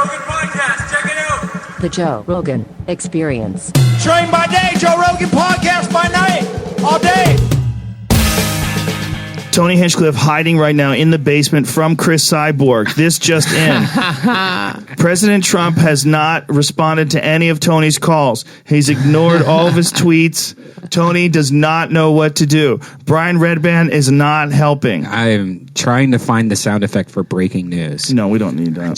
Rogan Podcast. Check it out. The Joe Rogan Experience. Train by day, Joe Rogan Podcast by night, all day. Tony Hinchcliffe hiding right now in the basement from Chris Cyborg. This just in. President Trump has not responded to any of Tony's calls. He's ignored all of his tweets. Tony does not know what to do. Brian Redban is not helping. I'm trying to find the sound effect for breaking news. No, we don't need that.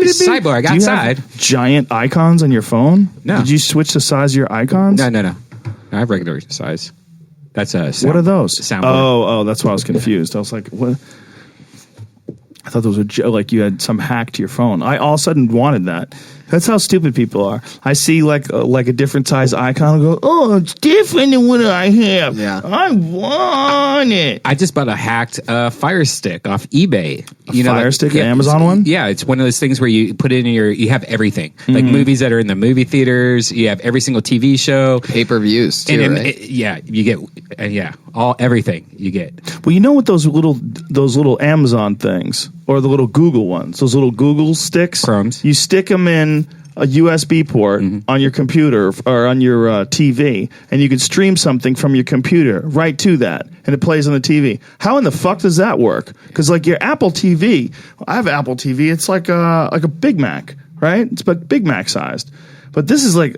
Cyborg Do you outside. have giant icons on your phone? No. Did you switch the size of your icons? No. I have regular size. That's a sound. What are those? Soundboard. Oh, that's why I was confused. I was like, what? I thought those were like you had some hack to your phone. I all of a sudden wanted that. That's how stupid people are. I see like a different size icon and go, oh, it's different than what I have. Yeah. I want it. I just bought a hacked Fire Stick off eBay. Fire Stick, an Amazon one? Yeah, it's one of those things where you put it in you have everything. Like movies that are in the movie theaters, you have every single TV show. Pay-per-views too, right? You get, everything you get. Well, you know what those little Amazon things or the little Google ones, those little Google sticks? Chromes. You stick them in a USB port on your computer or on your TV, and you can stream something from your computer right to that, and it plays on the TV. How in the fuck does that work? Because like your Apple TV, I have Apple TV. It's like a Big Mac, right? It's like Big Mac sized, but this is like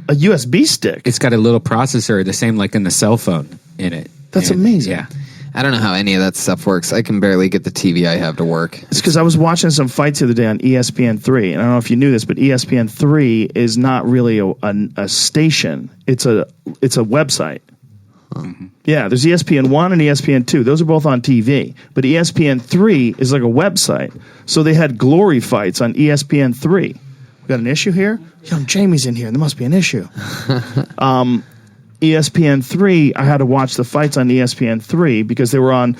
a USB stick. It's got a little processor, the same like in the cell phone in it. That's amazing. Yeah. I don't know how any of that stuff works. I can barely get the TV I have to work. It's because I was watching some fights the other day on ESPN3, and I don't know if you knew this, but ESPN3 is not really a station. It's a website. Yeah, there's ESPN1 and ESPN2. Those are both on TV. But ESPN3 is like a website. So they had glory fights on ESPN3. We got an issue here? Young Jamie's in here. There must be an issue. ESPN3, I had to watch the fights on ESPN3 because they were on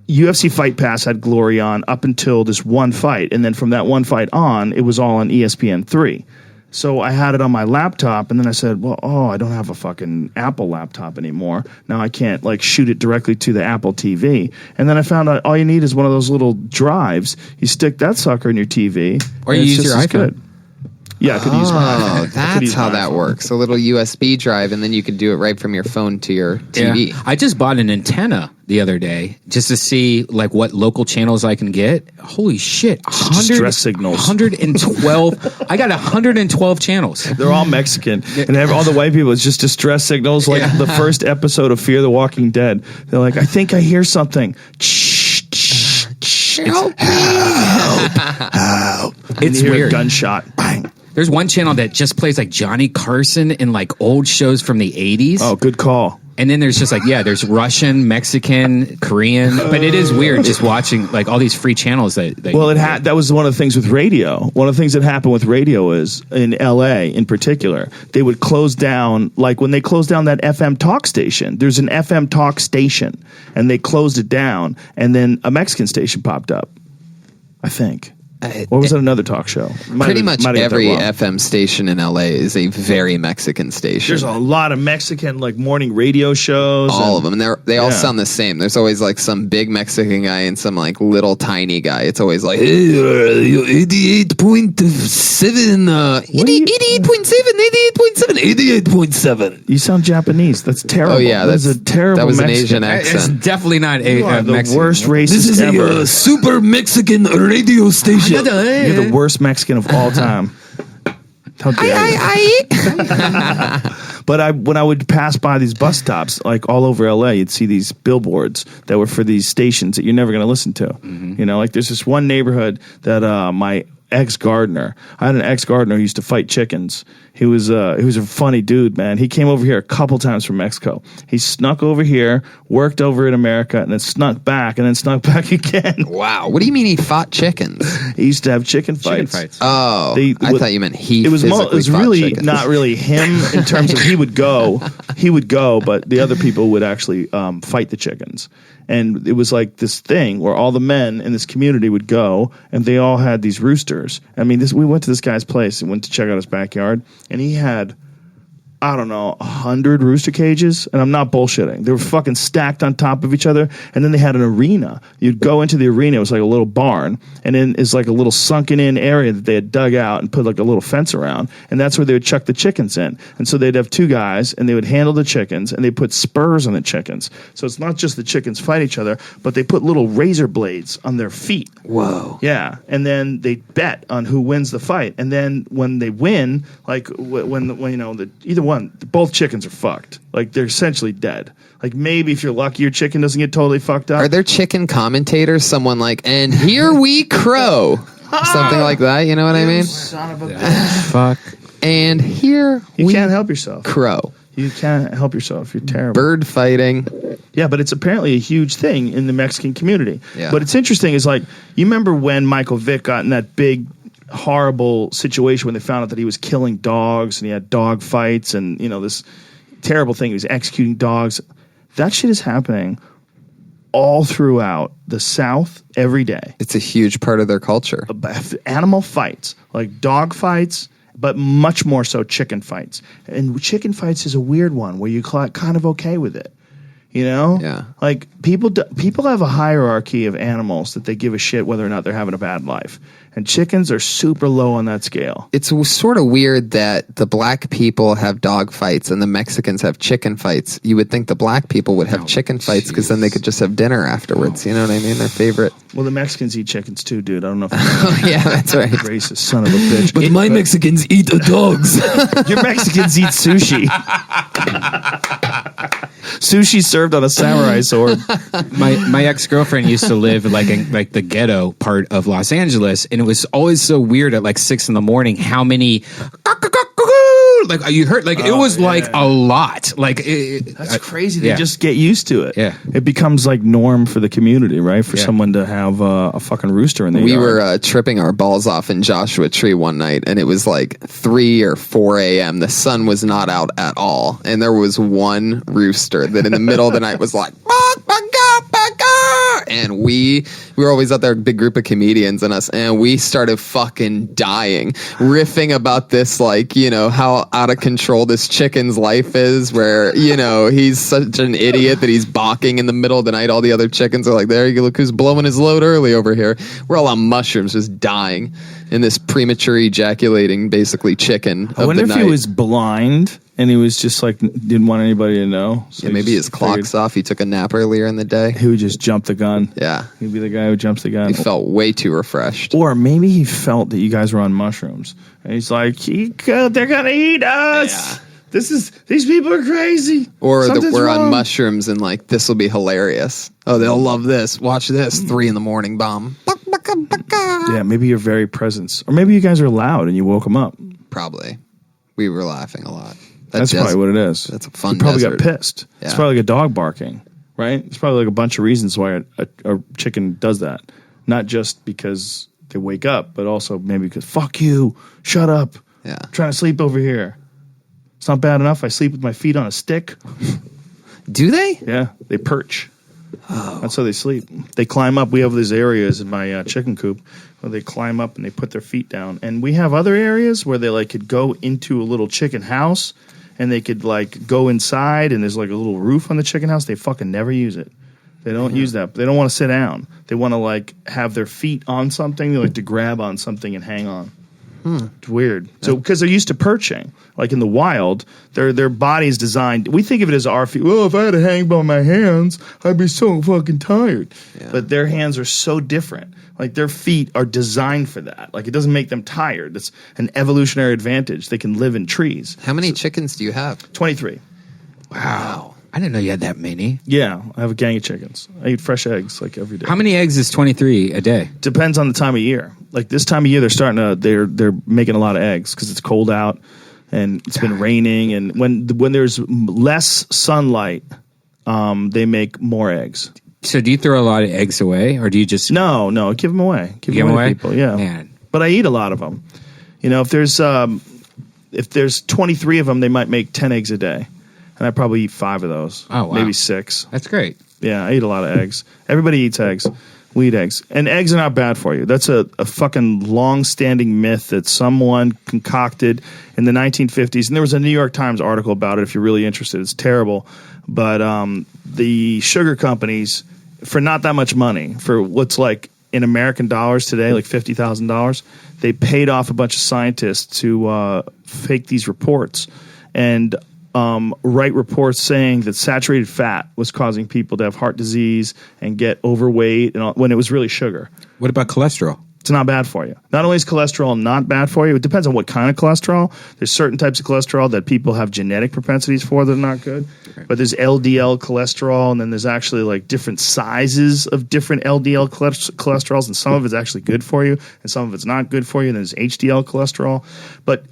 UFC Fight Pass had Glory on up until this one fight. And then from that one fight on, it was all on ESPN3. So I had it on my laptop, and then I said, I don't have a fucking Apple laptop anymore. Now I can't like shoot it directly to the Apple TV. And then I found out all you need is one of those little drives. You stick that sucker in your TV. Or you use your iPhone. Good. Yeah, I could use my iPhone. Oh, that's how that works. A little USB drive, and then you could do it right from your phone to your TV. Yeah. I just bought an antenna the other day just to see like what local channels I can get. Holy shit. Distress signals. 112. I got 112 channels. They're all Mexican. And all the white people, it's just distress signals. Like the first episode of Fear the Walking Dead. They're like, I think I hear something. Help. It's hear weird. A gunshot. Bang. There's one channel that just plays like Johnny Carson and like old shows from the 80s. Oh, good call. And then there's just like, there's Russian, Mexican, Korean. But it is weird just watching like all these free channels that that was one of the things with radio. One of the things that happened with radio is in LA in particular, they would close down, like when they closed down that FM talk station, there's an FM talk station and they closed it down and then a Mexican station popped up, I think. Or was it another talk show? Pretty much every FM station in LA is a very Mexican station. There's a lot of Mexican like morning radio shows. All of them. And they all sound the same. There's always like some big Mexican guy and some like little tiny guy. It's always like 88.7 88.7. You sound Japanese. That's terrible. Oh yeah, that's a terrible That was Mexican. an Asian accent. It's definitely not a the Mexican. worst racist This is ever. a super Mexican radio station. You're the worst Mexican of all time. How dare you? But when I would pass by these bus stops, like all over LA, you'd see these billboards that were for these stations that you're never going to listen to. You know, like there's this one neighborhood that my ex-gardener, I had an ex-gardener who used to fight chickens. He was a funny dude, man. He came over here a couple times from Mexico. He snuck over here, worked over in America, and then snuck back again. Wow. What do you mean he fought chickens? He used to have chicken fights. Oh, I thought you meant he. It was fought really chickens. not really him in terms of he would go, but the other people would actually fight the chickens. And it was like this thing where all the men in this community would go, and they all had these roosters. I mean, we went to this guy's place and went to check out his backyard, and he had I don't know, 100 rooster cages, and I'm not bullshitting. They were fucking stacked on top of each other, and then they had an arena. You'd go into the arena, it was like a little barn, and then it's like a little sunken in area that they had dug out and put like a little fence around, and that's where they would chuck the chickens in. And so they'd have two guys, and they would handle the chickens, and they put spurs on the chickens. So it's not just the chickens fight each other, but they put little razor blades on their feet. Whoa. Yeah, and then they bet on who wins the fight, and then when they win, like when you know either one, both chickens are fucked. Like they're essentially dead. Like maybe if you're lucky, your chicken doesn't get totally fucked up. Are there chicken commentators? Someone like, and here we crow, something like that. You know what I mean? Son of a bitch! Fuck. And here You we can't help yourself. crow. You can't help yourself. You're terrible. Bird fighting. Yeah, but it's apparently a huge thing in the Mexican community. Yeah. But it's interesting is like, you remember when Michael Vick got in that big, horrible situation when they found out that he was killing dogs and he had dog fights and, you know, this terrible thing. He was executing dogs. That shit is happening all throughout the South every day. It's a huge part of their culture. Animal fights, like dog fights, but much more so chicken fights. And chicken fights is a weird one where you're kind of okay with it. You know? Yeah. Like, people have a hierarchy of animals that they give a shit whether or not they're having a bad life. And chickens are super low on that scale. It's sort of weird that the black people have dog fights and the Mexicans have chicken fights. You would think the black people would have chicken fights because then they could just have dinner afterwards. You know what I mean? Their favorite. Well, the Mexicans eat chickens too, dude. I don't know if you're Yeah, that's right. racist son of a bitch. But my Mexicans eat the dogs. Your Mexicans eat sushi. Sushi served on a samurai sword. My ex-girlfriend used to live like in like the ghetto part of Los Angeles, and it was always so weird at like 6 a.m. how many like you heard like it was like a lot. Like That's crazy. They just get used to it. Yeah. It becomes like norm for the community, right? For someone to have a fucking rooster in the We yard. were tripping our balls off in Joshua Tree one night, and it was like 3 or 4 a.m. The sun was not out at all, and there was one rooster that in the middle of the night was like, and we were always out there, a big group of comedians and us, and we started fucking dying, riffing about this, like, you know, how out of control this chicken's life is, where, you know, he's such an idiot that he's balking in the middle of the night. All the other chickens are like, there you look who's blowing his load early over here. We're all on mushrooms, just dying in this premature ejaculating, basically, chicken of I wonder the if night. he was blind and he was just like didn't want anybody to know. So Yeah, he maybe his just clock's figured off. He took a nap earlier in the day. He would just jump the gun. Yeah. He'd be the guy who jumps the gun. He felt way too refreshed. Or maybe he felt that you guys were on mushrooms, and he's like, they're gonna eat us. Yeah. These people are crazy. Or that Something's we're wrong. on mushrooms and like, this will be hilarious. Oh, they'll love this. Watch this. 3 a.m. bomb. Yeah, maybe your very presence, or maybe you guys are loud and you woke them up. Probably. We were laughing a lot. That's probably what it is. That's a fun You probably desert. got pissed. It's Yeah. probably like a dog barking, right? It's probably like a bunch of reasons why a chicken does that. Not just because they wake up, but also maybe because, fuck you, shut up. Yeah. I'm trying to sleep over here. It's not bad enough I sleep with my feet on a stick. Do they? Yeah, they perch. That's how they sleep. They climb up. We have these areas in my chicken coop where they climb up and they put their feet down. And we have other areas where they like could go into a little chicken house and they could like go inside and there's like a little roof on the chicken house. They fucking never use it. They don't use that. They don't want to sit down. They want to like have their feet on something. They like to grab on something and hang on. It's weird. So because they're used to perching, like in the wild, their body's designed. We think of it as our feet. Well, if I had to hang by my hands, I'd be so fucking tired. Yeah. But their hands are so different. Like their feet are designed for that. Like it doesn't make them tired. It's an evolutionary advantage. They can live in trees. How many chickens do you have? 23. wow. I didn't know you had that many. Yeah, I have a gang of chickens. I eat fresh eggs like every day. How many eggs is 23 a day? Depends on the time of year. Like this time of year, they're making a lot of eggs because it's cold out and it's been raining. And when there's less sunlight, they make more eggs. So do you throw a lot of eggs away, or do you just No, give them away. Give give them them away away? to people. Yeah, Man. but I eat a lot of them. You know, if there's 23 of them, they might make 10 eggs a day, and I probably eat 5 of those. Oh, wow. Maybe 6. That's great. Yeah, I eat a lot of eggs. Everybody eats eggs. We eat eggs. And eggs are not bad for you. That's a fucking long-standing myth that someone concocted in the 1950s. And there was a New York Times article about it if you're really interested. It's terrible. But the sugar companies, for not that much money, for what's like in American dollars today, like $50,000, they paid off a bunch of scientists to fake these reports and write reports saying that saturated fat was causing people to have heart disease and get overweight, and when it was really sugar. What about cholesterol? It's not bad for you. Not only is cholesterol not bad for you, it depends on what kind of cholesterol. There's certain types of cholesterol that people have genetic propensities for that are not good. But there's LDL cholesterol, and then there's actually like different sizes of different LDL cholesterols, and some of it's actually good for you, and some of it's not good for you. And there's HDL cholesterol. But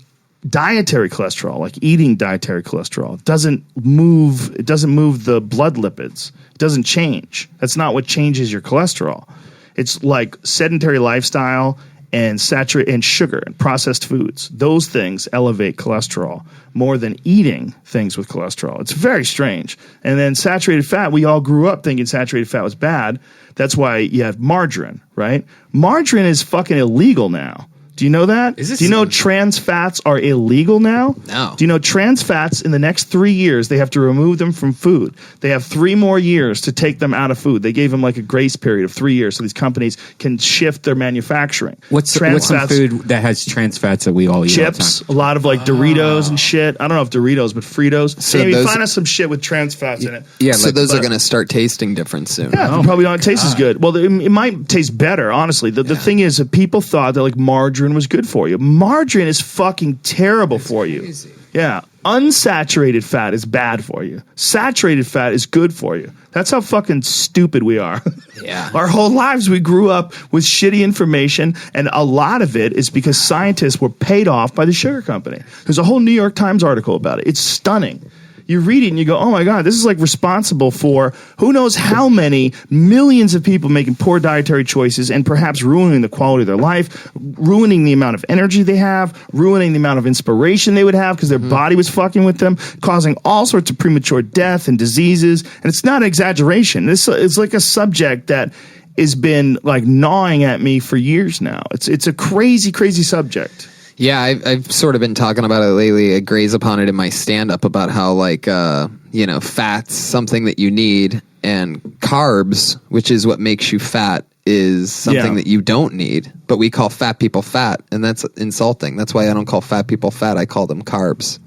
dietary cholesterol, like eating dietary cholesterol, doesn't move the blood lipids. It doesn't change. That's not what changes your cholesterol. It's like sedentary lifestyle and sugar and processed foods. Those things elevate cholesterol more than eating things with cholesterol. It's very strange. And then saturated fat, we all grew up thinking saturated fat was bad. That's why you have margarine, right? Margarine is fucking illegal now. Do you know that? Do you know trans fats are illegal now? No. Do you know trans fats in the next 3 years, they have to remove them from food? They have 3 more years to take them out of food. They gave them like a grace period of 3 years so these companies can shift their manufacturing. What's some food that has trans fats that we all eat? Chips, a lot of like Doritos and shit. I don't know if Doritos, but Fritos. So Maybe those- find us some shit with trans fats in it. Yeah, So those are going to start tasting different soon. Yeah, it probably don't taste as good. Well, it might taste better, honestly. The thing is that people thought that like margarine was good for you. Margarine is fucking terrible for you. Yeah. Unsaturated fat is bad for you. Saturated fat is good for you. That's how fucking stupid we are. Yeah. Our whole lives we grew up with shitty information, and a lot of it is because scientists were paid off by the sugar company. There's a whole New York Times article about it. It's stunning. You read it and you go, oh my God, this is like responsible for who knows how many millions of people making poor dietary choices and perhaps ruining the quality of their life, ruining the amount of energy they have, ruining the amount of inspiration they would have because their body was fucking with them, causing all sorts of premature death and diseases. And it's not an exaggeration. It's like a subject that has been like gnawing at me for years now. It's a crazy, crazy subject. Yeah, I've sort of been talking about it lately. I graze upon it in my stand-up about how, like, fat's something that you need, and carbs, which is what makes you fat, is something that you don't need. But we call fat people fat, and that's insulting. That's why I don't call fat people fat. I call them carbs.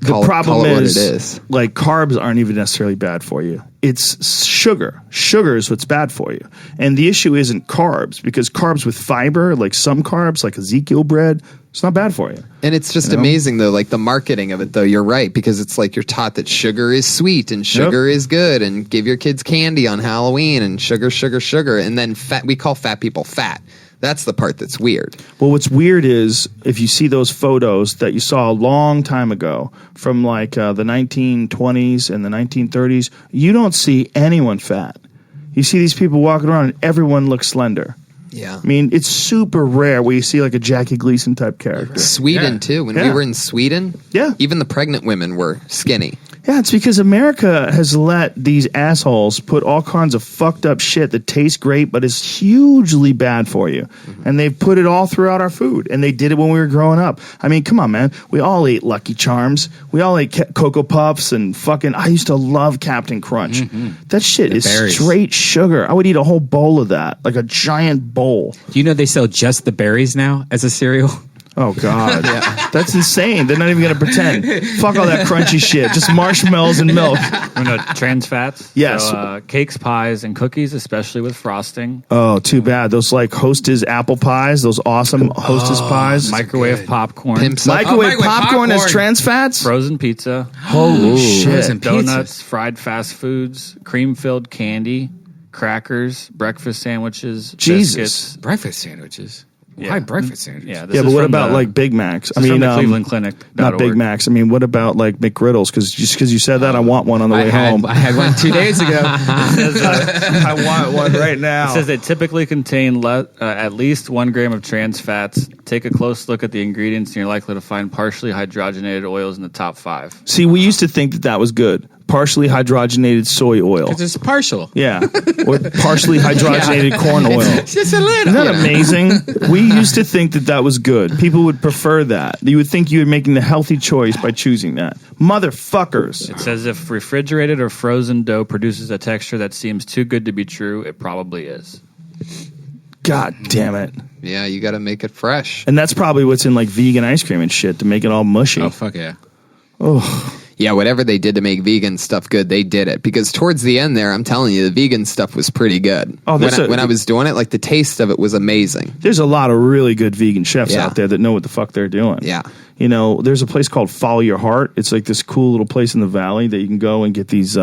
The problem call it what is, it is. like, carbs aren't even necessarily bad for you. It's sugar. Sugar is what's bad for you. And the issue isn't carbs, because carbs with fiber, like some carbs, like Ezekiel bread, it's not bad for you. And it's just amazing, though, like the marketing of it, though. You're right, because it's like you're taught that sugar is sweet and sugar is good, and give your kids candy on Halloween and sugar, sugar, sugar. And then we call fat people fat. That's the part that's weird. Well, what's weird is if you see those photos that you saw a long time ago from like the 1920s and the 1930s, you don't see anyone fat. You see these people walking around and everyone looks slender. Yeah. I mean, it's super rare where you see like a Jackie Gleason type character. Sweden, too. When we were in Sweden, even the pregnant women were skinny. Yeah, it's because America has let these assholes put all kinds of fucked up shit that tastes great but is hugely bad for you. And they've put it all throughout our food. And they did it when we were growing up. I mean, come on, man. We all ate Lucky Charms. We all ate Cocoa Puffs and fucking... I used to love Captain Crunch. That shit is berries. Straight sugar. I would eat a whole bowl of that, like a giant bowl. Do you know they sell just the berries now as a cereal? Oh, God. That's insane. They're not even going to pretend. Fuck all that crunchy shit. Just marshmallows and milk. You know, trans fats. Yes. So, cakes, pies, and cookies, especially with frosting. Oh, too bad. Those like Hostess apple pies, those awesome Hostess pies. Microwave popcorn. Pimps up. Microwave microwave popcorn has popcorn. trans fats? Frozen pizza. Holy shit. Frozen pizza. Donuts, fried fast foods, cream-filled candy, crackers, breakfast sandwiches, Jesus. biscuits. Breakfast sandwiches. Yeah. Why breakfast sandwiches? Yeah, this Yeah, is but what from about the- like Big Macs? this is from the Cleveland Clinic. Not Big Macs. I mean, what about like McGriddles? Because just because you said that, I want one on the way home. I had one 2 days ago. I want one right now. It says they typically contain at least 1 gram of trans fats. Take a close look at the ingredients, and you're likely to find partially hydrogenated oils in the top 5. See, we used to think that was good. partially hydrogenated soy oil. Because it's partial. Yeah, or partially hydrogenated corn oil. It's just a little. Isn't that amazing? We used to think that was good. People would prefer that. You would think you were making the healthy choice by choosing that. Motherfuckers. It says if refrigerated or frozen dough produces a texture that seems too good to be true, it probably is. God damn it. Yeah, you got to make it fresh. And that's probably what's in like vegan ice cream and shit to make it all mushy. Oh, fuck yeah. Yeah, whatever they did to make vegan stuff good, they did it. Because towards the end there, I'm telling you, the vegan stuff was pretty good. Oh, when I was doing it, like the taste of it was amazing. There's a lot of really good vegan chefs Yeah. out there that know what the fuck they're doing. Yeah. You know, there's a place called Follow Your Heart. It's like this cool little place in the valley that you can go and get these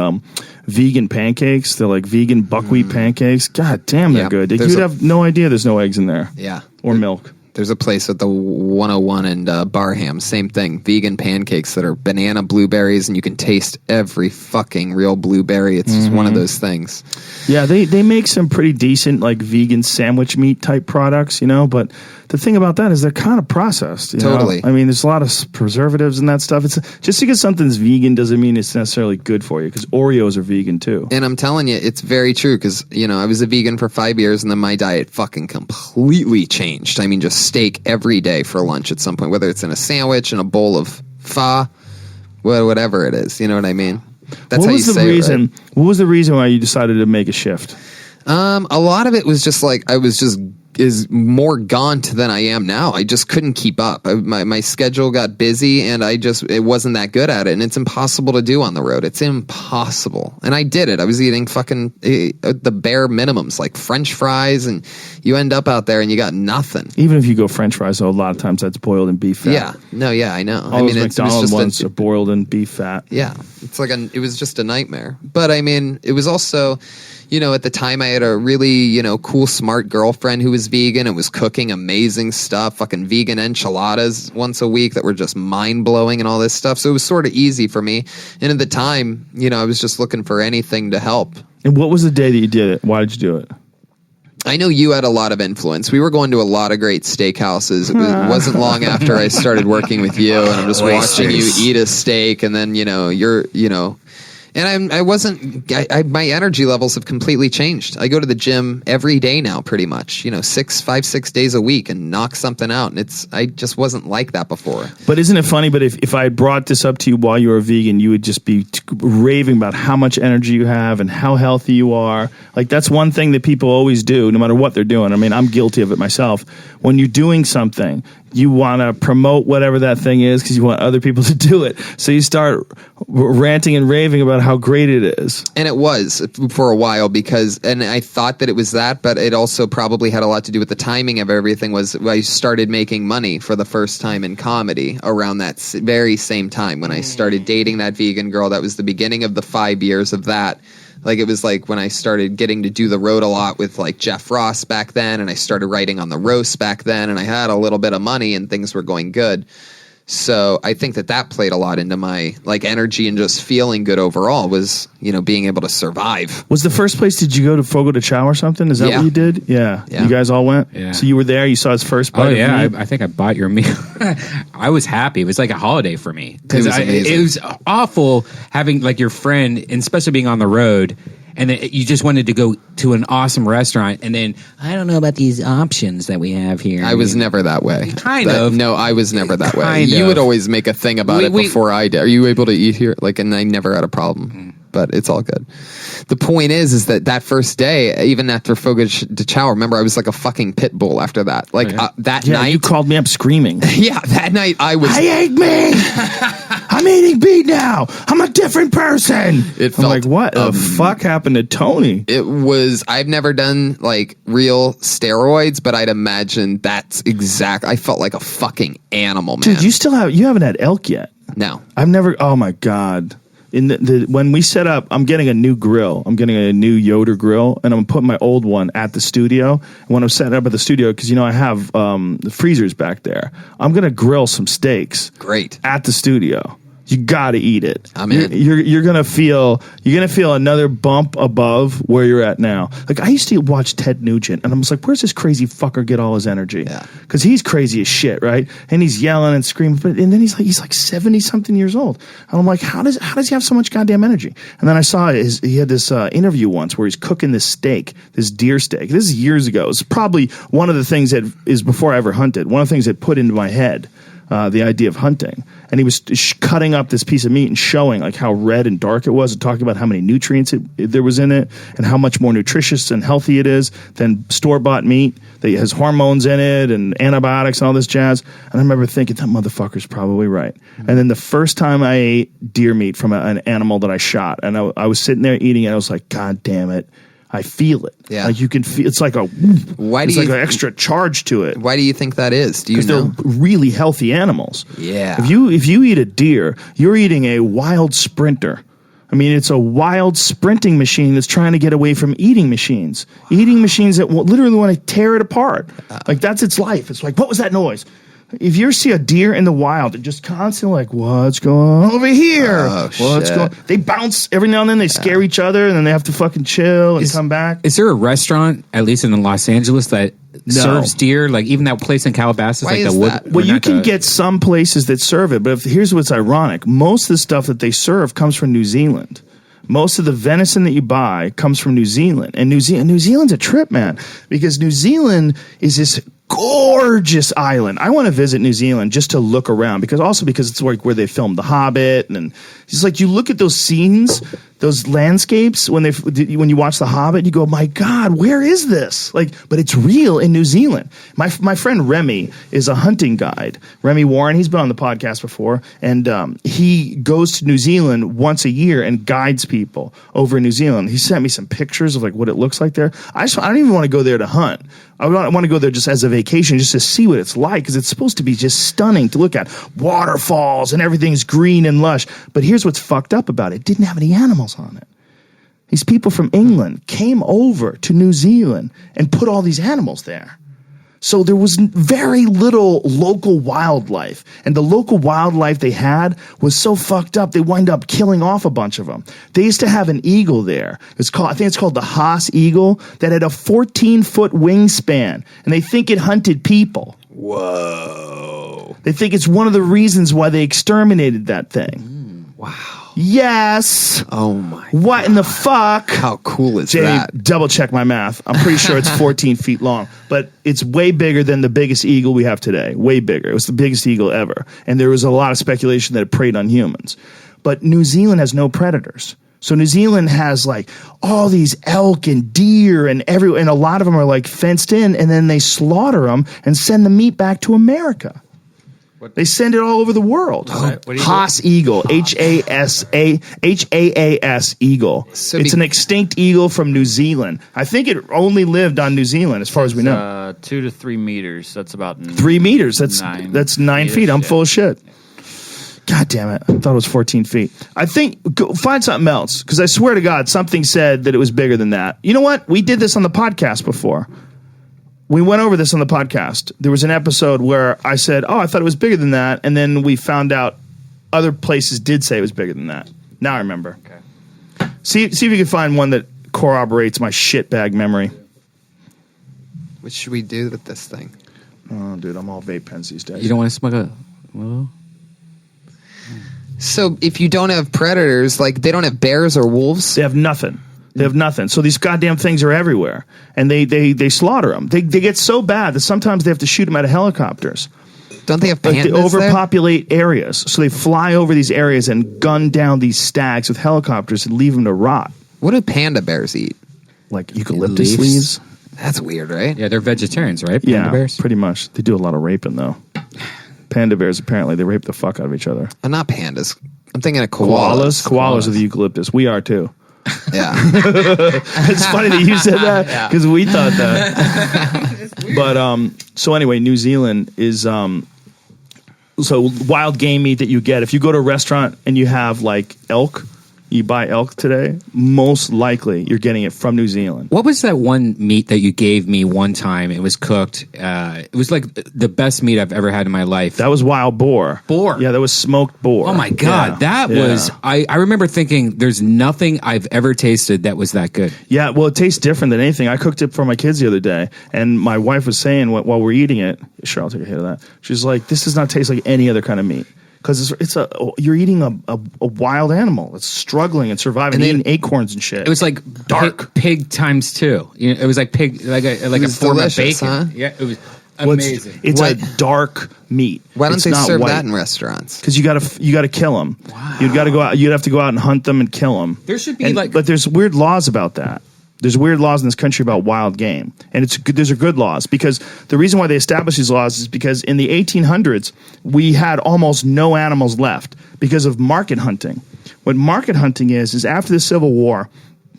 vegan pancakes. They're like vegan buckwheat pancakes. God damn, they're Yeah. good. There's You'd a- have no idea there's no eggs in there. Yeah. Or milk. There's a place at the 101 in Barham. Same thing. Vegan pancakes that are banana blueberries, and you can taste every fucking real blueberry. It's just one of those things. Yeah, they make some pretty decent like vegan sandwich meat type products, you know, but the thing about that is they're kind of processed. You Totally. know? I mean, there's a lot of preservatives and that stuff. It's just because something's vegan doesn't mean it's necessarily good for you, because Oreos are vegan too. And I'm telling you, it's very true because, you know, I was a vegan for 5 years and then my diet fucking completely changed. I mean, just steak every day for lunch at some point, whether it's in a sandwich, in a bowl of pho, whatever it is. You know what I mean? That's how you say it, right? What was the reason why you decided to make a shift? A lot of it was just like I was just is more gaunt than I am now. I just couldn't keep up. My schedule got busy and it wasn't that good at it. And it's impossible to do on the road. It's impossible. And I did it. I was eating fucking the bare minimums, like French fries, and you end up out there and you got nothing. Even if you go French fries, though, a lot of times that's boiled in beef fat. Yeah. No, yeah, I know. All those McDonald's ones are boiled in beef fat. Yeah. It's like it was just a nightmare. But I mean, it was also, you know, at the time I had a really, you know, cool, smart girlfriend who was vegan and was cooking amazing stuff, fucking vegan enchiladas once a week that were just mind-blowing and all this stuff. So it was sort of easy for me. And at the time, you know, I was just looking for anything to help. And what was the day that you did it? Why did you do it? I know you had a lot of influence. We were going to a lot of great steakhouses. It wasn't long after I started working with you, and I'm just watching you eat a steak, and then, you know, and I wasn't, my energy levels have completely changed. I go to the gym every day now, pretty much, you know, 5-6 days a week and knock something out. And I just wasn't like that before. But isn't it funny? But if I brought this up to you while you were vegan, you would just be raving about how much energy you have and how healthy you are. Like, that's one thing that people always do, no matter what they're doing. I mean, I'm guilty of it myself. When you're doing something, you want to promote whatever that thing is because you want other people to do it. So you start ranting and raving about how great it is. And it was for a while and I thought that it was that, but it also probably had a lot to do with the timing of everything. Was I started making money for the first time in comedy around that very same time when I started dating that vegan girl. That was the beginning of the 5 years of that. Like, it was like when I started getting to do the road a lot with like Jeff Ross back then, and I started writing on the roast back then, and I had a little bit of money and things were going good. So I think that played a lot into my like energy and just feeling good overall, was, you know, being able to survive. Was the first place, did you go to Fogo de Chao or something? Is that what you did? Yeah. You guys all went? Yeah. So you were there, you saw his first bite Oh, yeah. of meat? I think I bought your meal. I was happy. It was like a holiday for me. It was amazing. It was awful having like your friend, and especially being on the road, and then you just wanted to go to an awesome restaurant, and then I don't know about these options that we have here. I was never that way. Kind of. No, I was never that way. Kind You of. would always make a thing about it before I did. Are you able to eat here? Like, and I never had a problem. But it's all good. The point is that first day, even after Fogo de Chao, remember, I was like a fucking pit bull after that. Like, that Yeah, night. you called me up screaming. Yeah, that night I was. I ate meat! I'm eating meat now! I'm a different person! It I'm felt, like, what the fuck happened to Tony? It was. I've never done like real steroids, but I'd imagine that's exact. I felt like a fucking animal, man. Dude, you haven't had elk yet. No. I've never, oh my God. When we set up, I'm getting a new grill. I'm getting a new Yoder grill, and I'm putting my old one at the studio. And when I'm setting up at the studio, because, you know, I have the freezers back there, I'm going to grill some steaks. Great. At the studio. you got to eat it. I'm in. You're gonna feel another bump above where you're at now. Like I used to watch Ted Nugent, and I was like, where's this crazy fucker get all his energy? Yeah. Because he's crazy as shit, right? And he's yelling and screaming, and then he's like 70 something years old. And I'm like, how does he have so much goddamn energy? And then I saw he had this interview once where he's cooking this steak, this deer steak. This is years ago. It's probably one of the things that is before I ever hunted. One of the things that put into my head the idea of hunting. And he was cutting up this piece of meat and showing like how red and dark it was, and talking about how many nutrients there was in it, and how much more nutritious and healthy it is than store-bought meat that has hormones in it and antibiotics and all this jazz. And I remember thinking, that motherfucker's probably right. And then the first time I ate deer meat from an animal that I shot, and I was sitting there eating it, I was like, God damn it. I feel it. Yeah. Like you can feel, it's like an extra charge to it. Why do you think that is? Do you Because they're really healthy animals. Yeah. If you eat a deer, you're eating a wild sprinter. I mean, it's a wild sprinting machine that's trying to get away from eating machines. Eating machines that literally want to tear it apart. Like that's its life. It's like, what was that noise? If you ever see a deer in the wild, it just constantly like, what's going on over here? What's going? They bounce every now and then. They scare each other, and then they have to fucking chill and come back. Is there a restaurant, at least in Los Angeles, that serves deer? Like even that place in Calabasas, Why like is the wood. that? Well, you can get some places that serve it, but here's what's ironic: most of the stuff that they serve comes from New Zealand. Most of the venison that you buy comes from New Zealand, and New Zealand's a trip, man, because New Zealand is this gorgeous island. I want to visit New Zealand just to look around, because it's like where they filmed The Hobbit, and it's like you look at those scenes, those landscapes when you watch The Hobbit, you go, my God, where is this? Like, but it's real in New Zealand. My friend Remy is a hunting guide. Remy Warren, he's been on the podcast before, and he goes to New Zealand once a year and guides people over in New Zealand. He sent me some pictures of like what it looks like there. I don't even want to go there to hunt. I want to go there just as a vacation, just to see what it's like, because it's supposed to be just stunning to look at. Waterfalls and everything's green and lush. But here's what's fucked up about it. It didn't have any animals on it. These people from England came over to New Zealand and put all these animals there. So there was very little local wildlife. And the local wildlife they had was so fucked up, they wind up killing off a bunch of them. They used to have an eagle there. I think it's called the Haas eagle, that had a 14-foot wingspan. And they think it hunted people. Whoa. They think it's one of the reasons why they exterminated that thing. Wow. Yes. Oh my. What in the fuck? How cool is Jay, that? double check my math. I'm pretty sure it's 14 feet long, but it's way bigger than the biggest eagle we have today. Way bigger. It was the biggest eagle ever. And there was a lot of speculation that it preyed on humans. But New Zealand has no predators. So New Zealand has like all these elk and deer and a lot of them are like fenced in, and then they slaughter them and send the meat back to America. They send it all over the world. Haas eagle, Haas eagle. It's an extinct eagle from New Zealand. I think it only lived on New Zealand, as far as we know. 2 to 3 meters. That's about 3 meters. That's 9 feet. I'm full of shit. God damn it! I thought it was 14 feet. I think find something else, because I swear to God, something said that it was bigger than that. You know what? We did this on the podcast before. We went over this on the podcast. There was an episode where I said, I thought it was bigger than that. And then we found out other places did say it was bigger than that. Now I remember. Okay. See if you can find one that corroborates my shitbag memory. What should we do with this thing? Oh, dude, I'm all vape pens these days. You don't want to smoke a willow? So if you don't have predators, like they don't have bears or wolves? They have nothing. They have nothing. So these goddamn things are everywhere, and they slaughter them. They get so bad that sometimes they have to shoot them out of helicopters. Don't they have pandas Like they overpopulate areas, so they fly over these areas and gun down these stags with helicopters and leave them to rot. What do panda bears eat? Like eucalyptus leaves. That's weird, right? Yeah, they're vegetarians, right? Panda bears? Pretty much. They do a lot of raping, though. Panda bears, apparently, they rape the fuck out of each other. Not pandas. I'm thinking of koalas. Koalas are the eucalyptus. We are, too. Yeah. It's funny that you said that, because we thought that. But so anyway, New Zealand is so wild game meat that you get if you go to a restaurant and you have like elk you buy elk today, most likely you're getting it from New Zealand. What was that one meat that you gave me one time? It was cooked. It was like the best meat I've ever had in my life. That was wild boar. Boar. Yeah, that was smoked boar. Oh my God. That was, I remember thinking there's nothing I've ever tasted that was that good. Yeah, well, it tastes different than anything. I cooked it for my kids the other day, and my wife was saying while we're eating it, sure, I'll take a hit of that. She's like, this does not taste like any other kind of meat. Because you're eating a wild animal that's struggling and surviving, and eating acorns and shit. It was like dark pig times 2. You know, it was like pig, like a form of bacon. Huh? Yeah, it was amazing. It's a dark meat. Why don't It's they not serve white. that in restaurants? Because you gotta kill them. Wow. You'd gotta go out. You'd have to go out and hunt them and kill them. There should be but there's weird laws about that. There's weird laws in this country about wild game, and those are good laws, because the reason why they established these laws is because in the 1800s we had almost no animals left because of market hunting. What market hunting is after the Civil War,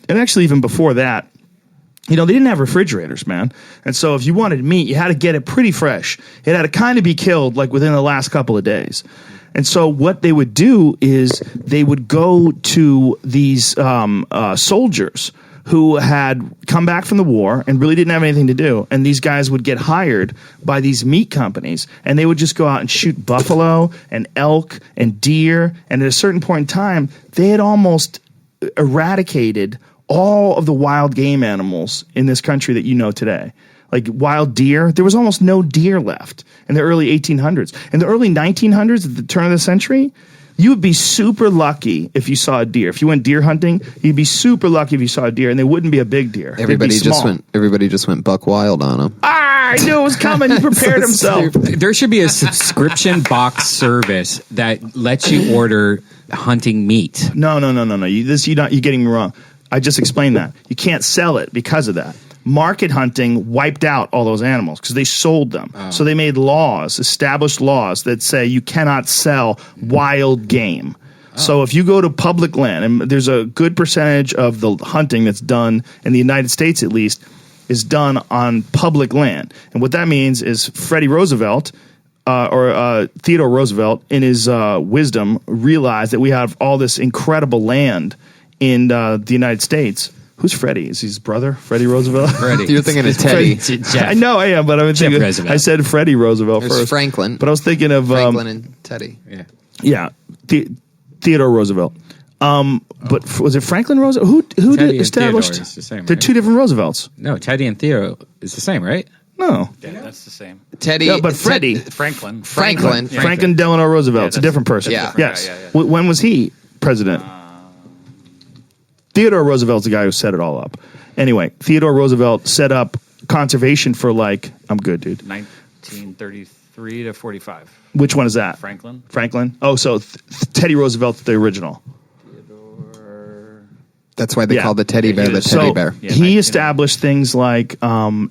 and actually even before that, they didn't have refrigerators, man. And so if you wanted meat, you had to get it pretty fresh. It had to kind of be killed like within the last couple of days. And so what they would do is they would go to these soldiers who had come back from the war and really didn't have anything to do. And these guys would get hired by these meat companies, and they would just go out and shoot buffalo and elk and deer. And at a certain point in time, they had almost eradicated all of the wild game animals in this country that you know today. Like wild deer, there was almost no deer left in the early 1800s. In the early 1900s, at the turn of the century, you would be super lucky if you saw a deer. If you went deer hunting, you'd be super lucky if you saw a deer, and they wouldn't be a big deer. Everybody just went buck wild on them. I knew it was coming. He prepared himself. There should be a subscription box service that lets you order hunting meat. No. You're getting me wrong. I just explained that. You can't sell it because of that. Market hunting wiped out all those animals because they sold them. So they made established laws that say you cannot sell wild game. So if you go to public land, and there's a good percentage of the hunting that's done in the United States, at least, is done on public land. And what that means is Freddie Roosevelt or Theodore Roosevelt, in his wisdom, realized that we have all this incredible land in the United States. Who's Freddie? Is he his brother, Freddie Roosevelt? Freddie. You're thinking of Teddy. I know I am, but I'm thinking. Roosevelt. I said Freddie Roosevelt There's first. Franklin. But I was thinking of Franklin and Teddy. Yeah. Theodore Roosevelt. But was it Franklin Roosevelt? Who Teddy and established? Theodore is the same, They're right? two different Roosevelts. No, Teddy and Theo is the same, right? No. Yeah, that's the same. Teddy. Yeah, but Freddie. Franklin. Franklin. Franklin Delano Roosevelt. It's a different person. Yeah. Yes. Yeah. When was he president? Theodore Roosevelt's the guy who set it all up. Anyway, Theodore Roosevelt set up conservation for I'm good, dude. 1933 to 45. Which one is that? Franklin. Franklin? Oh, so Teddy Roosevelt's the original. Theodore. That's why they call the teddy bear the So teddy bear. Yeah, he established things like Yellowstone.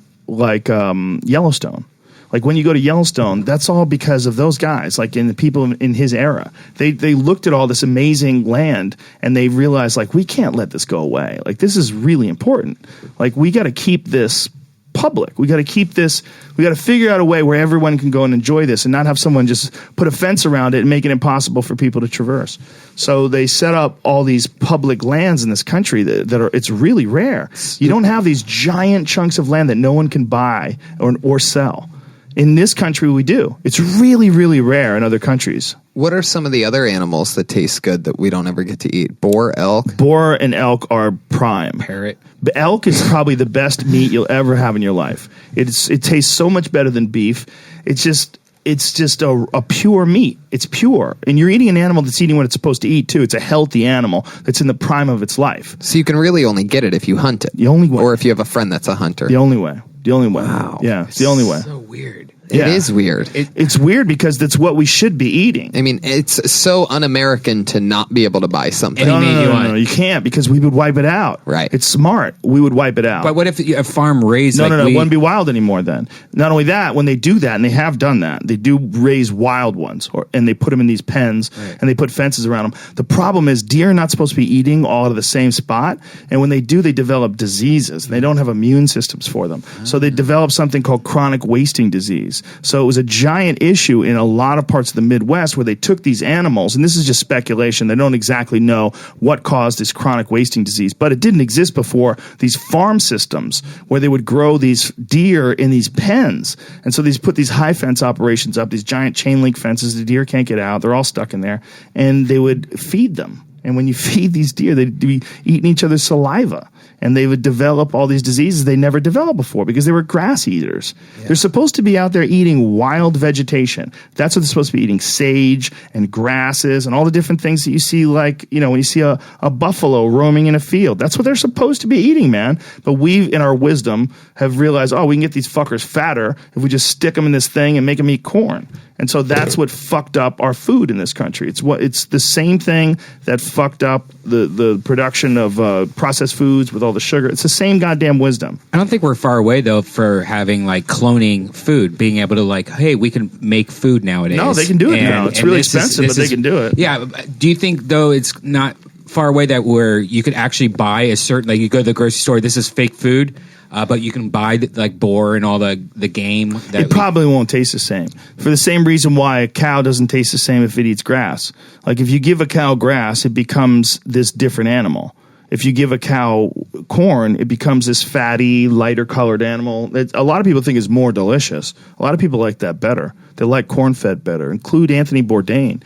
Like when you go to Yellowstone, that's all because of those guys, like in the people in his era. They looked at all this amazing land and they realized, like, we can't let this go away. Like, this is really important. Like, we got to keep this public. We got to keep this. We got to figure out a way where everyone can go and enjoy this and not have someone just put a fence around it and make it impossible for people to traverse. So they set up all these public lands in this country that are, it's really rare. You don't have these giant chunks of land that no one can buy or sell. In this country, we do. It's really, really rare in other countries. What are some of the other animals that taste good that we don't ever get to eat? Boar, elk? Boar and elk are prime. Parrot. But elk is probably the best meat you'll ever have in your life. It tastes so much better than beef. It's just a pure meat. It's pure. And you're eating an animal that's eating what it's supposed to eat, too. It's a healthy animal that's in the prime of its life. So you can really only get it if you hunt it. The only way. Or if you have a friend that's a hunter. The only way. The only way. Wow. Yeah, it's the only way. So weird. Yeah. It is weird. It's weird because that's what we should be eating. I mean, it's so un-American to not be able to buy something. Any meat you want. You can't, because we would wipe it out. Right. It's smart. We would wipe it out. But what if a farm raised No, it wouldn't be wild anymore then. Not only that, when they do that, and they have done that, they do raise wild ones, and they put them in these pens, and they put fences around them. The problem is deer are not supposed to be eating all out of the same spot, and when they do, they develop diseases. They don't have immune systems for them. So they develop something called chronic wasting disease. disease. So it was a giant issue in a lot of parts of the Midwest where they took these animals, and this is just speculation. They don't exactly know what caused this chronic wasting disease, but it didn't exist before, these farm systems where they would grow these deer in these pens. And so these put these high fence operations up, these giant chain link fences. The deer can't get out. They're all stuck in there. And they would feed them. And when you feed these deer, they'd be eating each other's saliva. And they would develop all these diseases they never developed before because they were grass eaters. Yeah. They're supposed to be out there eating wild vegetation. That's what they're supposed to be eating, sage and grasses and all the different things that you see, like, you know, when you see a buffalo roaming in a field. That's what they're supposed to be eating, man. But we, in our wisdom, have realized, we can get these fuckers fatter if we just stick them in this thing and make them eat corn. And so that's what fucked up our food in this country. It's the same thing that fucked up the production of processed foods with all the sugar. It's the same goddamn wisdom. I don't think we're far away though for having like cloning food, being able to like, hey, we can make food nowadays. No, they can do it now. It's really expensive, but they can do it. Yeah. Do you think though it's not far away that where you could actually buy a certain, like you go to the grocery store, this is fake food, but you can buy like boar and all the game. That it probably won't taste the same. For the same reason why a cow doesn't taste the same if it eats grass. Like if you give a cow grass, it becomes this different animal. If you give a cow corn, it becomes this fatty, lighter colored animal that a lot of people think is more delicious. A lot of people like that better. They like corn-fed better. Include Anthony Bourdain.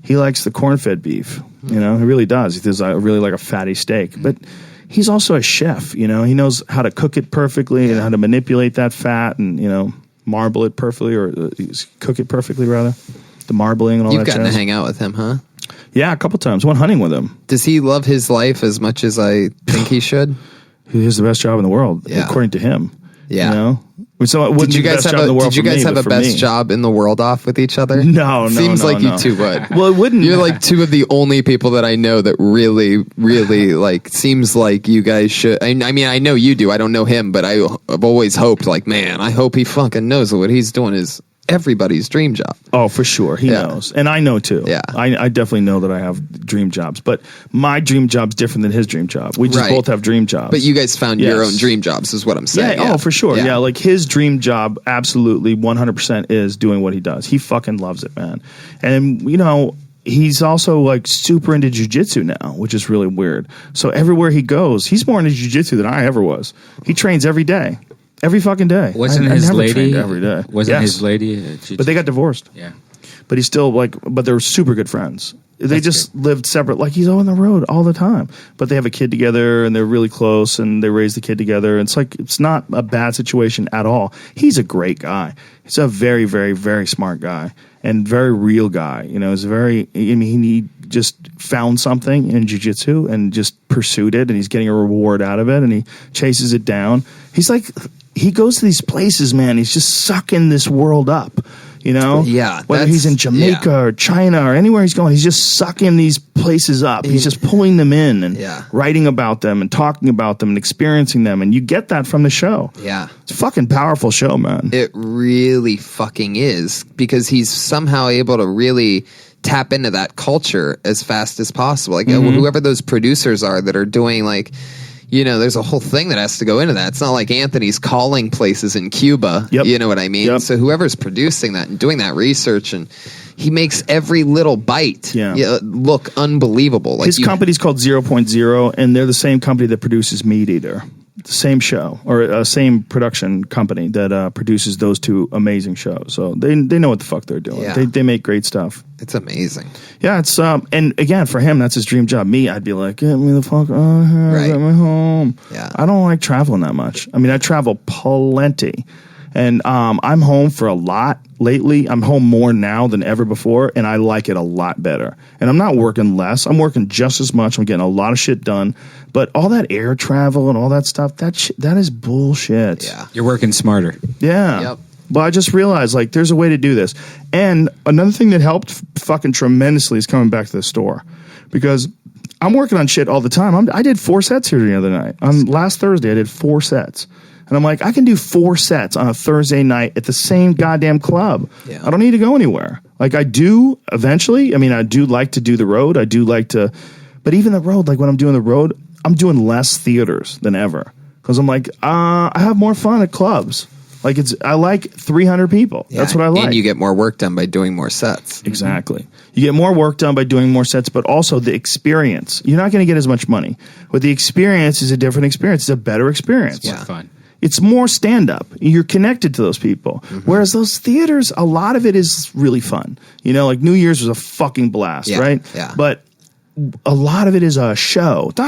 He likes the corn-fed beef. You know, he really does. He does really like a fatty steak. But he's also a chef, you know. He knows how to cook it perfectly and how to manipulate that fat and, you know, marble it perfectly or cook it perfectly, rather. The marbling and all You've that gotten jazz. to hang out with him, huh? Yeah, a couple times. Went hunting with him. Does he love his life as much as I think he should? He has the best job in the world, Yeah. according to him. Yeah. You know? So it wouldn't Did you be the guys best have job in the world did you for guys me, have but a for best me. job in the world off with each other? No, Seems no, like no. you two would. Well, it wouldn't. You're like two of the only people that I know that really, really like. Seems like you guys should. I mean, I know you do. I don't know him, but I've always hoped, like, man, I hope he fucking knows that what he's doing is everybody's dream job. Oh, for sure. He knows. And I know too. Yeah. I definitely know that I have dream jobs. But my dream job's different than his dream job. We just Right. both have dream jobs. But you guys found your Yes. own dream jobs, is what I'm saying. Yeah, oh, for sure. Yeah. Like his dream job absolutely 100% is doing what he does. He fucking loves it, man. And, you know, he's also like super into jiu-jitsu now, which is really weird. So everywhere he goes, he's more into jiu-jitsu than I ever was. He trains every day. Every fucking day. Wasn't I his never lady trained every day? Wasn't Yes. his lady? But they got divorced. Yeah. But he's still like, but they're super good friends. They just lived separate. Like he's on the road all the time, but they have a kid together and they're really close and they raise the kid together. It's like, it's not a bad situation at all. He's a great guy. He's a very, very, very smart guy and very real guy. You know, he's very, I mean, he just found something in jiu-jitsu and just pursued it and he's getting a reward out of it and he chases it down. He's like, he goes to these places, man. He's just sucking this world up. You know, Yeah, whether he's in Jamaica or China or anywhere he's going, he's just sucking these places up. He's just pulling them in and writing about them and talking about them and experiencing them. And you get that from the show. Yeah. It's a fucking powerful show, man. It really fucking is, because he's somehow able to really tap into that culture as fast as possible. Like whoever those producers are that are doing, like, you know, there's a whole thing that has to go into that. It's not like Anthony's calling places in Cuba. Yep. You know what I mean? Yep. So whoever's producing that and doing that research, and he makes every little bite look unbelievable. Like His company's called 0.0, and they're the same company that produces Meat Eater. The same show, or same production company that produces those two amazing shows. So they know what the fuck they're doing. Yeah. They make great stuff. It's amazing. Yeah, it's and again for him that's his dream job. Me, I'd be like, get me the fuck out of here, Right. get me home. Yeah. I don't like traveling that much. I mean, I travel plenty, and I'm home for a lot lately. I'm home more now than ever before, and I like it a lot better. And I'm not working less. I'm working just as much. I'm getting a lot of shit done. But all that air travel and all that stuff, that is bullshit. Yeah. You're working smarter. Yeah. Yep. But I just realized, like, there's a way to do this. And another thing that helped fucking tremendously is coming back to the store. Because I'm working on shit all the time. I did 4 sets here the other night. On last Thursday, I did 4 sets. And I'm like, I can do 4 sets on a Thursday night at the same goddamn club. Yeah. I don't need to go anywhere. Like, I do eventually. I mean, I do like to do the road. I do like to. But even the road, like when I'm doing the road, I'm doing less theaters than ever. Because I'm like, I have more fun at clubs. Like I like 300 people. That's what I like. And you get more work done by doing more sets. Exactly. You get more work done by doing more sets, but also the experience. You're not going to get as much money, but the experience is a different experience. It's a better experience. It's fun. It's more stand-up. You're connected to those people. Whereas those theaters, a lot of it is really fun. You know, like New Year's was a fucking blast, right? Yeah. But a lot of it is a show. It's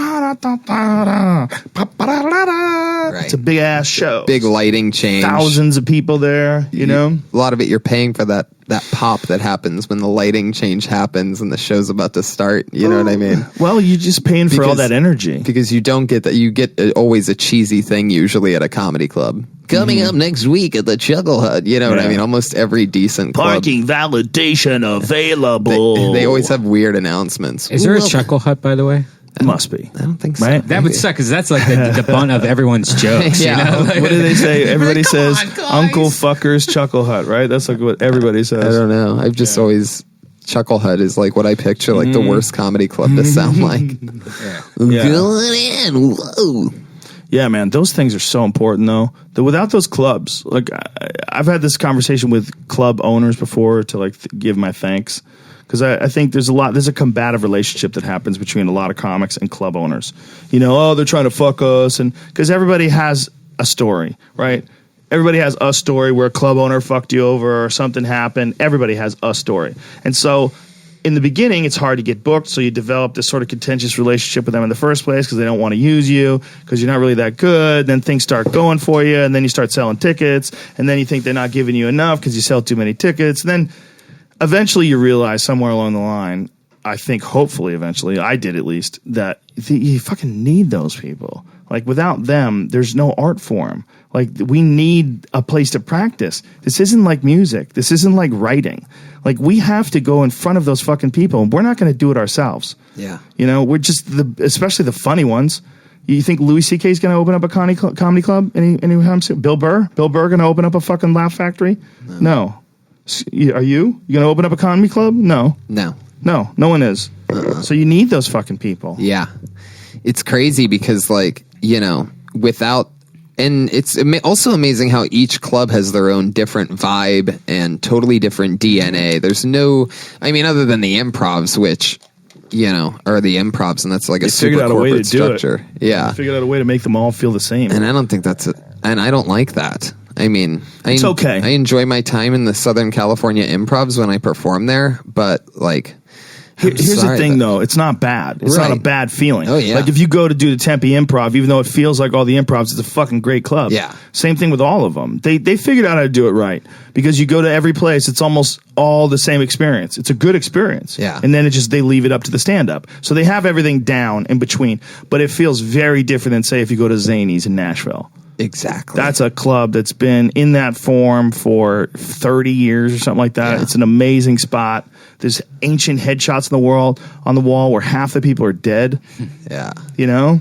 a big-ass show. Big lighting change. Thousands of people there, you know? A lot of it you're paying for that pop that happens when the lighting change happens and the show's about to start. You know what I mean? Well, you're just paying for all that energy. Because you don't get that. You get always a cheesy thing usually at a comedy club. Coming up next week at the Chuckle Hut. You know what I mean? Almost every decent club. Parking validation available. They always have weird announcements. Is there a Chuckle Hut, by the way? Must be. I don't think so. Right? That would suck because that's like the bun of everyone's jokes. Yeah. You know? Like, What do they say? Everybody Come says on, guys. Uncle Fucker's Chuckle Hut, right? That's like what everybody says. I don't know. I've just always... Chuckle Hut is like what I picture like the worst comedy club to sound like. Yeah. Going in. Whoa. Yeah, man, those things are so important, though. Without those clubs, like I've had this conversation with club owners before to like give my thanks, because I think there's a combative relationship that happens between a lot of comics and club owners. You know, oh, they're trying to fuck us, and because everybody has a story, right? Everybody has a story where a club owner fucked you over or something happened. Everybody has a story, and so. In the beginning, it's hard to get booked, so you develop this sort of contentious relationship with them in the first place because they don't want to use you because you're not really that good. Then things start going for you, and then you start selling tickets, and then you think they're not giving you enough because you sell too many tickets. And then eventually you realize somewhere along the line, I think hopefully eventually, I did at least, that you fucking need those people. Like without them, there's no art form. Like we need a place to practice. This isn't like music. This isn't like writing. Like we have to go in front of those fucking people, and we're not going to do it ourselves. Yeah. You know, we're just especially the funny ones. You think Louis C.K. is going to open up a comedy club anytime soon? Bill Burr going to open up a fucking Laugh Factory? No. Are you going to open up a comedy club? No. No. No one is. So you need those fucking people. Yeah. It's crazy because, like, you know, and it's also amazing how each club has their own different vibe and totally different DNA. There's no, I mean, other than the improvs, which, you know, are the improvs, and that's like a super corporate structure. Yeah. They figured out a way to make them all feel the same. And I don't think and I don't like that. I mean, it's okay. I enjoy my time in the Southern California improvs when I perform there, but like, Here's the thing, though. It's not bad. It's not a bad feeling. Oh, yeah. Like, if you go to do the Tempe Improv, even though it feels like all the improvs, it's a fucking great club. Yeah. Same thing with all of them. They figured out how to do it right. Because you go to every place, it's almost all the same experience. It's a good experience. Yeah. And then they leave it up to the stand-up. So they have everything down in between. But it feels very different than, say, if you go to Zanies in Nashville. Exactly. That's a club that's been in that form for 30 years or something like that. Yeah. It's an amazing spot. There's ancient headshots on the wall where half the people are dead. Yeah. You know?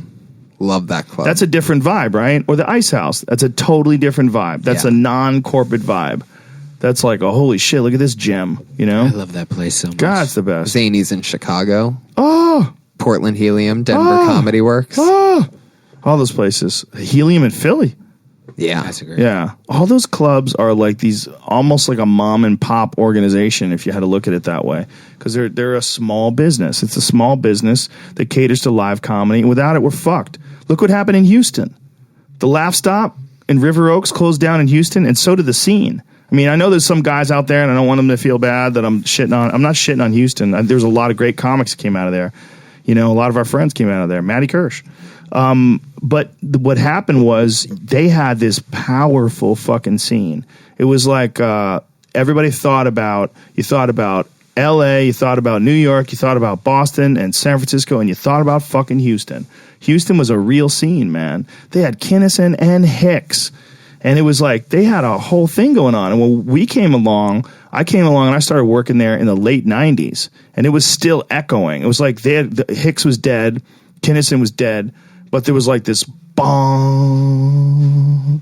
Love that club. That's a different vibe, right? Or the Ice House. That's a totally different vibe. That's a non-corporate vibe. That's like, oh, holy shit, look at this gem, you know? I love that place so much. God, it's the best. Zanies in Chicago. Oh! Portland Helium, Denver Comedy Works. Oh! All those places. Helium in Philly. Yeah. That's a great. Yeah. All those clubs are like these, almost like a mom and pop organization, if you had to look at it that way. Because they're a small business. It's a small business that caters to live comedy. And without it, we're fucked. Look what happened in Houston. The Laugh Stop in River Oaks closed down in Houston, and so did the Scene. I mean, I know there's some guys out there, and I don't want them to feel bad that I'm shitting on. I'm not shitting on Houston. There's a lot of great comics that came out of there. You know, a lot of our friends came out of there. Matty Kirsch. But what happened was they had this powerful fucking scene. It was like everybody you thought about L.A., you thought about New York, you thought about Boston and San Francisco, and you thought about fucking Houston. Houston was a real scene, man. They had Kinnison and Hicks. And it was like they had a whole thing going on. And when I came along and I started working there in the late 90s. And it was still echoing. It was like Hicks was dead, Kinnison was dead, but there was like this bong,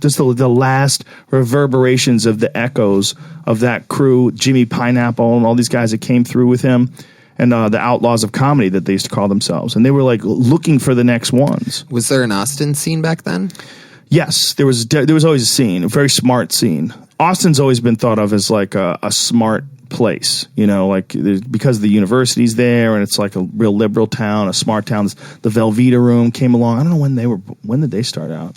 just the last reverberations of the echoes of that crew, Jimmy Pineapple and all these guys that came through with him, and the Outlaws of Comedy that they used to call themselves. And they were like looking for the next ones. Was there an Austin scene back then? Yes, there was always a scene, a very smart scene. Austin's always been thought of as like a smart place, like because the university's there and it's like a real liberal town, a smart town. The Velveeta Room came along. I don't know when did they start out?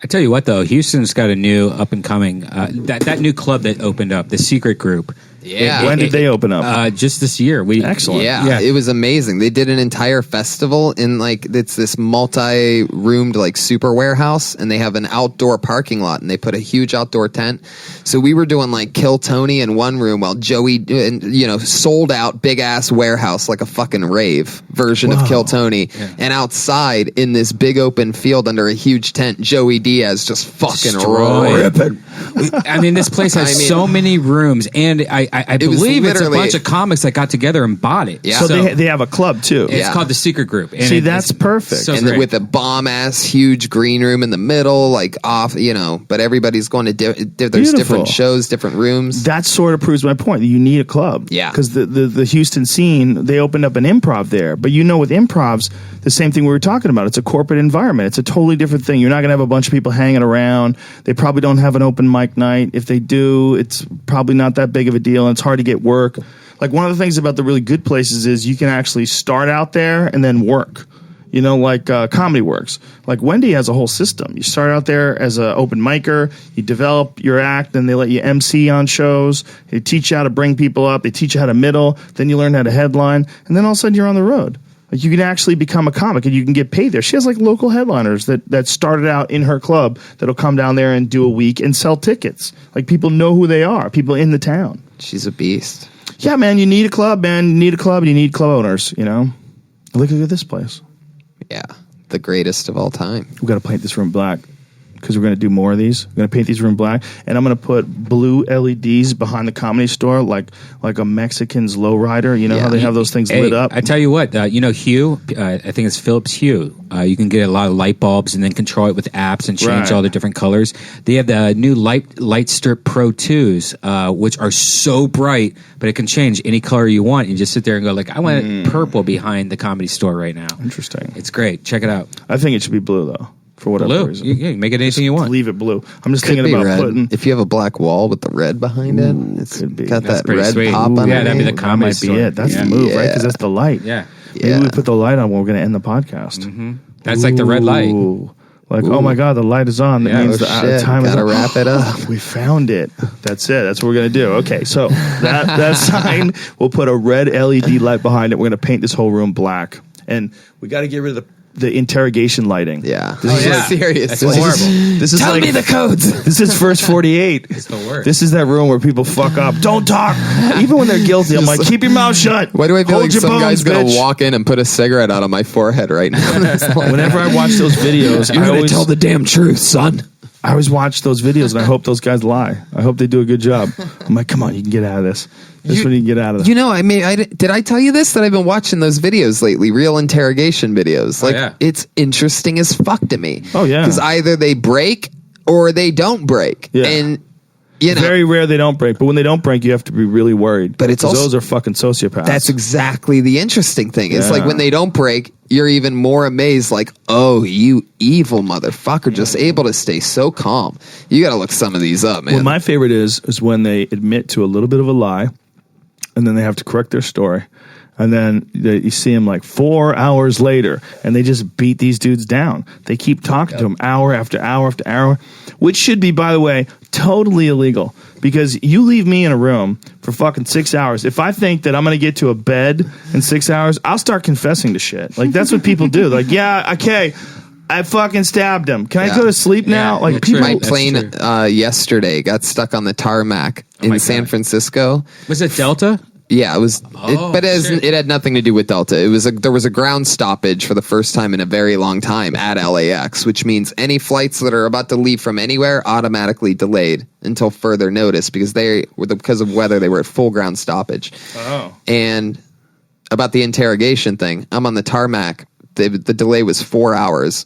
I tell you what, though, Houston's got a new up and coming that new club that opened up, the Secret Group. Yeah. When did they open up? Just this year. Excellent. Yeah, it was amazing. They did an entire festival in it's this multi-roomed super warehouse, and they have an outdoor parking lot, and they put a huge outdoor tent. So we were doing Kill Tony in one room while Joey, sold out big ass warehouse like a fucking rave version of Kill Tony, and outside in this big open field under a huge tent, Joey Diaz just fucking ripping. I mean, this place has so many rooms, and I believe it's a bunch of comics that got together and bought it. Yeah. So they have a club too. It's called the Secret Group. And See, that's perfect. So and with a bomb ass huge green room in the middle, but everybody's going to there's different shows, different rooms. That sort of proves my point. You need a club. Yeah. Because the Houston scene, they opened up an improv there. But with improvs, the same thing we were talking about. It's a corporate environment. It's a totally different thing. You're not going to have a bunch of people hanging around. They probably don't have an open mic night. If they do, it's probably not that big of a deal, and it's hard to get work. One of the things about the really good places is you can actually start out there and then work. Comedy Works. Wendy has a whole system. You start out there as an open micer, you develop your act, then they let you MC on shows. They teach you how to bring people up. They teach you how to middle. Then you learn how to headline, and then all of a sudden you're on the road. You can actually become a comic and you can get paid there. She has local headliners that started out in her club that'll come down there and do a week and sell tickets. People know who they are, people in the town. She's a beast. Yeah, man, you need a club, man. You need a club, you need club owners, Look at this place. Yeah, the greatest of all time. We've got to paint this room black because we're going to do more of these. We're going to paint these room black, and I'm going to put blue LEDs behind the Comedy Store like a Mexican's lowrider. How they have those things lit up? I tell you what, Hue, I think it's Philips Hue. You can get a lot of light bulbs and then control it with apps and change all the different colors. They have the new Light Strip Pro 2s, which are so bright, but it can change any color you want. You just sit there and go I want purple behind the Comedy Store right now. Interesting. It's great. Check it out. I think it should be blue, though. For whatever reason. You make it anything you want. Leave it blue. I'm just thinking about red. putting... If you have a black wall with the red behind it, it's could be. got That's that pretty red sweet. pop Ooh, on it. yeah, that'd be the That Comedy might Store. be it. That's the move, right? Because that's the light. Yeah. Maybe we put the light on when we're going to end the podcast. Mm-hmm. That's like the red light. Ooh. Oh my God, the light is on. That means the time is Gotta up. wrap it up. We found it. That's it. That's what we're going to do. Okay, so that sign, we'll put a red LED light behind it. We're going to paint this whole room black. And we got to get rid of the interrogation lighting. Yeah. This is serious. That's horrible. This is Tell me the codes. This is First 48. It's the worst. This is that room where people fuck up. Don't talk. Even when they're guilty, I'm like, keep your mouth shut. Why do I feel Hold like your some bones, guy's going bitch. to walk in and put a cigarette out on my forehead right now? Whenever I watch those videos, I always the damn truth, son. I always watch those videos and I hope those guys lie. I hope they do a good job. I'm like, come on, you can get out of this. This one you can get out of this. Did I tell you this? That I've been watching those videos lately, real interrogation videos. It's interesting as fuck to me. Oh, yeah. Because either they break or they don't break. Yeah. And, very rare they don't break, but when they don't break, you have to be really worried. But it's 'cause also- those are fucking sociopaths. that's exactly the interesting thing. It's Yeah. when they don't break, you're even more amazed, oh, you evil motherfucker, just able to stay so calm. You got to look some of these up, man. What my favorite is when they admit to a little bit of a lie, and then they have to correct their story. And then you see them 4 hours later, and they just beat these dudes down. They keep talking to them hour after hour after hour, which should be, by the way, totally illegal. Because you leave me in a room for fucking 6 hours. If I think that I'm going to get to a bed in 6 hours, I'll start confessing to shit. That's what people do. Yeah, okay, I fucking stabbed him. Can I go to sleep now? Yeah, People. my That's plane true. Yesterday got stuck on the tarmac in San Francisco. Was it Delta? Yeah, it was, but shit. it had nothing to do with Delta. There was a ground stoppage for the first time in a very long time at LAX, which means any flights that are about to leave from anywhere automatically delayed until further notice because because of weather they were at full ground stoppage. Oh. And about the interrogation thing, I'm on the tarmac. The delay was 4 hours.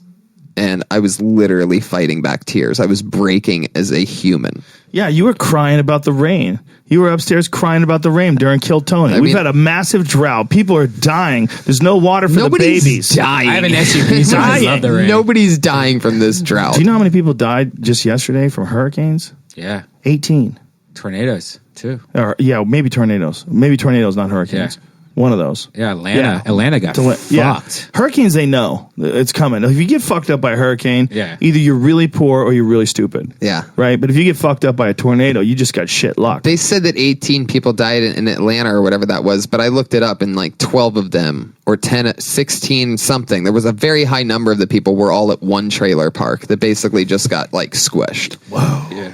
and I was literally fighting back tears. I was breaking as a human. Yeah, you were crying about the rain. You were upstairs crying about the rain during Kill Tony. We've had a massive drought. People are dying. There's no water for Nobody's the babies. dying. I have an SUV, so I love the rain. Nobody's dying from this drought. Do you know how many people died just yesterday from hurricanes? Yeah. 18. Tornadoes, too. Or yeah, maybe tornadoes. Maybe tornadoes, not hurricanes. Yeah. One of those. Yeah, Atlanta got Yeah. fucked. Hurricanes, they know it's coming. If you get fucked up by a hurricane, either you're really poor or you're really stupid. Yeah. Right? But if you get fucked up by a tornado, you just got shit luck. They said that 18 people died in Atlanta or whatever that was, but I looked it up and like 12 of them or 10, 16 something. There was a very high number of the people were all at one trailer park that basically just got like squished. Whoa. Yeah.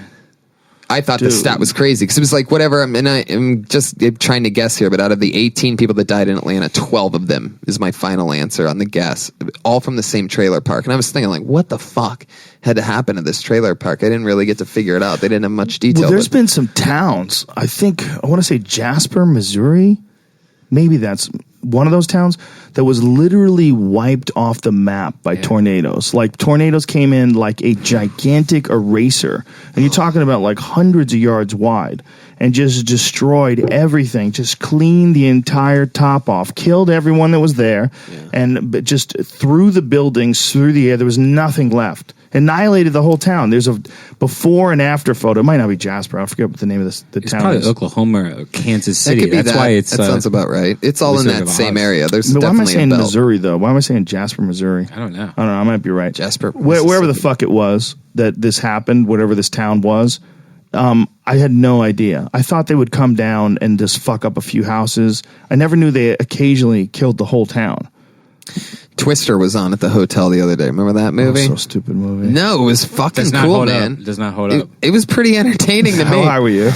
I thought the stat was crazy because it was like whatever. I'm just trying to guess here, but out of the 18 people that died in Atlanta, 12 of them is my final answer on the guess, all from the same trailer park. And I was thinking, like, what the fuck had to happen at this trailer park? I didn't really get to figure it out. They didn't have much detail. Well, there's been some towns. I want to say Jasper, Missouri. Maybe that's one of those towns that was literally wiped off the map by tornadoes. Like tornadoes came in like a gigantic eraser. And you're talking about like hundreds of yards wide and just destroyed everything, just cleaned the entire top off, killed everyone that was there and just threw the buildings through the air. There was nothing left. Annihilated the whole town. There's a before and after photo. It might not be Jasper. I forget what the name of the It's town probably is. Oklahoma or Kansas That City. could be That's why it's. That sounds about right. It's all in Wizard that of same Oz. area. There's But why am I definitely saying a belt. Missouri though? Why am I saying Jasper, Missouri? I don't know. I don't know. I might be right. Jasper, Wherever the Mississippi. fuck it was that this happened, whatever this town was, I had no idea. I thought they would come down and just fuck up a few houses. I never knew they occasionally killed the whole town. Twister was on at the hotel the other day. Remember that movie? So stupid movie. No, it was fucking Does not cool, hold man. up. Does not hold up. It was pretty entertaining to me. How high were you?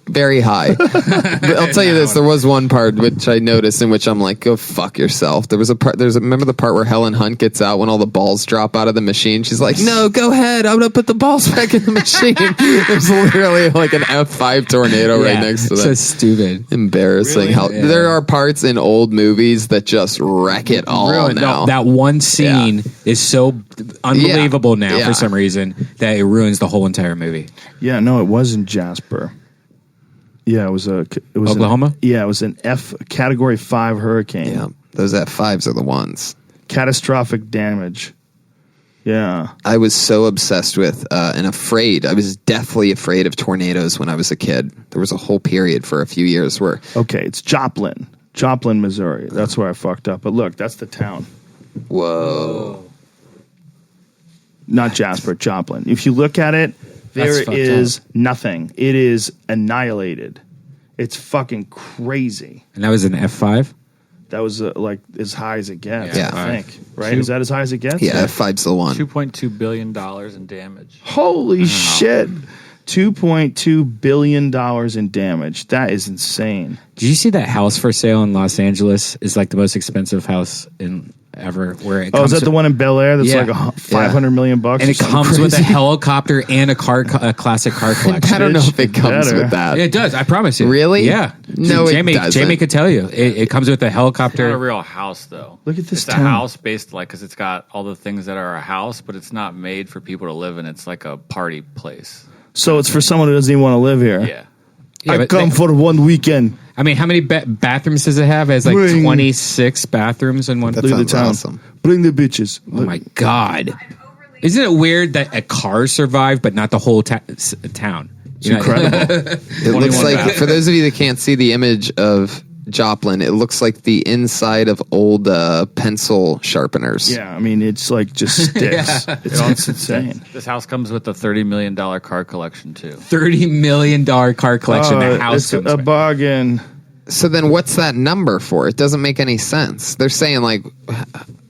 Very high. But I'll tell you this: there was one part which I noticed in which I'm like, "Go fuck yourself." There was a part. Remember the part where Helen Hunt gets out when all the balls drop out of the machine? She's like, "No, go ahead. I'm gonna put the balls back in the machine." There's literally like an F5 tornado right next to that. So stupid. Embarrassing. Really? How Yeah. there are parts in old movies that just wreck it all Really? now. No, that one scene is so unbelievable now Yeah. for some reason that it ruins the whole entire movie. Yeah, no, it wasn't Jasper. Yeah, it was Oklahoma? It was an F category 5 hurricane. Yeah, those F5s are the ones. Catastrophic damage. Yeah. I was so obsessed with and afraid. I was deathly afraid of tornadoes when I was a kid. There was a whole period for a few years where Okay, it's Joplin, Missouri. That's where I fucked up. But look, that's the town. whoa. Not Jasper, Joplin. If you look at it, there That's fucked is nothing. It is annihilated. It's fucking crazy. And that was an F5? That was like as high as it gets, Yeah. I think. Right? Is that as high as it gets? Yeah, F5's the one. $2.2 billion in damage. Holy shit. $2.2 billion in damage. That is insane. Did you see that house for sale in Los Angeles? Is like the most expensive house in ever. Where it Oh, is that the one in Bel Air that's Yeah. like $500 million bucks? And or it something comes with a crazy? helicopter and a classic car collection. I don't know if it comes better. with that. It does. I promise you. Really? Yeah. No, it Jamie, doesn't. Jamie could tell you. It comes with a It's not helicopter. a real house, though. Look at this It's town. a house based like because it's got all the things that are a house, but it's not made for people to live in. It's like a party place. So it's for someone who doesn't even want to live here. Yeah. Yeah, I but come for one weekend. I mean, how many bathrooms does it have? It has like Bring- 26 bathrooms in one. That Look at the sounds town. awesome. Bring the bitches. Oh my God. Isn't it weird that a car survived, but not the whole town? It's incredible. It looks like, for those of you that can't see the image of Joplin, it looks like the inside of old pencil sharpeners. Yeah, I mean, it's like just sticks. It's insane. This house comes with a $30 million car collection, too. $30 million car collection. The house it's comes a with. bargain. So then what's that number for? It doesn't make any sense. They're saying like,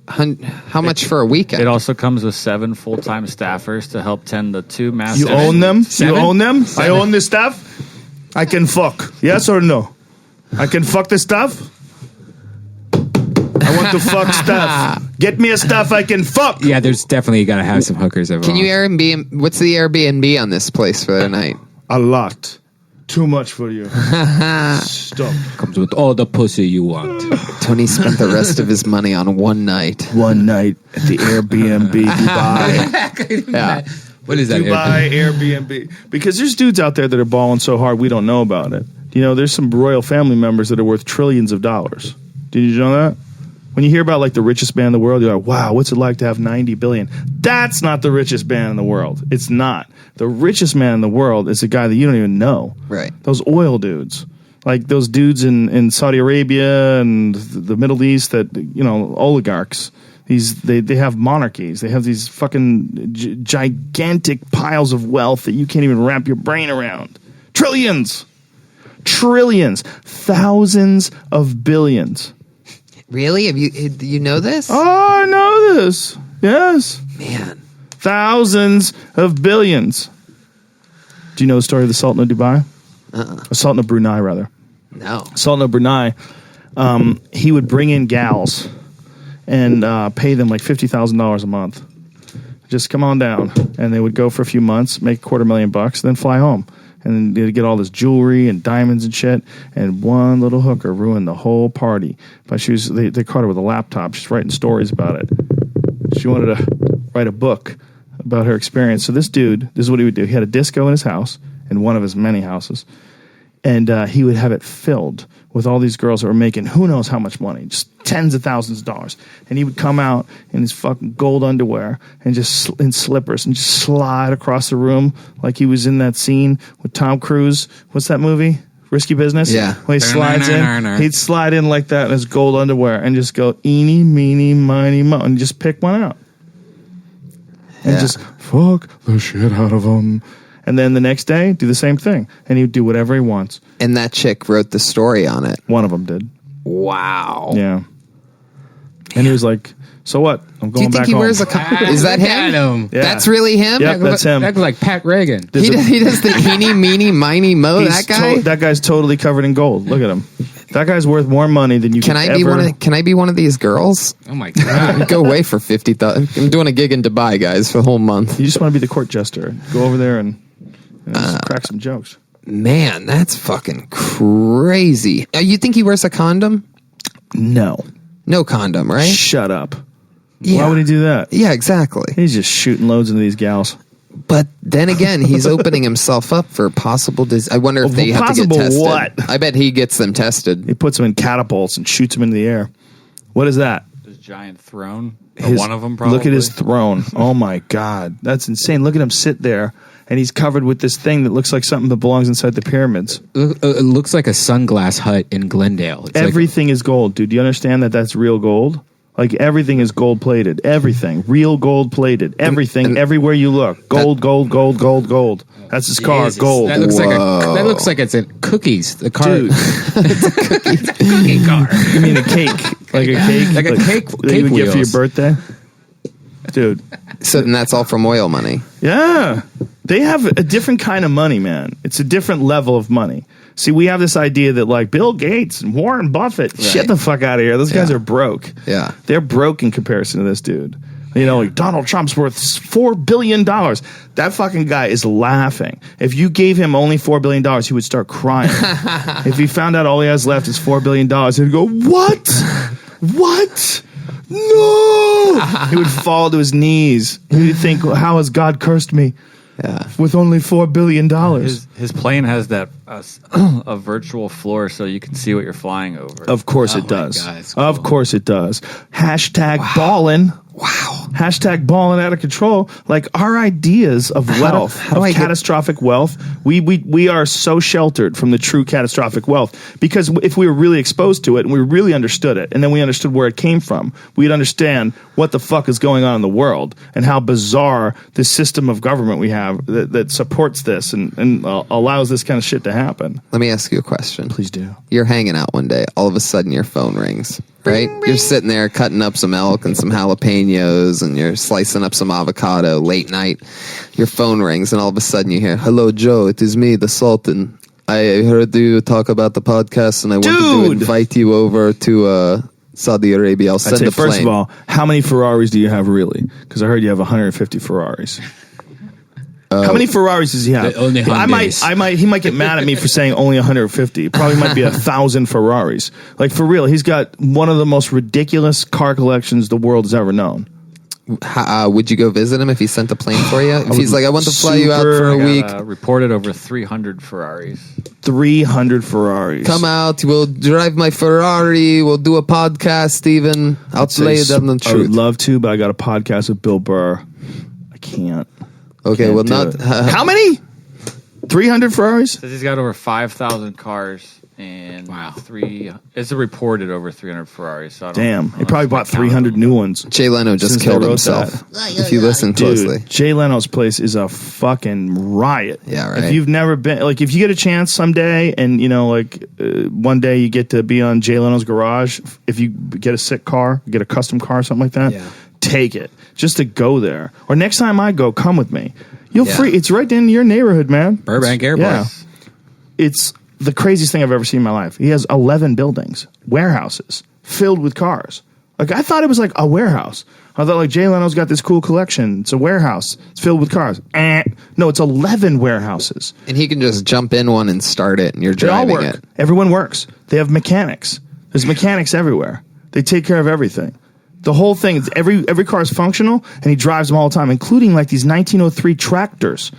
how much for a weekend? It also comes with 7 full-time staffers to help tend the 2 massive... You own them? Seven? You own them? I own the stuff? I can fuck. Yes or no? I can fuck the stuff? I want to fuck stuff. Get me a stuff I can fuck. Yeah, there's definitely got to have some hookers involved. Can you Airbnb? What's the Airbnb on this place for the night? A lot. Too much for you. Stop. Comes with all the pussy you want. Tony spent the rest of his money on one night. One night at the Airbnb Dubai. Yeah. What is that? Dubai Airbnb. Because there's dudes out there that are balling so hard we don't know about it. You know, there's some royal family members that are worth trillions of dollars. Did you know that? When you hear about like the richest man in the world, you're like, wow, what's it like to have 90 billion? That's not the richest man in the world. It's not. The richest man in the world is a guy that you don't even know. Right. Those oil dudes. Like those dudes in Saudi Arabia and the Middle East that, you know, oligarchs. They have monarchies. They have these fucking gigantic piles of wealth that you can't even wrap your brain around. Trillions. Thousands of billions. Really? Do you know this? Oh, I know this. Yes. Man. Thousands of billions. Do you know the story of the Sultan of Dubai? Sultan of Brunei, rather. No. Sultan of Brunei, he would bring in gals and pay them like $50,000 a month. Just come on down. And they would go for a few months, make $250,000, then fly home. And they'd get all this jewelry and diamonds and shit. And one little hooker ruined the whole party. But they caught her with a laptop. She's writing stories about it. She wanted to write a book about her experience. So this dude, this is what he would do. He had a disco in his house, in one of his many houses. And he would have it filled with all these girls that were making who knows how much money, just tens of thousands of dollars. And he would come out in his fucking gold underwear and just in slippers and just slide across the room like he was in that scene with Tom Cruise. What's that movie? Risky Business? Yeah. When he slides in, he'd slide in like that in his gold underwear and just go eeny, meeny, miny, mo, and just pick one out. And just fuck the shit out of them. And then the next day, do the same thing. And he'd do whatever he wants. And that chick wrote the story on it. One of them did. Wow. Yeah. And he was like, so what? I'm Do you going think back he home. wears a condom? Is that him? Yeah. That's really him? Yep, that's him. That's like Pat Reagan. He does the eeny, meeny, miny, mo. That guy? That guy's totally covered in gold. Look at him. That guy's worth more money than you Can could I be ever. Can I be one of these girls? Oh my god. Go away for 50,000. I'm doing a gig in Dubai, guys, for the whole month. You just want to be the court jester. Go over there and just crack some jokes. Man, that's fucking crazy. You think he wears a condom? No. No condom, right? Shut up. Yeah. Why would he do that? Yeah, exactly. He's just shooting loads into these gals. But then again, he's opening himself up for possible I wonder if they have to get Possible tested. what? I bet he gets them tested. He puts them in catapults and shoots them into the air. What is that? His giant throne. His- One of them, probably. Look at his throne. Oh my God. That's insane. Look at him sit there, and he's covered with this thing that looks like something that belongs inside the pyramids. It looks like a sunglass hut in Glendale. It's Everything is gold, dude. Do you understand that that's real gold? Like everything is gold plated. Everything. Real gold plated. Everything. Everywhere you look. Gold, gold, gold, gold, gold. That's his car. Jesus. Gold. That looks like it's in cookies. The car. Dude. It's a cookie car. You mean a cake? Like a cake? Like a cake that you would get for your wheels. birthday? Dude. So then that's all from oil money. Yeah. They have a different kind of money, man. It's a different level of money. See, we have this idea that like Bill Gates and Warren Buffett, shit the fuck out of here. Those guys are broke. Yeah. They're broke in comparison to this dude. You know, like Donald Trump's worth $4 billion. That fucking guy is laughing. If you gave him only $4 billion, he would start crying. If he found out all he has left is $4 billion, he'd go, what? What? No! He would fall to his knees. He'd think, how has God cursed me? Yeah. With only $4 billion. His plane has that a virtual floor, so you can see what you're flying over. Of course it does. God, it's Of cool. course it does. Hashtag ballin'. Wow. Hashtag balling out of control. Like our ideas of wealth, how do of I get- catastrophic wealth, we are so sheltered from the true catastrophic wealth because if we were really exposed to it and we really understood it and then we understood where it came from, we'd understand what the fuck is going on in the world and how bizarre this system of government we have that supports this and allows this kind of shit to happen. Let me ask you a question. Please do. You're hanging out one day. All of a sudden, your phone rings. Right? You're sitting there cutting up some elk and some jalapenos and you're slicing up some avocado late night. Your phone rings and all of a sudden you hear, "Hello, Joe. It is me, the Sultan. I heard you talk about the podcast and I wanted to Dude! invite you over to Saudi Arabia. I'll I'd send say, a plane." first of all, how many Ferraris do you have really? Because I heard you have 150 Ferraris. How many Ferraris does he have? Only Hyundais. He might get mad at me for saying only 150. Probably might be 1,000 Ferraris. Like, for real, he's got one of the most ridiculous car collections the world has ever known. Would you go visit him if he sent a plane for you? If he's like, I want to fly you out for a week. Reported over 300 Ferraris. 300 Ferraris. Come out, we'll drive my Ferrari, we'll do a podcast even. I'll lay it down the truth. I would love to, but I got a podcast with Bill Burr. I can't. Okay, Can't well, do not. it. How many? 300 Ferraris? Says he's got over 5,000 cars and it's reported over 300 Ferraris. So I don't Damn. know He probably if bought it's count 300 them. new ones. Jay Leno just Since killed they wrote himself. that. If you listen closely. Dude, Jay Leno's place is a fucking riot. Yeah, right. If you've never been, like, if you get a chance someday and, one day you get to be on Jay Leno's garage, if you get a sick car, get a custom car, something like that, take it just to go there. Or next time I go, come with me. It's right in your neighborhood, man. Burbank Airport. Yeah. It's the craziest thing I've ever seen in my life. He has 11 buildings, warehouses filled with cars. Like, I thought it was like a warehouse. I thought, like, Jay Leno's got this cool collection. It's a warehouse. It's filled with cars. No, it's 11 warehouses. And he can just jump in one and start it, and you're They all driving work. it. Everyone works. They have mechanics. There's mechanics everywhere. They take care of everything. The whole thing, every car is functional, and he drives them all the time, including like these 1903 tractors.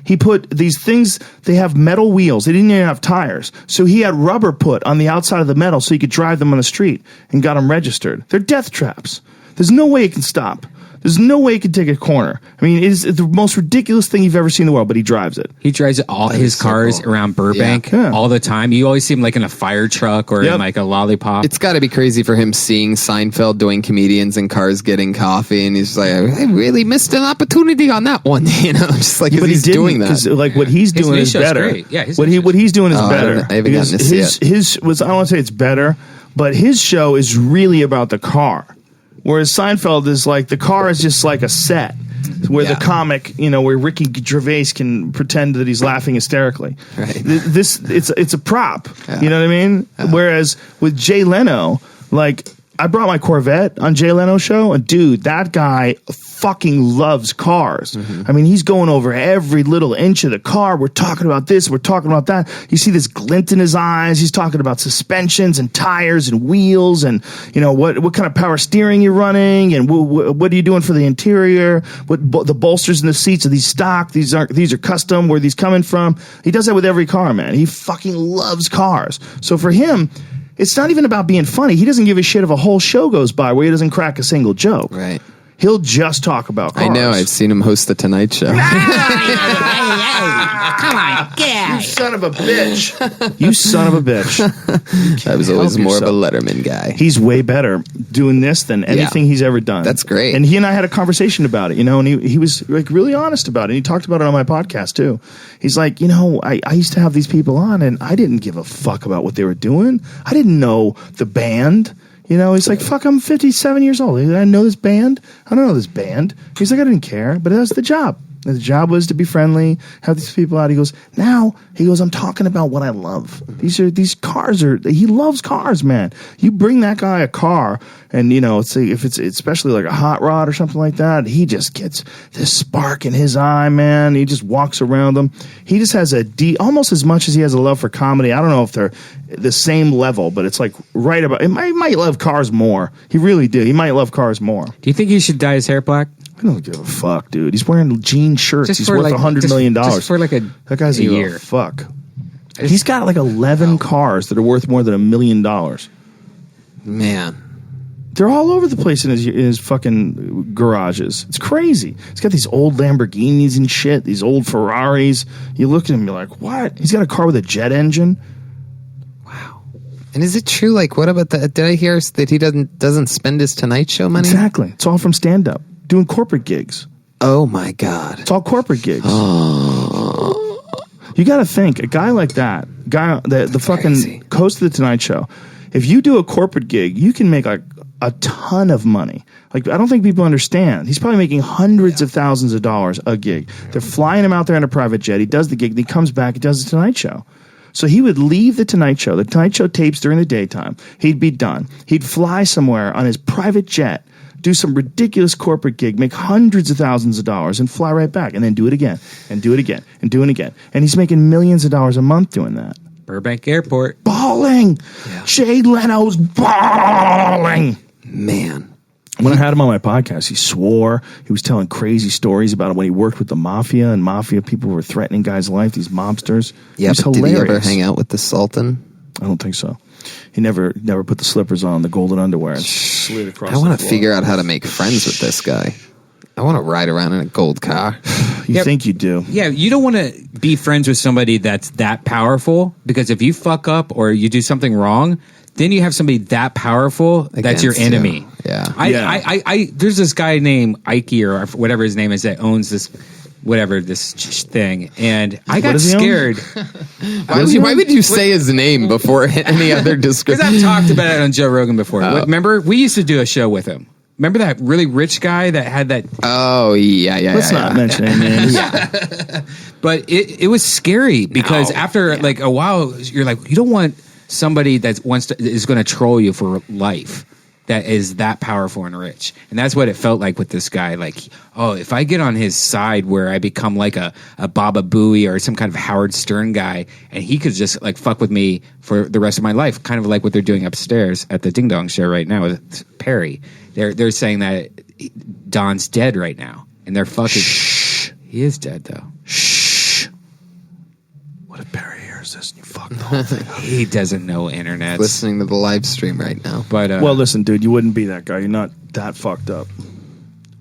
He put these things, they have metal wheels. They didn't even have tires. So he had rubber put on the outside of the metal so he could drive them on the street and got them registered. They're death traps. There's no way it can stop. There's no way he can take a corner. I mean, it is the most ridiculous thing you've ever seen in the world, but he drives it. He drives all his cars cool. around Burbank Yeah. all the time. You always see him like in a fire truck or in like a lollipop. It's got to be crazy for him seeing Seinfeld doing comedians in cars getting coffee, and he's like, I really missed an opportunity on that one, just like 'cause But he's he didn't, doing that. 'cause, like, what he's doing his is show's better. great. Yeah, his what he's doing is Oh, better. I haven't Because gotten to see it. his was, I don't want to say it's better, but his show is really about the car. Whereas Seinfeld is like, the car is just like a set where the comic, where Ricky Gervais can pretend that he's laughing hysterically. Right. It's a prop. You know what I mean? Whereas with Jay Leno, like, I brought my Corvette on Jay Leno's show, and dude, that guy fucking loves cars. I mean, he's going over every little inch of the car. We're talking about this, we're talking about that. You see this glint in his eyes. He's talking about suspensions and tires and wheels, and what kind of power steering you're running, and what are you doing for the interior? What the bolsters in the seats, are these stock? These are custom. Where are these coming from? He does that with every car, man. He fucking loves cars. So for him, it's not even about being funny. He doesn't give a shit if a whole show goes by where he doesn't crack a single joke. Right. He'll just talk about cars. I know. I've seen him host the Tonight Show. Come on, get out. You son of a bitch. You son of a bitch. I was always Help more of a yourself. Letterman guy. He's way better doing this than anything he's ever done. That's great. And he and I had a conversation about it, and he was like really honest about it. He talked about it on my podcast too. He's like, I used to have these people on, and I didn't give a fuck about what they were doing. I didn't know the band. He's like, fuck, I'm 57 years old. Did I know this band? I don't know this band. He's like, I didn't care, but that's the job. The job was to be friendly, have these people out. He goes, I'm talking about what I love. These cars he loves cars, man. You bring that guy a car, and if it's especially like a hot rod or something like that, he just gets this spark in his eye, man. He just walks around them. He just has almost as much as he has a love for comedy. I don't know if they're the same level, but it's like right about. He might love cars more. He really do. He might love cars more. Do you think he should dye his hair black? I don't give a fuck, dude. He's wearing jean shirts. Just He's for worth like- $100 million. just for like that guy's a a year. Fuck. He's got like 11 cars that are worth more than $1 million. Man. They're all over the place in his fucking garages. It's crazy. He's got these old Lamborghinis and shit. These old Ferraris. You look at him, you're like, what? He's got a car with a jet engine. And is it true? Like, what about that? Did I hear that he doesn't spend his Tonight Show money? Exactly. It's all from stand up, doing corporate gigs. Oh my God. It's all corporate gigs. You got to think, a guy like that, the fucking host of the Tonight Show, if you do a corporate gig, you can make like a ton of money. Like, I don't think people understand. He's probably making hundreds of thousands of dollars a gig. They're flying him out there in a private jet. He does the gig, then he comes back, he does the Tonight Show. So he would leave the Tonight Show. The Tonight Show tapes during the daytime. He'd be done. He'd fly somewhere on his private jet do some ridiculous corporate gig, make hundreds of thousands of dollars, and fly right back, and then do it again, and do it again, and do it again. And he's making millions of dollars a month doing that. Burbank Airport. Balling! Yeah. Jay Leno's balling! Man. When I had him on my podcast, he swore. He was telling crazy stories about when he worked with the mafia, and mafia people were threatening guys' life, these mobsters. Yeah, but did he ever hang out with the Sultan? I don't think so. He never put the slippers on, the golden underwear, and slid across I want the to floor. figure out how to make friends with this guy. I want to ride around in a gold car. You think you do. Yeah, you don't want to be friends with somebody that's that powerful, because if you fuck up or you do something wrong, then you have somebody that powerful that's your Against you. enemy. Yeah. I there's this guy named Ike or whatever his name is that owns this thing, and I got does he own? scared Why would you say his name before any other because description? I've talked about it on Joe Rogan before. Remember, we used to do a show with him. Remember that really rich guy that had that? Oh, yeah. Let's not mention any names. But it was scary because after like a while, you're like, you don't want somebody that is going to troll you for life. That is that powerful and rich. And that's what it felt like with this guy. Like, oh, if I get on his side where I become like a Baba Booey or some kind of Howard Stern guy, and he could just like fuck with me for the rest of my life, kind of like what they're doing upstairs at the Ding Dong Show right now with Perry. They're saying that Don's dead right now. And they're fucking... Shh. He is dead, though. Shh. What if Barry hears this and you fuck the whole thing up? He doesn't know internet. Listening to the live stream right now. But well, listen, dude, you wouldn't be that guy. You're not that fucked up.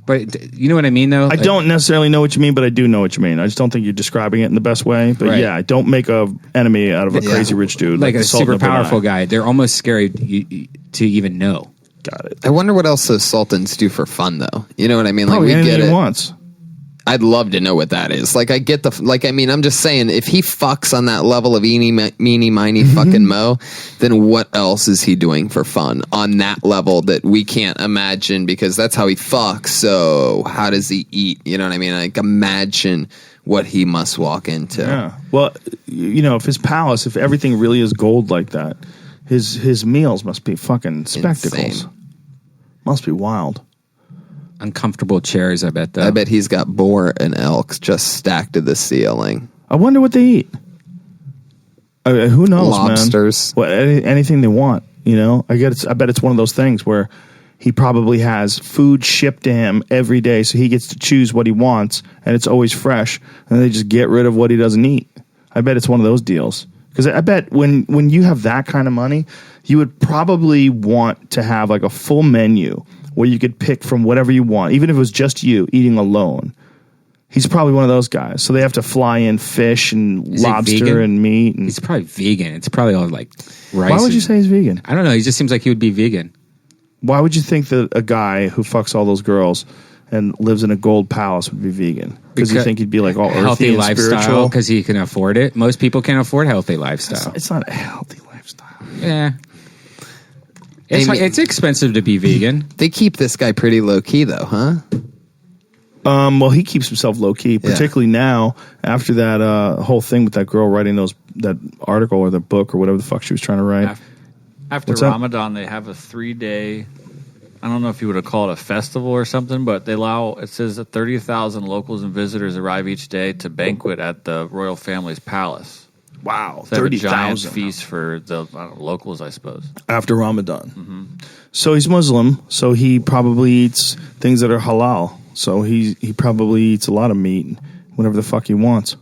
But you know what I mean, though? I don't necessarily know what you mean, but I do know what you mean. I just don't think you're describing it in the best way. But Right. yeah, don't make a enemy out of a crazy rich dude. Like a the Sultan super of Brunei. powerful guy. They're almost scary to even know. Got it. I wonder what else those sultans do for fun, though. You know what I mean? Like, Probably we anything get he it. wants. I'd love to know what that is. Like, I get I'm just saying, if he fucks on that level of eeny, meeny, miny, fucking mo, then what else is he doing for fun on that level that we can't imagine, because that's how he fucks. So how does he eat? You know what I mean? Like, imagine what he must walk into. Yeah. Well, you know, if his palace, if everything really is gold like that, his meals must be fucking spectacles. Insane. Must be wild. Uncomfortable chairs, I bet, though. I bet he's got boar and elks just stacked to the ceiling. I wonder what they eat. Who knows, Lobsters. man? Well, anything they want, you know? I bet it's one of those things where he probably has food shipped to him every day, so he gets to choose what he wants, and it's always fresh, and they just get rid of what he doesn't eat. I bet it's one of those deals. Because I bet when you have that kind of money, you would probably want to have like a full menu where you could pick from whatever you want, even if it was just you eating alone. He's probably one of those guys. So they have to fly in fish and Is he lobster vegan? and meat. And He's probably vegan. It's probably all like rice. why would you and- say he's vegan? I don't know. He just seems like he would be vegan. Why would you think that a guy who fucks all those girls and lives in a gold palace would be vegan? Because you think he'd be like all earthy healthy and lifestyle spiritual? because he can afford it. Most people can afford healthy lifestyle. It's not a healthy lifestyle. Yeah. It's expensive to be vegan. They keep this guy pretty low key, though, huh? Well, he keeps himself low key, particularly now after that whole thing with that girl writing that article or the book or whatever the fuck she was trying to write. After What's that? Ramadan, they have a 3-day. I don't know if you would have called it a festival or something, but they allow. It says that 30,000 locals and visitors arrive each day to banquet at the royal family's palace. Wow, So they have a giant 30,000 feast for the locals, I suppose. after Ramadan. So he's Muslim, so he probably eats things that are halal. So he probably eats a lot of meat, and whatever the fuck he wants.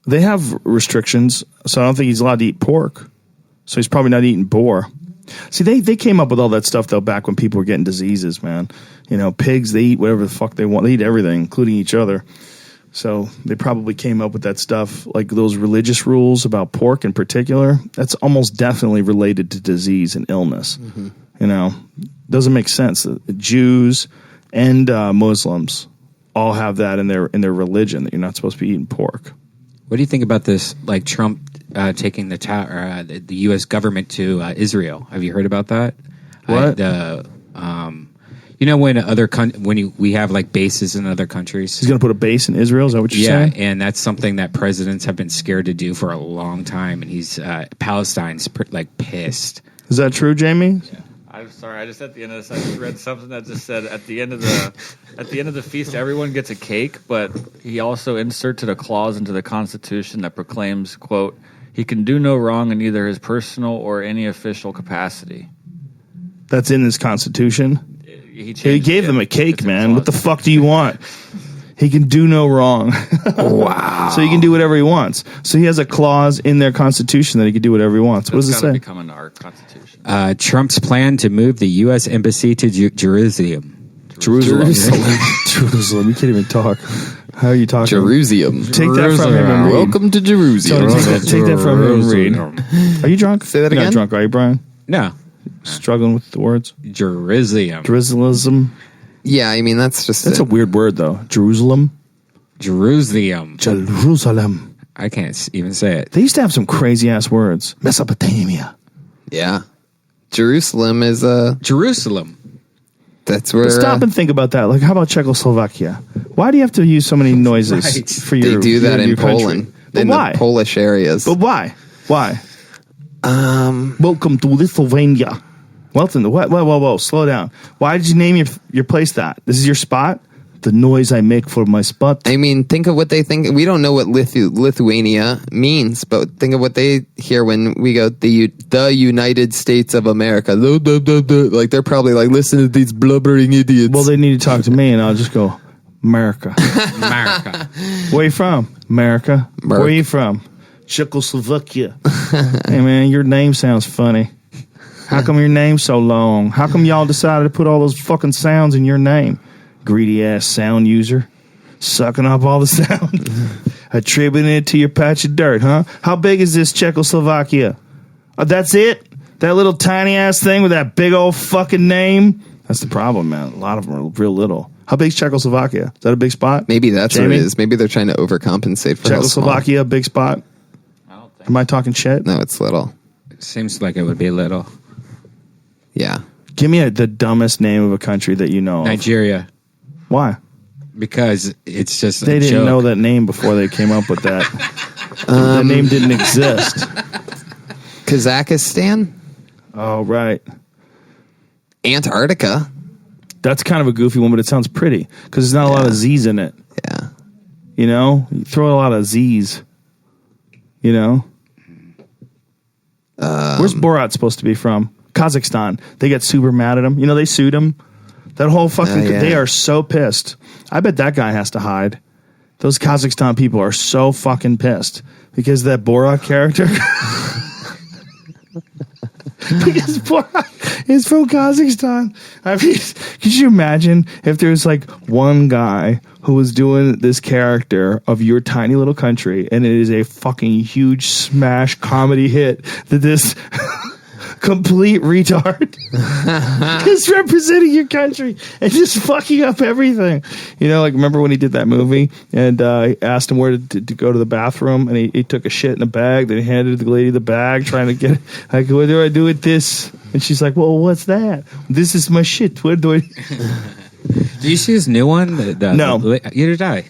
They have restrictions, so I don't think he's allowed to eat pork. So he's probably not eating boar. See, they came up with all that stuff, though, back when people were getting diseases, man. You know, pigs, they eat whatever the fuck they want. They eat everything, including each other. So they probably came up with that stuff, like those religious rules about pork in particular. That's almost definitely related to disease and illness. You know, doesn't make sense. The Jews and Muslims all have that in their religion, that you're not supposed to be eating pork. What do you think about this? Like Trump taking the U.S. government to Israel. Have you heard about that? What? You know, when we have like bases in other countries. He's going to put a base in Israel. Is that what you're saying? And that's something that presidents have been scared to do for a long time. And Palestine's like pissed. Is that true, Jamie? I I'm sorry. I just at the end of this, I just read something that just said at the end of the feast, everyone gets a cake, but he also inserted a clause into the Constitution that proclaims, quote, he can do no wrong in either his personal or any official capacity. That's in his Constitution. He gave them a cake, man. What the fuck do you want? He can do no wrong. Wow. So he can do whatever he wants. So he has a clause in their Constitution that he can do whatever he wants. What does it say? Become into our Constitution. Trump's plan to move the U.S. Embassy to Jerusalem. Jerusalem. You can't even talk. How are you talking? Jerusalem. Take that from him and read. Welcome to Jerusalem. Tony, take that from him and read. Are you drunk? Say that You're again? not drunk, are you, Brian? No. Struggling with the words? Jerusalem. Jerusalem. Yeah, I mean, that's a weird word, though. Jerusalem. Jerusalem. Jerusalem. I can't even say it. They used to have some crazy-ass words. Mesopotamia. Yeah. Jerusalem is Jerusalem. That's where... But stop and think about that. Like, how about Czechoslovakia? Why do you have to use so many noises for your They do that your in country? Poland. But In why? the Polish areas. But why? Why? Welcome to Lithuania. Welcome. Whoa. Slow down. Why did you name your place that? This is your spot? The noise I make for my spot. I mean, think of what they think. We don't know what Lithuania means, but think of what they hear when we go the United States of America. Like they're probably like, listen to these blubbering idiots. Well, they need to talk to me, and I'll just go, America. America. Where you from? America. Where you from? Czechoslovakia. Hey, man, your name sounds funny. How come your name's so long? How come y'all decided to put all those fucking sounds in your name? Greedy ass sound user. Sucking up all the sound. Attributing it to your patch of dirt, huh? How big is this Czechoslovakia? That's it? That little tiny ass thing with that big old fucking name? That's the problem, man. A lot of them are real little. How big's Czechoslovakia? Is that a big spot? Maybe that's Jamie? what it is. Maybe they're trying to overcompensate for Czechoslovakia, a big spot? I don't think. Am I talking shit? No, it's little. Seems like it would be little. Yeah. Give me the dumbest name of a country that you know of. Nigeria. Why? Because it's just They a didn't joke. know that name before they came up with that. The name didn't exist. Kazakhstan? Oh, right. Antarctica? That's kind of a goofy one, but it sounds pretty because there's not a lot of Z's in it. Yeah. You know? You throw a lot of Z's. You know? Where's Borat supposed to be from? Kazakhstan. They got super mad at him. You know, they sued him. That whole fucking... yeah. They are so pissed. I bet that guy has to hide. Those Kazakhstan people are so fucking pissed because that Borat character... Because Borat is from Kazakhstan. I mean, could you imagine if there was like one guy who was doing this character of your tiny little country and it is a fucking huge smash comedy hit that this complete retard is representing your country and just fucking up everything. You know, like remember when he did that movie and he asked him where to go to the bathroom and he took a shit in a bag, then he handed the lady the bag trying to get it, like, what do I do with this? And she's like, well, what's that? This is my shit. What do I... Do you see his new one? No. Either did I.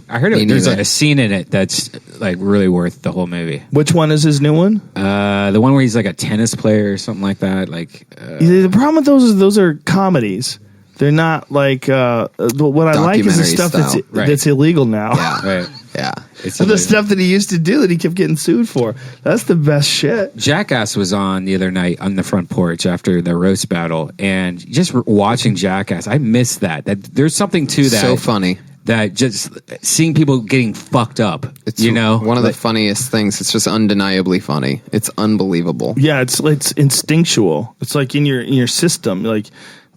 I heard Me there's neither. like a scene in it that's like really worth the whole movie. Which one is his new one? The one where he's like a tennis player or something like that. Like The problem with those is those are comedies. They're not like what I like is the Documentary stuff style. Right. illegal now. Yeah. right. Yeah. It's The amazing. stuff that he used to do that he kept getting sued for. That's the best shit. Jackass was on the other night on the front porch after the roast battle, and just watching Jackass, I miss that. That there's something to that. So funny. That just seeing people getting fucked up. It's you know, one of the funniest things. It's just undeniably funny. It's unbelievable. Yeah, it's instinctual. It's like in your system. Like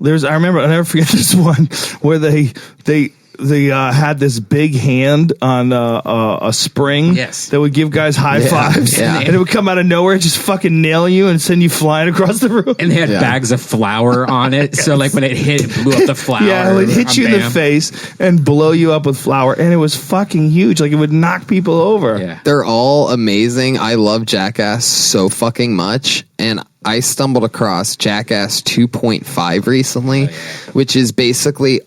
I never forget this one where they had this big hand on a spring Yes. that would give guys high fives, yeah. and it would come out of nowhere, just fucking nail you and send you flying across the room. and they had Yeah. bags of flour on it, so like when it hit, it blew up the flour. Yeah, it would hit you in the Bam. face and blow you up with flour, and it was fucking huge. Like it would knock people over. Yeah. They're all amazing. I love Jackass so fucking much. And I stumbled across Jackass 2.5 recently, which is basically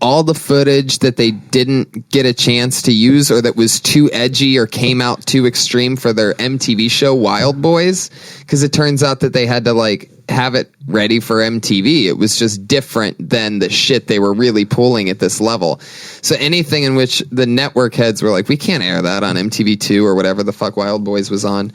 all the footage that they didn't get a chance to use or that was too edgy or came out too extreme for their MTV show Wild Boys, because it turns out that they had to like have it ready for MTV. It was just different than the shit they were really pulling at this level. So anything in which the network heads were like, we can't air that on MTV2 or whatever the fuck Wild Boys was on.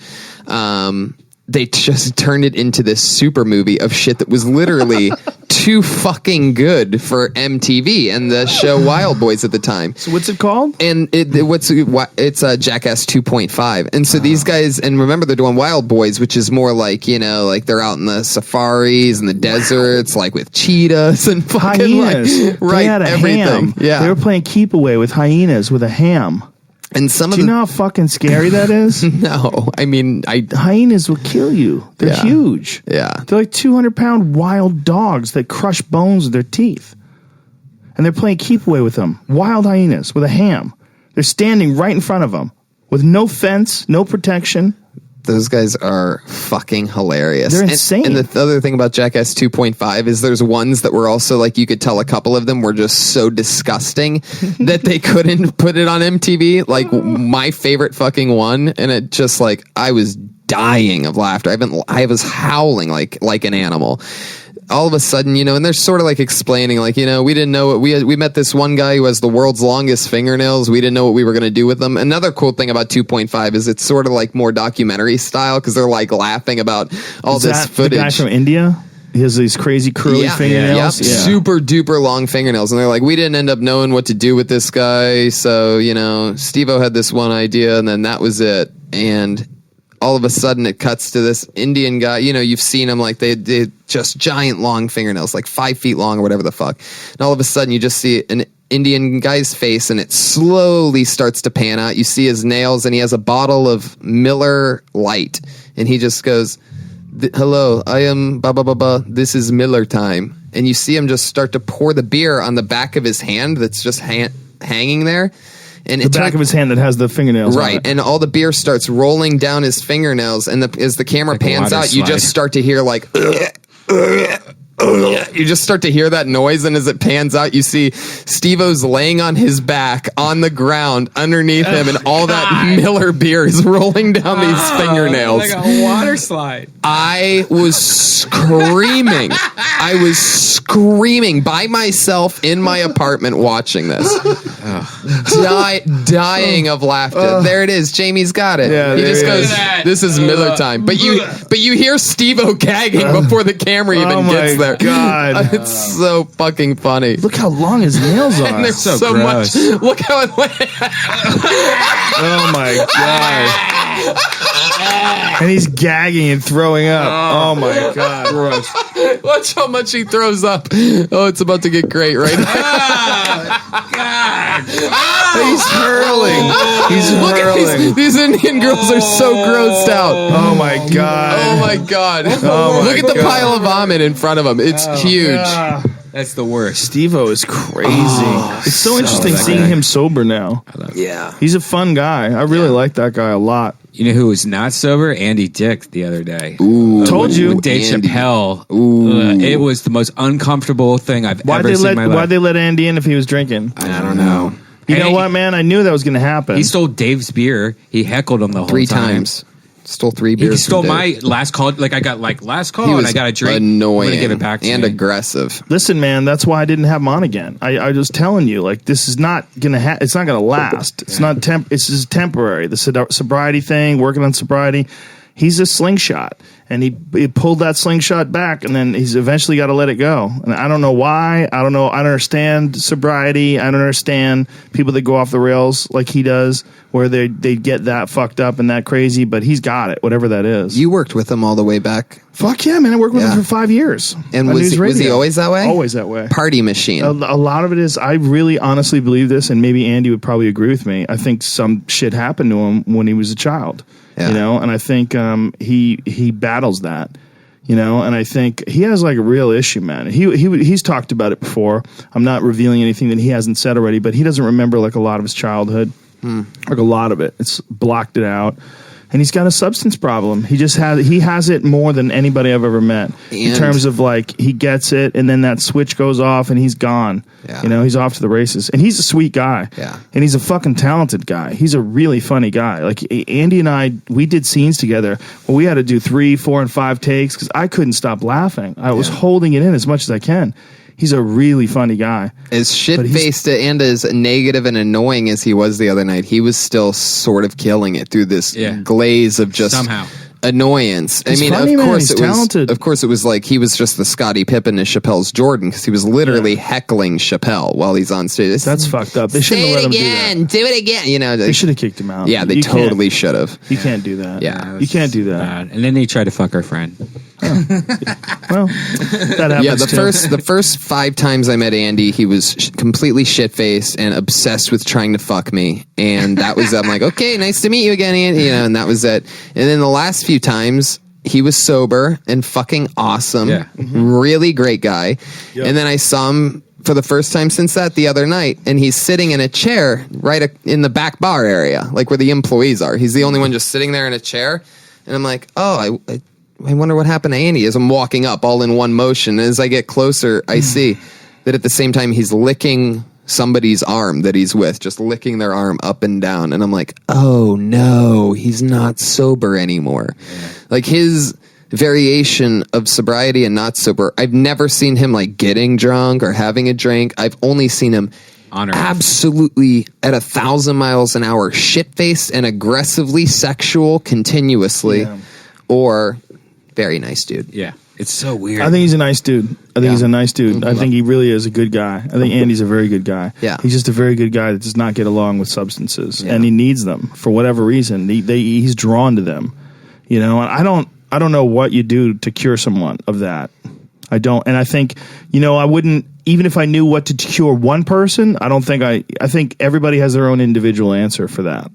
They just turned it into this super movie of shit that was literally too fucking good for MTV and the show Wild Boys at the time. So what's it called? And it's Jackass 2.5. And so these guys, and remember they're doing Wild Boys, which is more like, you know, like they're out in the safaris and the deserts, like with cheetahs and fucking Hyenas. right, They had a everything. ham. Yeah. They were playing keep away with hyenas with a ham. And some Do of you the know how fucking scary that is? no, I mean, Hyenas will kill you. They're Yeah. huge. Yeah. They're like 200-pound wild dogs that crush bones with their teeth. And they're playing keep away with them. Wild hyenas with a ham. They're standing right in front of them with no fence, no protection. those guys are fucking hilarious. They're insane. And the other thing about Jackass 2.5 is there's ones that were also like, you could tell a couple of them were just so disgusting that they couldn't put it on MTV. Like my favorite fucking one, and it just like, I was dying of laughter. I was howling like an animal. All of a sudden, and they're sort of like explaining, like, we didn't know what we met this one guy who has the world's longest fingernails. We didn't know what we were going to do with them. Another cool thing about 2.5 is it's sort of like more documentary style because they're like laughing about all this footage. The guy from India? He has these crazy curly fingernails. Yeah. Super duper long fingernails. And they're like, we didn't end up knowing what to do with this guy. So, Steve-O had this one idea and then that was it. And all of a sudden it cuts to this Indian guy. You've seen him, like they just giant long fingernails, like 5 feet long or whatever the fuck. And all of a sudden you just see an Indian guy's face and it slowly starts to pan out. You see his nails and he has a bottle of Miller Lite and he just goes, hello, I am blah, blah, blah, blah. This is Miller time. And you see him just start to pour the beer on the back of his hand that's just hanging there. And the back of his hand that has the fingernails on right, it. and all the beer starts rolling down his fingernails, and as the camera Like a pans water out, you slide. just start to hear like you just start to hear that noise, and as it pans out, you see Steve-O's laying on his back on the ground underneath him, and all that Miller beer is rolling down these fingernails. Like a water slide. I was screaming. I was screaming by myself in my apartment watching this. Dying of laughter. There it is. Jamie's got it. Yeah, he there just he goes, is. this is Miller time. But you hear Steve-O gagging before the camera even Oh my gets there. God. It's so fucking funny. Look how long his nails are. And there's so so gross. much. Look how it Oh my God. And he's gagging and throwing up. Oh my God. Gross. Watch how much he throws up. Oh, it's about to get great right now. He's hurling. He's Look at hurling. these Indian girls are so grossed out. Oh my God. Oh my God. Oh my Look at the God. pile of vomit in front of him. It's huge. That's the worst. Steve-O is crazy. It's so interesting that seeing guy. him sober now. Yeah. He's a fun guy. I really like that guy a lot. You know who was not sober? Andy Dick the other day. Ooh. Told you. With Dave Andy. Chappelle. Ooh. It was the most uncomfortable thing I've Why'd ever they seen in my life. Why'd they let Andy in if he was drinking? I don't know. You And know what, man? I knew that was going to happen. He stole Dave's beer. He heckled him the whole 3 time. times. Stole 3 He beers. stole from my Dave. last call. Like I got last call He and was I got a drink. annoying I'm gonna give it back to and me. aggressive. Listen, man, that's why I didn't have him on again. I was telling you, like, this is not gonna it's not gonna last. It's not it's just temporary. The sobriety thing, working on sobriety. He's a slingshot, and he pulled that slingshot back, and then he's eventually got to let it go. And I don't know why. I don't know. I don't understand sobriety. I don't understand people that go off the rails like he does, where they get that fucked up and that crazy. But he's got it, whatever that is. You worked with him all the way back. Fuck yeah, man! I worked with Yeah. him for 5 years. And on was News he Radio. always that way? Always that way. Party machine. A lot of it is, I really honestly believe this, and maybe Andy would probably agree with me. I think some shit happened to him when he was a child, Yeah. and I think he battles that, and I think he has like a real issue, man. He's talked about it before. I'm not revealing anything that he hasn't said already, but he doesn't remember like a lot of his childhood, like a lot of it. It's blocked it out. and he's got a substance problem. He has it more than anybody I've ever met in terms of like he gets it, and then that switch goes off, and he's gone. Yeah. You know, he's off to the races, and he's a sweet guy. Yeah. And he's a fucking talented guy. He's a really funny guy. Like Andy and I, we did scenes together where we had to do 3, 4, and 5 takes because I couldn't stop laughing. I was holding it in as much as I can. He's a really funny guy. As shit-faced and as negative and annoying as he was the other night, he was still sort of killing it through this glaze of just somehow annoyance. He's I mean, funny, of man. course He's it was. talented. Of course, it was like he was just the Scottie Pippen to Chappelle's Jordan because he was literally heckling Chappelle while he's on stage. That's fucked up. They shouldn't have let him do that. Do it again. You know, They should have kicked him out. Yeah, they You totally should have. You can't do that. Yeah. You can't do that. bad. And then they tried to fuck our friend. Well, that happens Yeah, the too. first 5 times I met Andy, he was completely shit-faced and obsessed with trying to fuck me, and that was I'm like, okay, nice to meet you again, Andy, you know, and that was it. And then the last few times, he was sober and fucking awesome, really great guy. And then I saw him for the first time since that the other night, and he's sitting in a chair right in the back bar area, like where the employees are. He's the only one just sitting there in a chair, and I'm like, oh, I wonder what happened to Andy as I'm walking up all in one motion. And as I get closer, I see that at the same time he's licking somebody's arm that he's with, just licking their arm up and down. And I'm like, oh no, he's not sober anymore. Like his variation of sobriety and not sober, I've never seen him like getting drunk or having a drink. I've only seen him absolutely at 1,000 miles an hour, shit-faced and aggressively sexual continuously, or very nice dude. Yeah. It's so weird. I think he's a nice dude. I think he really is a good guy. I think Andy's a very good guy. Yeah. He's just a very good guy that does not get along with substances, and he needs them for whatever reason. He's drawn to them, you know. And I don't know what you do to cure someone of that. I don't, and I think, you know, I wouldn't, even if I knew what to cure one person. I think everybody has their own individual answer for that,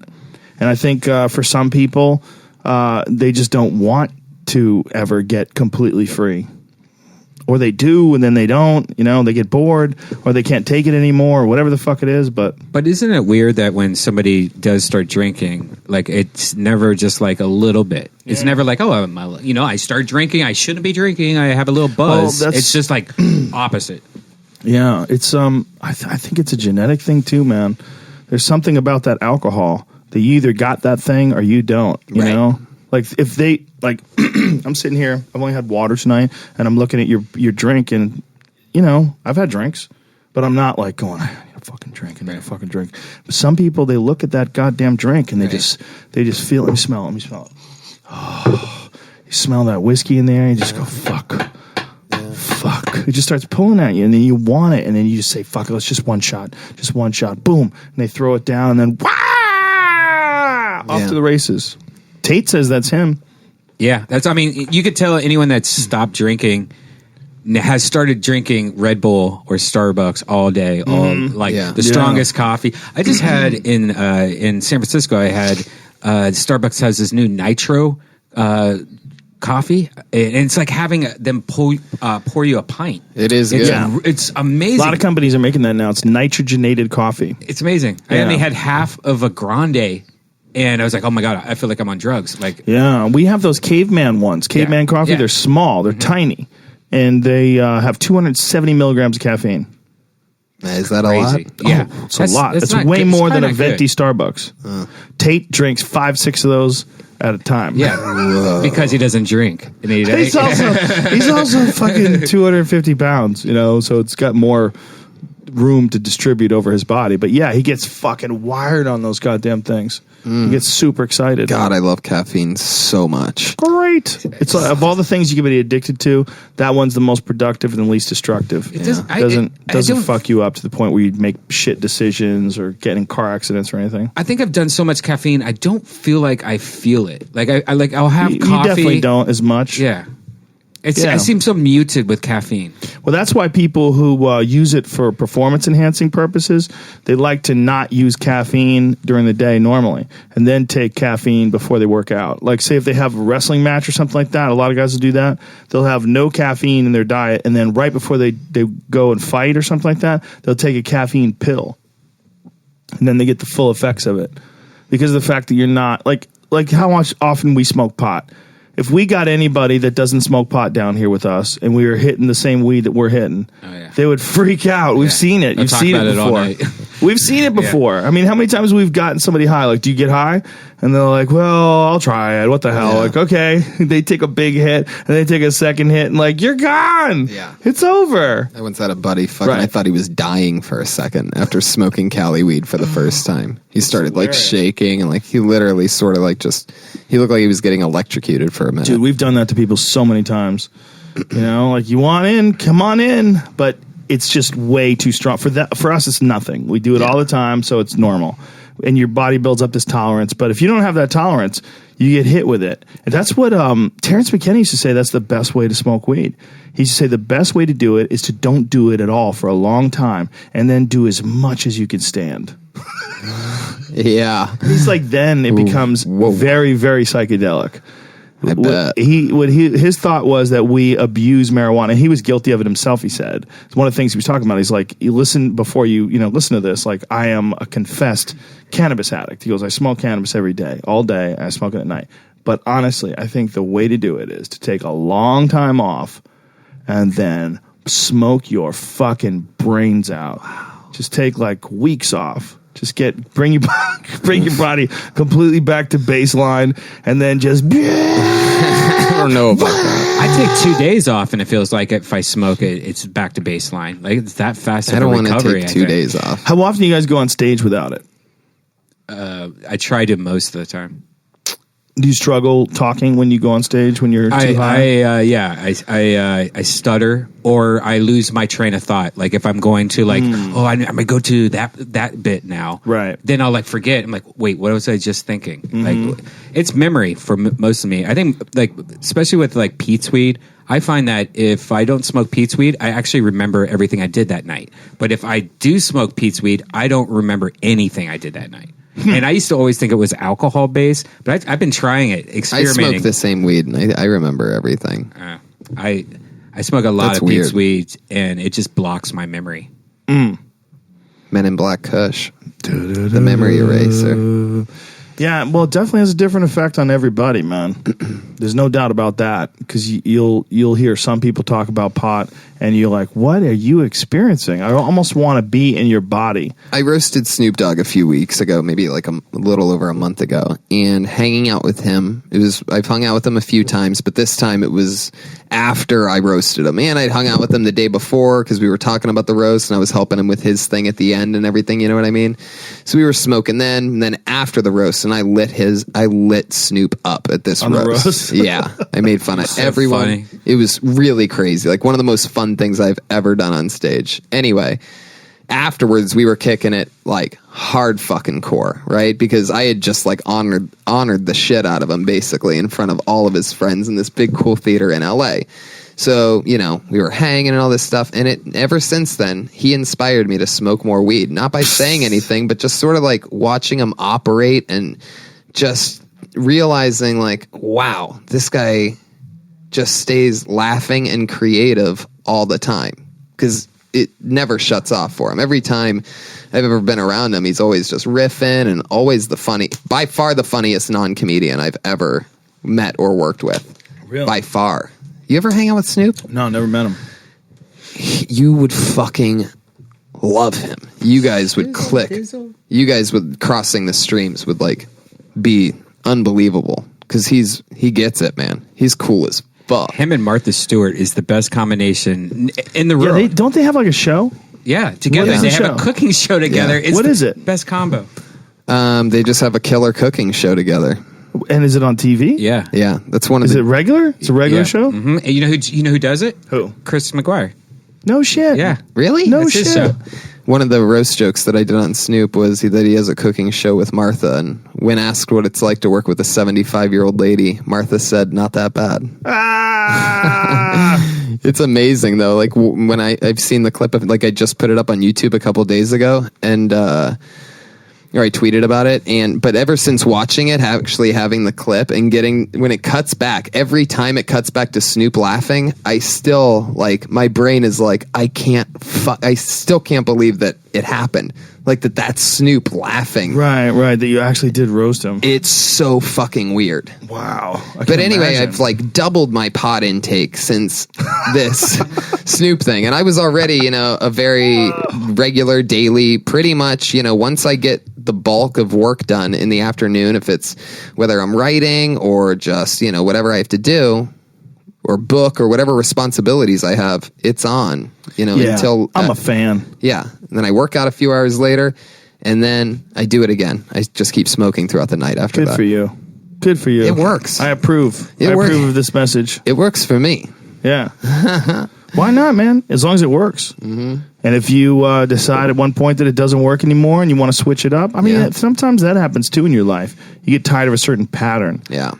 and I think for some people, they just don't want to ever get completely free, or they do and then they don't, you know, they get bored or they can't take it anymore or whatever the fuck it is. But isn't it weird that when somebody does start drinking, like it's never just like a little bit. It's never like, oh, you know, I start drinking, I shouldn't be drinking, I have a little buzz. It's just like opposite. Yeah, it's I think it's a genetic thing too, man. There's something about that alcohol that you either got that thing or you don't, you know. Like if they like, I'm sitting here. I've only had water tonight, and I'm looking at your drink, and you know I've had drinks, but I'm not like going, I need a fucking drink, I need a fucking drink. But some people, they look at that goddamn drink and they just feel. Let me smell it. Oh, you smell that whiskey in there, and you just go fuck. Fuck. It just starts pulling at you, and then you want it, and then you just say fuck it. Let's just one shot, boom, and they throw it down, and then off to the races. Tate says that's him. Yeah, I mean, you could tell anyone that's stopped drinking has started drinking Red Bull or Starbucks all day, the strongest coffee. I just had in San Francisco, I had Starbucks has this new nitro coffee, and it's like having them pour you a pint. It is good. It's amazing. A lot of companies are making that now. It's nitrogenated coffee. It's amazing. I only had half of a grande. And I was like, oh my God, I feel like I'm on drugs. Like, yeah, we have those caveman ones. Caveman coffee, they're small, they're tiny, and they have 270 milligrams of caffeine. Is that a lot? Yeah. Oh, it's a lot. It's way more than a venti Starbucks. Tate drinks 5-6 of those at a time. Yeah, because he doesn't drink. And he's also fucking 250 pounds, you know, so it's got more room to distribute over his body. But yeah, he gets fucking wired on those goddamn things. He gets super excited. God, I love caffeine so much. Great. It's like, of all the things you can be addicted to, that one's the most productive and the least destructive. It doesn't fuck you up to the point where you make shit decisions or get in car accidents or anything. I think I've done so much caffeine, I don't feel like I feel it. Like I'll have coffee. You definitely don't as much. Yeah. I seem so muted with caffeine. Well, that's why people who use it for performance-enhancing purposes, they like to not use caffeine during the day normally, and then take caffeine before they work out. Like, say if they have a wrestling match or something like that, a lot of guys will do that. They'll have no caffeine in their diet, and then right before they go and fight or something like that, they'll take a caffeine pill, and then they get the full effects of it. Because of the fact that you're not, like like how much often we smoke pot. If we got anybody that doesn't smoke pot down here with us and we were hitting the same weed that we're hitting, they would freak out. We've seen it. You've seen it before. We've seen it before. I mean, how many times we've gotten somebody high? Like, do you get high? And they're like, well, I'll try it. What the hell? Like, okay. They take a big hit and they take a second hit and like, you're gone. Yeah. It's over. I once had a buddy I thought he was dying for a second after smoking Cali weed for the first time. He started like shaking and like he literally sort of like he looked like he was getting electrocuted for a minute. Dude, we've done that to people so many times. You know, like you want in, come on in, but it's just way too strong. For us, it's nothing. We do it all the time, so it's normal. And your body builds up this tolerance. But if you don't have that tolerance, you get hit with it. And that's what Terrence McKenna used to say. That's the best way to smoke weed. He used to say the best way to do it is to don't do it at all for a long time, and then do as much as you can stand. Yeah, He's like, then it becomes very, very psychedelic. I bet. His thought was that we abuse marijuana. He was guilty of it himself, he said. It's one of the things he was talking about. He's like, you listen before you listen to this. Like, I am a confessed cannabis addict. He goes, I smoke cannabis every day, all day. I smoke it at night. But honestly, I think the way to do it is to take a long time off and then smoke your fucking brains out. Wow. Just take like weeks off. Just bring your body completely back to baseline, and then just. I don't know about that. I take 2 days off, and it feels like if I smoke it, it's back to baseline. Like it's that fast. I don't want to take 2 days off. How often do you guys go on stage without it? I try to most of the time. Do you struggle talking when you go on stage when you're too high? I stutter or I lose my train of thought. Like if I'm going to I'm gonna go to that bit now, right? Then I'll like forget. I'm like, wait, what was I just thinking? Like it's memory for most of me. I think like especially with like Pete's weed. I find that if I don't smoke Pete's weed, I actually remember everything I did that night. But if I do smoke Pete's weed, I don't remember anything I did that night. And I used to always think it was alcohol based, but I've been trying it, experimenting. I smoke the same weed, and I remember everything. I smoke a lot of Pete's weed, and it just blocks my memory. Men in Black Kush, the memory eraser. Yeah, well, it definitely has a different effect on everybody, man. There's no doubt about that, because you'll hear some people talk about pot, and you're like, what are you experiencing? I almost want to be in your body. I roasted Snoop Dogg a few weeks ago, maybe like a little over a month ago, and hanging out with him, I've hung out with him a few times, but this time it was after I roasted him. And I'd hung out with him the day before because we were talking about the roast, and I was helping him with his thing at the end and everything, you know what I mean? So we were smoking then, and then after the roast, and I lit Snoop up at this roast. Yeah, I made fun of everyone. Funny. It was really crazy. Like one of the most fun things I've ever done on stage. Anyway, afterwards we were kicking it like hard fucking core, right? Because I had just like honored the shit out of him basically in front of all of his friends in this big cool theater in LA. So, we were hanging and all this stuff, and ever since then, he inspired me to smoke more weed. Not by saying anything, but just sort of like watching him operate and just realizing like, wow, this guy just stays laughing and creative all the time. Because it never shuts off for him. Every time I've ever been around him, he's always just riffing and always by far the funniest non-comedian I've ever met or worked with. Really? By far. You ever hang out with Snoop? No, never met him. You would fucking love him. You guys would click. You guys would crossing the streams would like be unbelievable because he gets it, man. He's cool as fuck. Him and Martha Stewart is the best combination in the room. Yeah, don't they have like a show? Yeah, together What is they the have show? a cooking show together. Yeah. It's What is it? Best combo. They just have a killer cooking show together. And is it on TV? Yeah. Yeah, that's one of Is the. it regular? It's a regular Yeah. show? Mm-hmm. And you know who does it? Who? Chris McGuire. No shit. Yeah. Really? No That's shit. his show. One of the roast jokes that I did on Snoop was that he has a cooking show with Martha, and when asked what it's like to work with a 75-year-old lady, Martha said, "Not that bad." Ah! It's amazing though. Like when I've seen the clip of, like I just put it up on YouTube a couple days ago, and or I tweeted about it, but ever since watching it, actually having the clip and when it cuts back, every time it cuts back to Snoop laughing, I still like my brain is like I still can't believe that it happened. Like that's Snoop laughing. Right, that you actually did roast him. It's so fucking weird. Wow. But anyway, I've like doubled my pot intake since this Snoop thing. And I was already, a very regular daily, pretty much, once I get the bulk of work done in the afternoon, if it's whether I'm writing or just, whatever I have to do, or book or whatever responsibilities I have, it's on, until I'm a fan. Yeah. And then I work out a few hours later and then I do it again. I just keep smoking throughout the night after that. Good for you. It works. I approve. I approve of this message. It works for me. Yeah. Why not, man? As long as it works. Mm-hmm. And if you decide at one point that it doesn't work anymore and you want to switch it up, I mean, sometimes that happens too in your life. You get tired of a certain pattern. Yeah.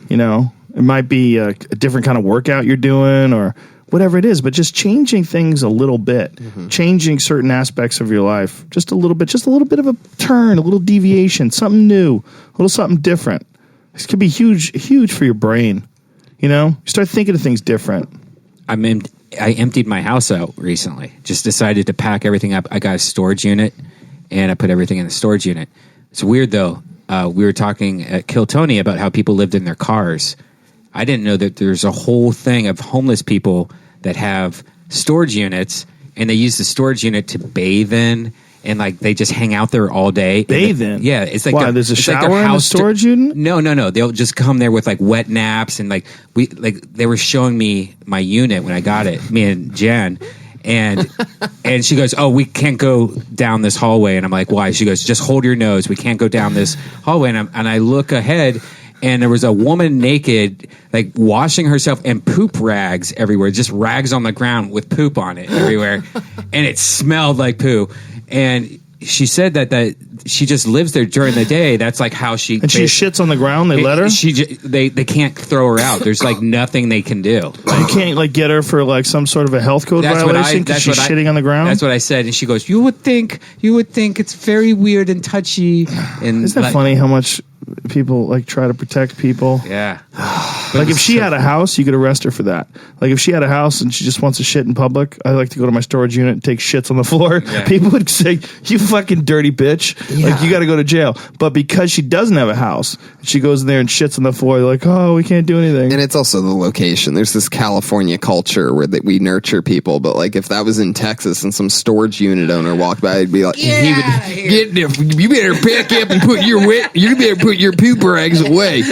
It might be a different kind of workout you're doing or whatever it is, but just changing things a little bit, changing certain aspects of your life, just a little bit of a turn, a little deviation, something new, a little something different. This could be huge for your brain. You start thinking of things different. I emptied my house out recently. Just decided to pack everything up. I got a storage unit, and I put everything in the storage unit. It's weird, though. We were talking at Kill Tony about how people lived in their cars. I didn't know that there's a whole thing of homeless people that have storage units, and they use the storage unit to bathe in, and like they just hang out there all day. Bathe in? Yeah, it's like there's a it's shower like their in the house storage unit? No. They'll just come there with like wet naps, and they were showing me my unit when I got it, me and Jen. And she goes, "Oh, we can't go down this hallway." And I'm like, "Why?" She goes, "Just hold your nose. We can't go down this hallway." And I look ahead, and there was a woman naked, like washing herself, and poop rags everywhere, just rags on the ground with poop on it everywhere, and it smelled like poo. And she said that she just lives there during the day. That's like how she... And she shits on the ground? They let her? They can't throw her out. There's like nothing they can do. You can't like get her for like some sort of a health code violation because she's shitting on the ground? That's what I said. And she goes, you would think it's very weird and touchy. And isn't that funny how much people like try to protect people? Yeah. Like if she had a house, you could arrest her for that. Like if she had a house and she just wants to shit in public, I like to go to my storage unit and take shits on the floor. Yeah. People would say, "You fucking dirty bitch!" Yeah. Like you got to go to jail. But because she doesn't have a house, she goes in there and shits on the floor. They're like, "Oh, we can't do anything." And it's also the location. There's this California culture where we nurture people. But like if that was in Texas and some storage unit owner walked by, he'd be like, he would get there. You better pack up and you better put your poop rags away.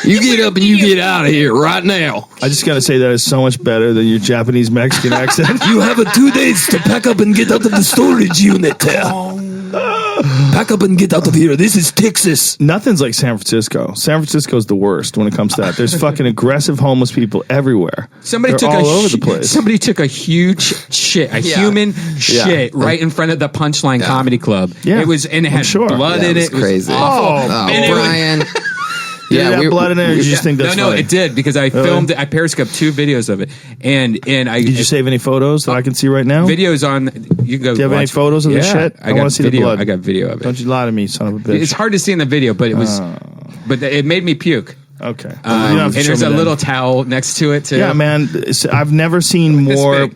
You get up and you get out of here right now. I just got to say that is so much better than your Japanese Mexican accent. You have 2 days to pack up and get out of the storage unit. Pack up and get out of here. This is Texas. Nothing's like San Francisco. San Francisco's the worst when it comes to that. There's fucking aggressive homeless people everywhere. They're all over the place. Somebody took a huge shit, human shit, right in front of the Punchline Comedy Club. Yeah. It was, and it had blood in it. It was crazy. Awful. Brian. Did it have blood in it, or did you just think that's No, funny? it did, because I filmed it. I periscoped 2 videos of it. And I... Did you save any photos that I can see right now? Videos on... You can go. Do you have any photos of the shit? I want to see video, the blood. I got video of it. Don't you lie to me, son of a bitch. It's hard to see in the video, but it was... But it made me puke. Okay. And there's a little towel next to it, too. Yeah, man. I've never seen more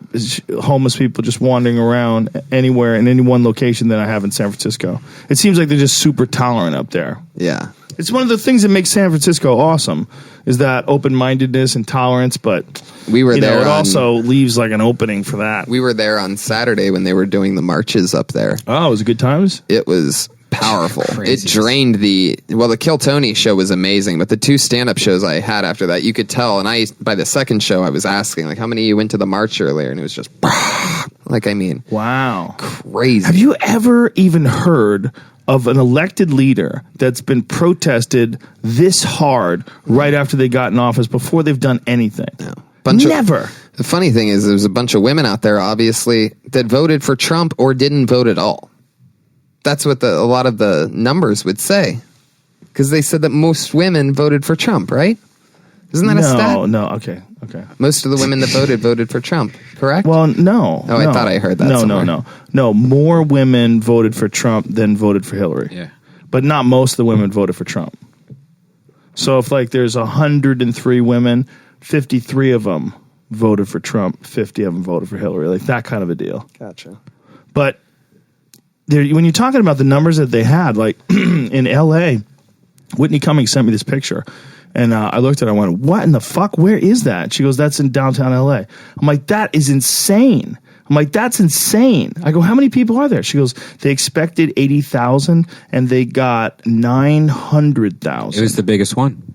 homeless people just wandering around anywhere in any one location than I have in San Francisco. It seems like they're just super tolerant up there. Yeah. It's one of the things that makes San Francisco awesome is that open-mindedness and tolerance, but we were there. It also leaves like an opening for that. We were there on Saturday when they were doing the marches up there. Oh, it was good times? It was powerful. It drained the Kill Tony show was amazing, but the 2 stand-up shows I had after that, you could tell. And by the second show, I was asking, like, how many of you went to the march earlier? And it was just, like, I mean, wow, crazy. Have you ever even heard of an elected leader that's been protested this hard right after they got in office before they've done anything? No. Never. The funny thing is there's a bunch of women out there, obviously, that voted for Trump or didn't vote at all. That's what a lot of the numbers would say. Because they said that most women voted for Trump, right? Isn't that a stat? No, okay. Most of the women that voted for Trump, correct? Well, no. Oh, I thought I heard that somewhere. No, more women voted for Trump than voted for Hillary. Yeah. But not most of the women voted for Trump. So if like there's 103 women, 53 of them voted for Trump, 50 of them voted for Hillary. Like that kind of a deal. Gotcha. But when you're talking about the numbers that they had, like in L.A., Whitney Cummings sent me this picture. And I looked at it, I went, what in the fuck? Where is that? She goes, that's in downtown LA. I'm like, that is insane. I'm like, that's insane. I go, how many people are there? She goes, they expected 80,000 and they got 900,000. It was the biggest one.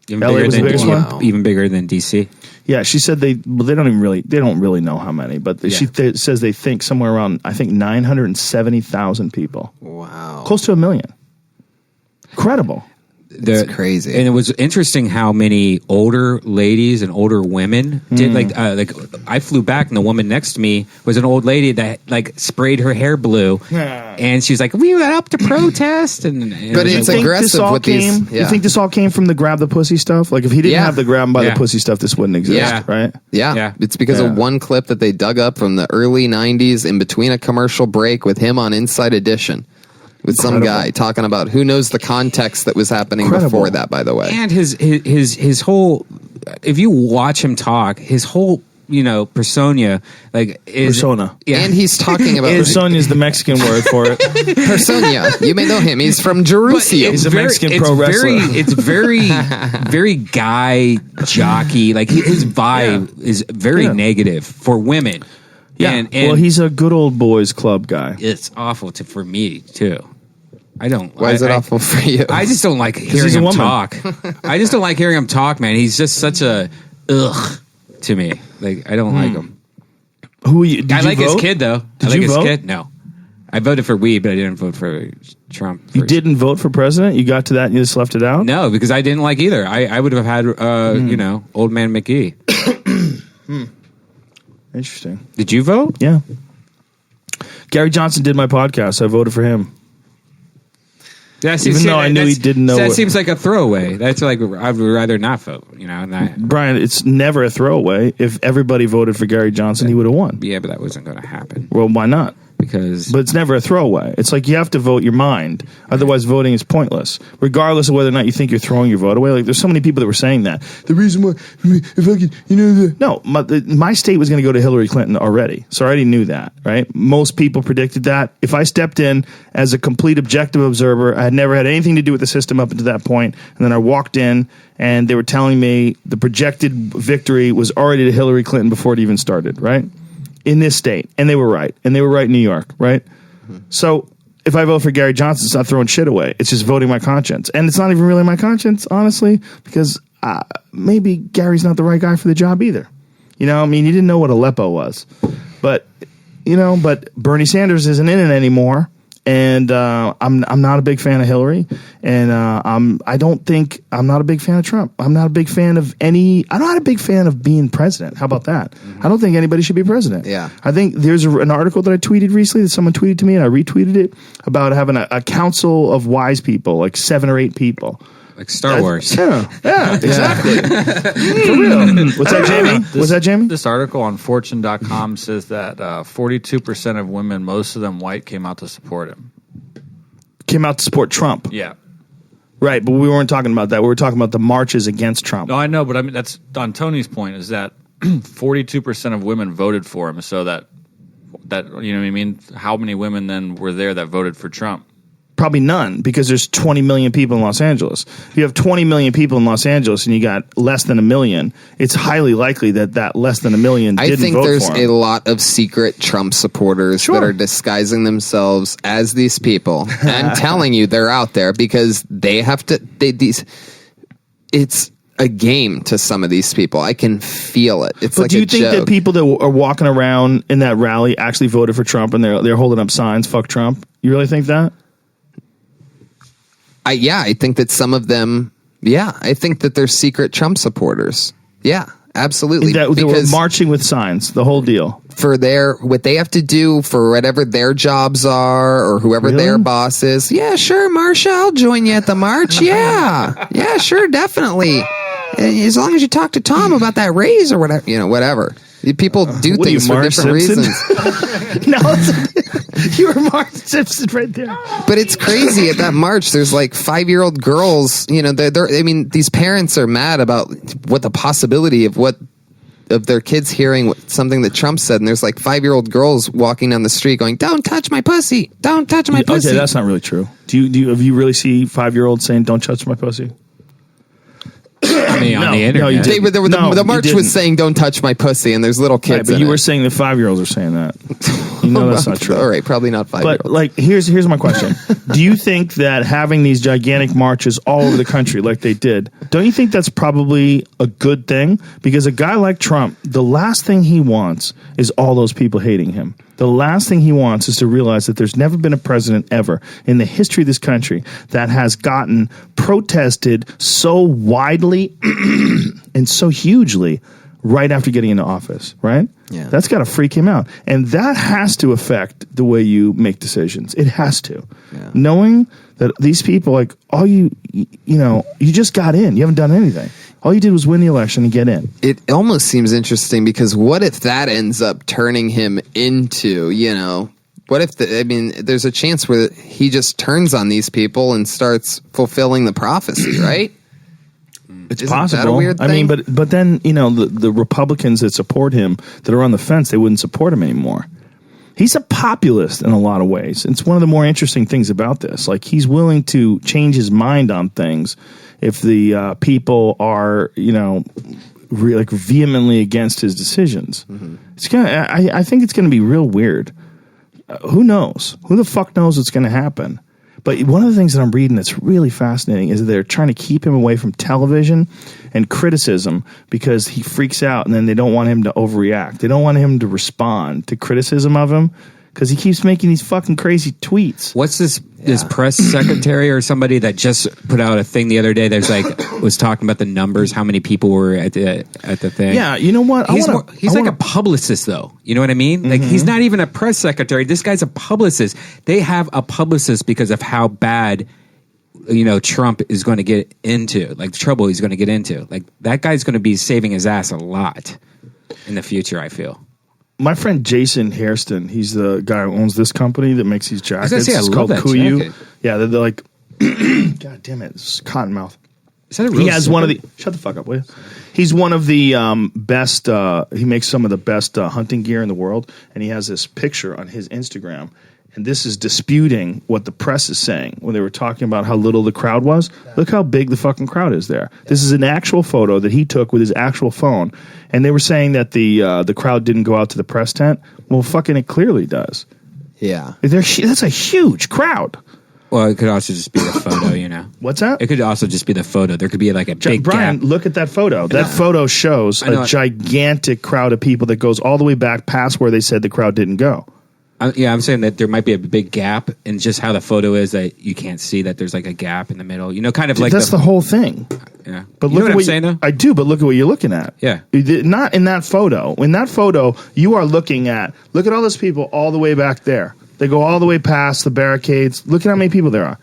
Even LA was the biggest one? Even bigger than DC. Yeah, she said they don't really know how many, but she says they think somewhere around, I think 970,000 people. Wow. Close to 1 million. Incredible. It's crazy. And it was interesting how many older ladies and older women did like I flew back and the woman next to me was an old lady that like sprayed her hair blue and she was like, we went up to protest but it's aggressive with these. You think this all came from the grab the pussy stuff? Like if he didn't have the grab by the pussy stuff, this wouldn't exist, right? Yeah. It's because of one clip that they dug up from the early 90s in between a commercial break with him on Inside Edition. With some guy talking about who knows the context that was happening before that, by the way. And his whole, if you watch him talk, his whole, persona, like is persona. Yeah. And he's talking about persona is the Mexican word for it. Persona. You may know him. He's from Jerusalem. He's a Mexican pro wrestler. It's very, very guy jockey. Like his vibe is very negative for women. Yeah, and well, he's a good old boys club guy. It's awful for me too. I don't. Why is it awful for you? I just don't like hearing him talk. I just don't like hearing him talk, man. He's just such a ugh to me. Like I don't like him. Who? Did I you like vote? his kid though. Did I like you his vote? kid. No, I voted for Weed, but I didn't vote for Trump. You didn't vote for president? You got to that and you just left it out? No, because I didn't like either. I would have had Old Man McGee. Interesting. Did you vote? Yeah. Gary Johnson did my podcast, so I voted for him. Even though I knew he didn't know. That seems like a throwaway. That's like I would rather not vote. Not, Brian, it's never a throwaway. If everybody voted for Gary Johnson, he would have won. Yeah, but that wasn't going to happen. Well, why not? But it's never a throwaway. It's like you have to vote your mind. Otherwise, voting is pointless, regardless of whether or not you think you're throwing your vote away. Like, there's so many people that were saying that. The reason why, if I could, no, my state was going to go to Hillary Clinton already. So I already knew that, right? Most people predicted that. If I stepped in as a complete objective observer, I had never had anything to do with the system up until that point, and then I walked in, and they were telling me the projected victory was already to Hillary Clinton before it even started, right? In this state, and they were right, in New York, right? So if I vote for Gary Johnson, it's not throwing shit away. It's just voting my conscience, and it's not even really my conscience, honestly, because maybe Gary's not the right guy for the job either. He didn't know what Aleppo was, but Bernie Sanders isn't in it anymore, and I'm not a big fan of Hillary, and I'm not a big fan of Trump. I'm not a big fan of I'm not a big fan of being president. How about that? I don't think anybody should be president. Yeah. I think there's an article that I tweeted recently that someone tweeted to me, and I retweeted it, about having a council of wise people, like 7 or 8 people. Like Star Wars. Yeah, exactly. For real. What's that, Jamie? This article on Fortune.com says that 42% of women, most of them white, came out to support him. Came out to support Trump. Yeah. Right, but we weren't talking about that. We were talking about the marches against Trump. No, I know, but I mean, that's on Tony's point, is that 42% of women voted for him. So that you know what I mean? How many women then were there that voted for Trump? Probably none, because there's 20 million people in Los Angeles. If you have 20 million people in Los Angeles and you got less than 1 million, it's highly likely that less than 1 million didn't vote for him. I think there's a lot of secret Trump supporters that are disguising themselves as these people and telling you they're out there because they have to. It's a game to some of these people. I can feel it. It's like a joke. Do you think that people that are walking around in that rally actually voted for Trump and they're holding up signs, "Fuck Trump"? You really think that? I think that some of them, I think that they're secret Trump supporters. Yeah, absolutely. They were marching with signs, the whole deal. For what they have to do for whatever their jobs are or whoever their boss is. Yeah, sure, Marsha, I'll join you at the march. Yeah, sure, definitely. As long as you talk to Tom about that raise or whatever, whatever. People do things for different reasons. No, you were Mark Simpson right there. But it's crazy at that march. There's like 5-year-old girls. These parents are mad about what the possibility of what of their kids hearing something that Trump said, and there's like 5-year-old girls walking down the street going, "Don't touch my pussy! Don't touch my pussy!" Okay, that's not really true. Do you have you really see 5-year-olds saying, "Don't touch my pussy"? I mean, on the internet. you didn't. The march you was didn't. saying, "Don't touch my pussy," and there's little Right, kids. but in you it. were saying that 5-year-olds are saying that. You know that's not true. All right, probably not 5-year-olds. But like, here's my question: do you think that having these gigantic marches all over the country, like they did, don't you think that's probably a good thing? Because a guy like Trump, the last thing he wants is all those people hating him. The last thing he wants is to realize that there's never been a president ever in the history of this country that has gotten protested so widely and so hugely right after getting into office, right? Yeah. That's got to freak him out. And that has to affect the way you make decisions. It has to. Yeah. Knowing that these people, like, all you just got in. You haven't done anything. All you did was win the election and get in. It almost seems interesting because what if that ends up turning him into, what if there's a chance where he just turns on these people and starts fulfilling the prophecy, right? It's Isn't possible. that a weird I mean, thing? but then, the Republicans that support him, that are on the fence, they wouldn't support him anymore. He's a populist in a lot of ways. It's one of the more interesting things about this. Like, he's willing to change his mind on things if the people are, vehemently against his decisions. Mm-hmm. I think it's going to be real weird. Who knows? Who the fuck knows what's going to happen? But one of the things that I'm reading that's really fascinating is that they're trying to keep him away from television and criticism because he freaks out, and then they don't want him to overreact. They don't want him to respond to criticism of him because he keeps making these fucking crazy tweets. What's this press secretary or somebody that just put out a thing the other day that's was talking about the numbers, how many people were at the thing? Yeah, you know what? He's like a publicist, though. You know what I mean? Like, he's not even a press secretary. This guy's a publicist. They have a publicist because of how bad, Trump is going to get into, like, the trouble he's going to get into. Like, that guy's going to be saving his ass a lot in the future, I feel. My friend Jason Hairston, he's the guy who owns this company that makes these jackets. I It's love called that Kuyu. jacket. Yeah, they're like, God damn it, it's Cottonmouth. Is that a real He has zipper? one of the. Shut the fuck up, will you? He's one of the best. He makes some of the best hunting gear in the world, and he has this picture on his Instagram. And this is disputing what the press is saying when they were talking about how little the crowd was. Look how big the fucking crowd is there. This is an actual photo that he took with his actual phone, and they were saying that the crowd didn't go out to the press tent. Well, fucking it clearly does. Yeah. That's a huge crowd. Well, it could also just be the photo, What's that? It could also just be the photo. There could be like a big Brian, gap. look at that photo. That photo shows know a it. gigantic crowd of people that goes all the way back past where they said the crowd didn't go. I'm saying that there might be a big gap in just how the photo is that you can't see that there's like a gap in the middle. Kind of like That's the whole thing. Yeah. But You look know at what I'm saying, though? I do, but look at what you're looking at. Yeah. Not in that photo. In that photo, you are looking at, look at all those people all the way back there. They go all the way past the barricades. Look at how many people there are.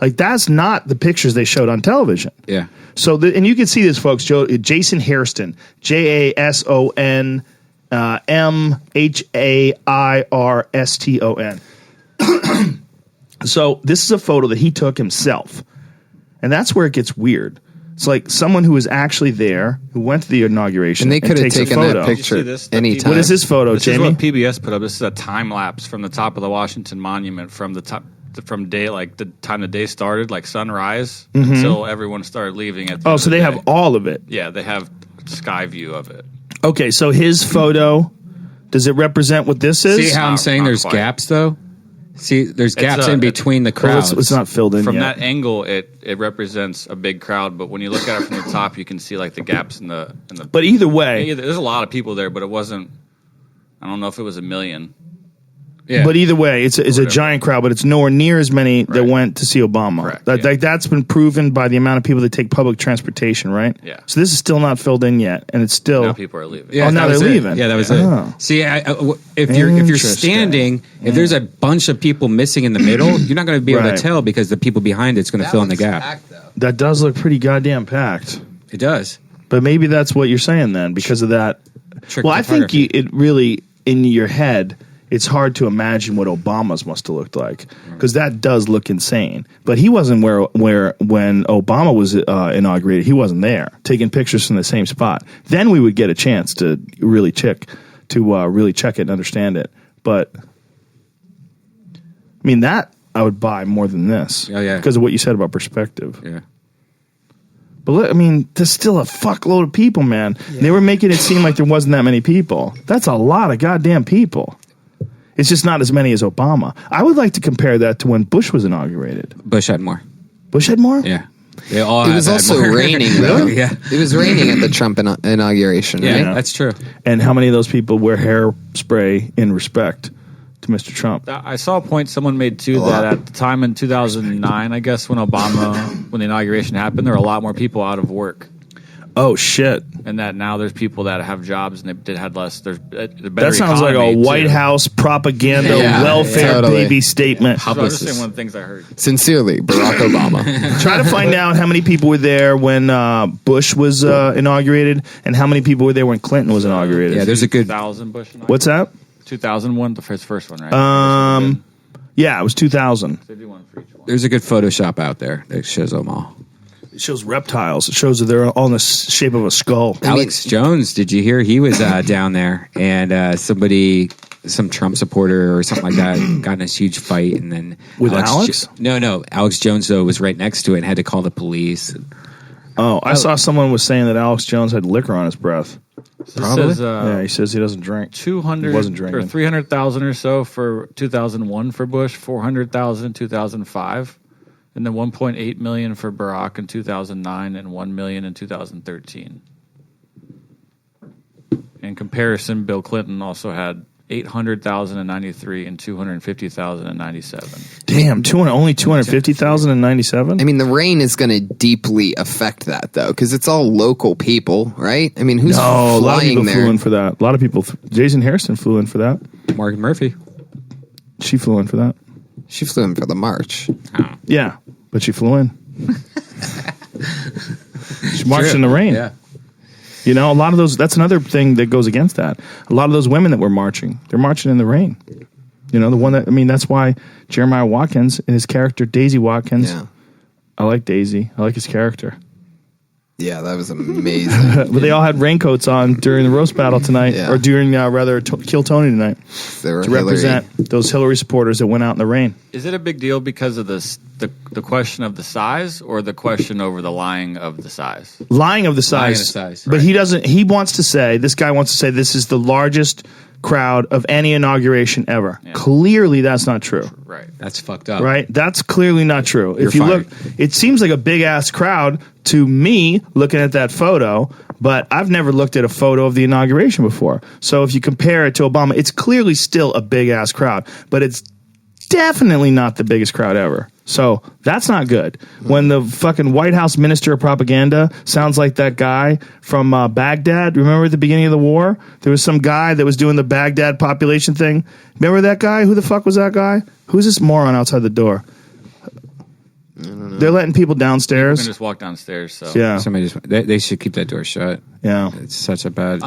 Like, that's not the pictures they showed on television. Yeah. So, and you can see this, folks. Jason Hairston, JASON MHAIRSTON. So this is a photo that he took himself, and that's where it gets weird. It's like someone who was actually there, who went to the inauguration, And they could have takes a taken photo. that picture You see this? anytime. What is this photo, This Jamie? is what PBS put up. This is a time lapse from the top of the Washington Monument from the top from day, like the time the day started, like sunrise, until everyone started leaving. At the Oh, end so of the they day. have all of it. Yeah, they have sky view of it. Okay, so his photo, does it represent what this is? See how I'm Not- saying not there's quite. gaps, though? See, there's gaps in between the Well, crowds. it's not filled in From yet. that angle, it represents a big crowd, but when you look at it from the top, you can see like the gaps in the. But either way, Yeah, there's a lot of people there, but it wasn't. I don't know if it was 1 million. Yeah. But either way, it's a giant crowd, but it's nowhere near as many that Right. went to see Obama. Correct, That, yeah. that's been proven by the amount of people that take public transportation, right? Yeah. So this is still not filled in yet, and it's still. Now people are leaving. Yeah, Oh, now that was they're it. leaving. Yeah, that was Oh. it. See, if you're Interesting. standing, if there's a bunch of people missing in the middle, you're not going to be able Right. to tell because the people behind it's going to fill in the gap. That does look pretty goddamn packed. It does. But maybe that's what you're saying then, because of that. Well, I think Photography. it really, in your head, it's hard to imagine what Obama's must have looked like, because that does look insane. But he wasn't where when Obama was inaugurated. He wasn't there taking pictures from the same spot. Then we would get a chance to really check it and understand it. But I mean, that I would buy more than this. Oh, yeah. Because of what you said about perspective. Yeah. But I mean, there's still a fuckload of people, man. Yeah. They were making it seem like there wasn't that many people. That's a lot of goddamn people. It's just not as many as Obama. I would like to compare that to when Bush was inaugurated. Bush had more. Bush had more? Yeah. They all It was also raining, though. Yeah. It was raining at the Trump inauguration, Yeah, right? that's true. And how many of those people wear hairspray in respect to Mr. Trump? I saw a point someone made too that at the time in 2009, I guess when the inauguration happened, there were a lot more people out of work, Oh, shit. and that now there's people that have jobs and they had less. There's a better That sounds like a economy, White too. House propaganda Yeah, welfare totally. baby statement. So I was just saying one of the things I heard. Sincerely, Barack Obama. Try to find out how many people were there when Bush was inaugurated and how many people were there when Clinton was inaugurated. Yeah, there's a good. 2000 Bush. What's that? 2001, the first one, right? Yeah, it was 2000. They do one for each one. There's a good Photoshop out there that shows them all. It shows reptiles. It shows that they're all in the shape of a skull. Alex Jones, did you hear he was down there and some Trump supporter or something like that, got in this huge fight, and then With Alex? No, Alex Jones though was right next to it and had to call the police. Oh, I saw someone was saying that Alex Jones had liquor on his breath. Probably. Says, Yeah, he says he doesn't drink. 200 He wasn't or drinking. 300,000 or so for 2001 for Bush, 400,000 in 2005, and then 1.8 million for Barack in 2009 and 1 million in 2013. In comparison, Bill Clinton also had 800,000 in 93 and 250,000 in 97. Damn, only 250,000 in 97? I mean, the rain is going to deeply affect that, though, because it's all local people, right? I mean, who's No, a lot of people flying flew there? in for that. A lot of people. Jason Harrison flew in for that. Mark Murphy. She flew in for that. She flew in for the march. Yeah, but she flew in. She marched in the rain. Yeah. You know, a lot of those, that's another thing that goes against that. A lot of those women that were marching, they're marching in the rain. You know, the one that, I mean, that's why Jeremiah Watkins and his character, Daisy Watkins, Yeah. I like Daisy. I like his character. Yeah, that was amazing. But they all had raincoats on during the roast battle tonight, Yeah. or during, Kill Tony tonight, They were to represent those Hillary supporters that went out in the rain. Is it a big deal because of the question of the size or the question over the lying of the size? Lying of the size. Lying of the size, But he doesn't, he wants to say, this guy wants to say this is the largest crowd of any inauguration ever. Yeah. Clearly that's not true. Right. That's fucked up. Right? That's clearly not true. You're if you fired. look, it seems like a big ass crowd to me looking at that photo, but I've never looked at a photo of the inauguration before. So if you compare it to Obama, it's clearly still a big ass crowd, but it's definitely not the biggest crowd ever. So that's not good. When the fucking White House minister of propaganda sounds like that guy from Baghdad. Remember at the beginning of the war? There was some guy that was doing the Baghdad population thing. Remember that guy? Who the fuck was that guy? Who's this moron outside the door? They're letting people You downstairs. can just walk downstairs. So Yeah. Somebody they should keep that door shut. Yeah. It's such a bad.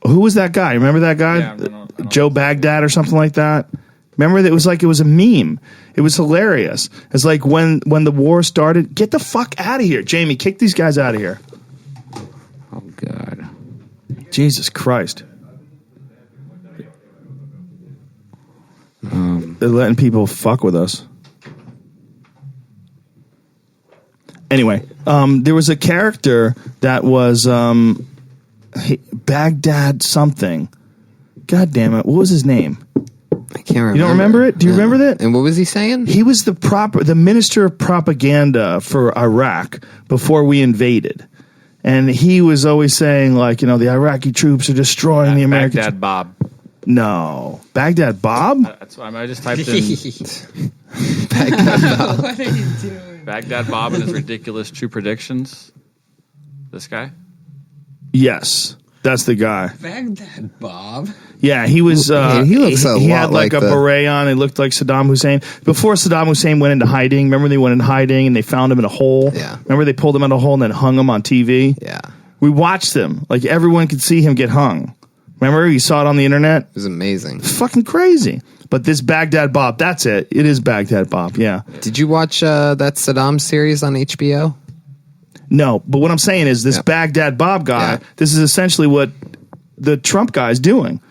Who was that guy? Remember that guy? Yeah, I don't Joe Baghdad or something like that? Remember that it was a meme. It was hilarious. It's like when the war started, get the fuck out of here. Jamie, kick these guys out of here. Oh God. Jesus Christ. They're letting people fuck with us. Anyway, there was a character that was Baghdad something. God damn it. What was his name? I can't remember. You don't remember it? Do you remember that? And what was he saying? He was the minister of propaganda for Iraq before we invaded. And he was always saying, like, the Iraqi troops are destroying the American Baghdad Bob. No. Baghdad Bob? That's why I just typed in Baghdad Bob and his ridiculous true predictions. This guy? Yes. That's the guy. Baghdad Bob. Yeah, he was. He looks a he lot had like like a the- beret on. He looked like Saddam Hussein. Before Saddam Hussein went into hiding, remember they went in hiding and they found him in a hole? Yeah. Remember they pulled him out of a hole and then hung him on TV? Yeah. We watched him. Like everyone could see him get hung. Remember, you saw it on the internet? It was amazing. Fucking crazy. But this Baghdad Bob, that's it. It is Baghdad Bob, yeah. Did you watch that Saddam series on HBO? No, but what I'm saying is this Baghdad Bob guy, this is essentially what the Trump guy's doing.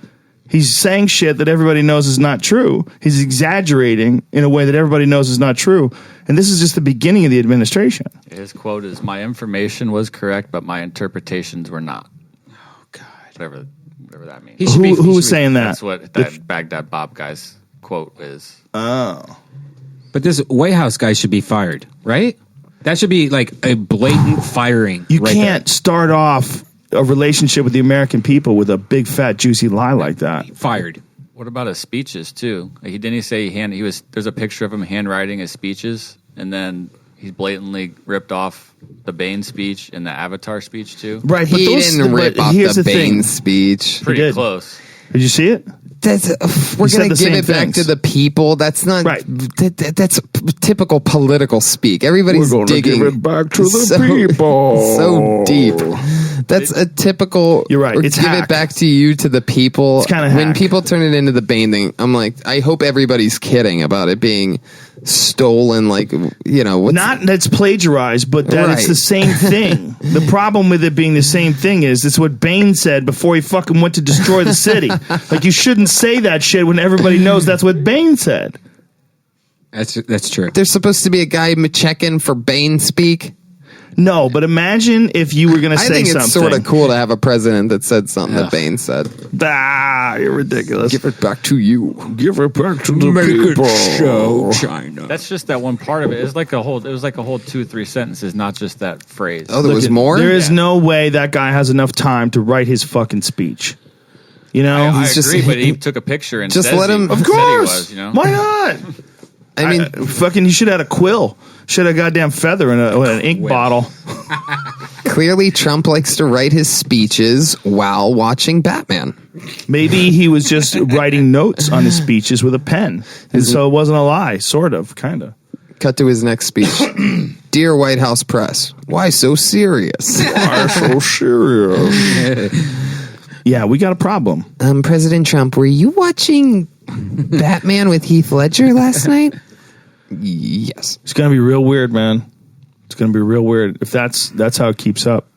He's saying shit that everybody knows is not true. He's exaggerating in a way that everybody knows is not true. And this is just the beginning of the administration. His quote is, "My information was correct, but my interpretations were not." Oh, God. Whatever that means. Who was saying that? That's what that Baghdad Bob guy's quote is. Oh. But this White House guy should be fired, right? That should be like a blatant firing. You right can't start off a relationship with the American people with a big, fat, juicy lie like that. there. Fired. What about his speeches too? Didn't he say there's a picture of him handwriting his speeches, and then he blatantly ripped off the Bain speech and the Avatar speech too? Right, but He didn't rip off the Bain speech. Pretty did. close. Did you see it? We're said going the to give same it back things. to the people. That's not Right. That's typical political speak. Everybody's digging back to so deep. That's a typical. You're right. Or It's give hack. it back to you, to the people. It's kinda when hack. people turn it into the Bain thing. I'm like, I hope everybody's kidding about it being stolen. Like, what's, Not that's plagiarized, but that it's Right. the same thing. The problem with it being the same thing is it's what Bain said before he fucking went to destroy the city. Like, you shouldn't say that shit when everybody knows that's what Bain said. That's true. there's supposed to be a guy checking for Bain speak. No, but imagine if you were going to I say think something. it's sort of cool to have a president that said something that Ugh. Bain said. Ah, you're ridiculous. Give it back to you. Give it back to the people. Show China. That's just that one part of it. It was like a whole 2-3 sentences, not just that phrase. Oh, there was more? There is no way that guy has enough time to write his fucking speech. You know? I He's just- agree, but he took a picture and Just says let him- he, Of Of said he course. was, Why not? I mean, Fucking, he should have had a quill. Should have a goddamn feather in an ink bottle. clearly Trump likes to write his speeches while watching Batman. Maybe he was just writing notes on his speeches with a pen. And so it wasn't a lie, sort of, kind of. Cut to his next speech. Dear White House press, why so serious? Why so serious? Yeah, we got a problem. President Trump, were you watching Batman with Heath Ledger last night? Yes. It's going to be real weird, man. It's going to be real weird if that's how it keeps up.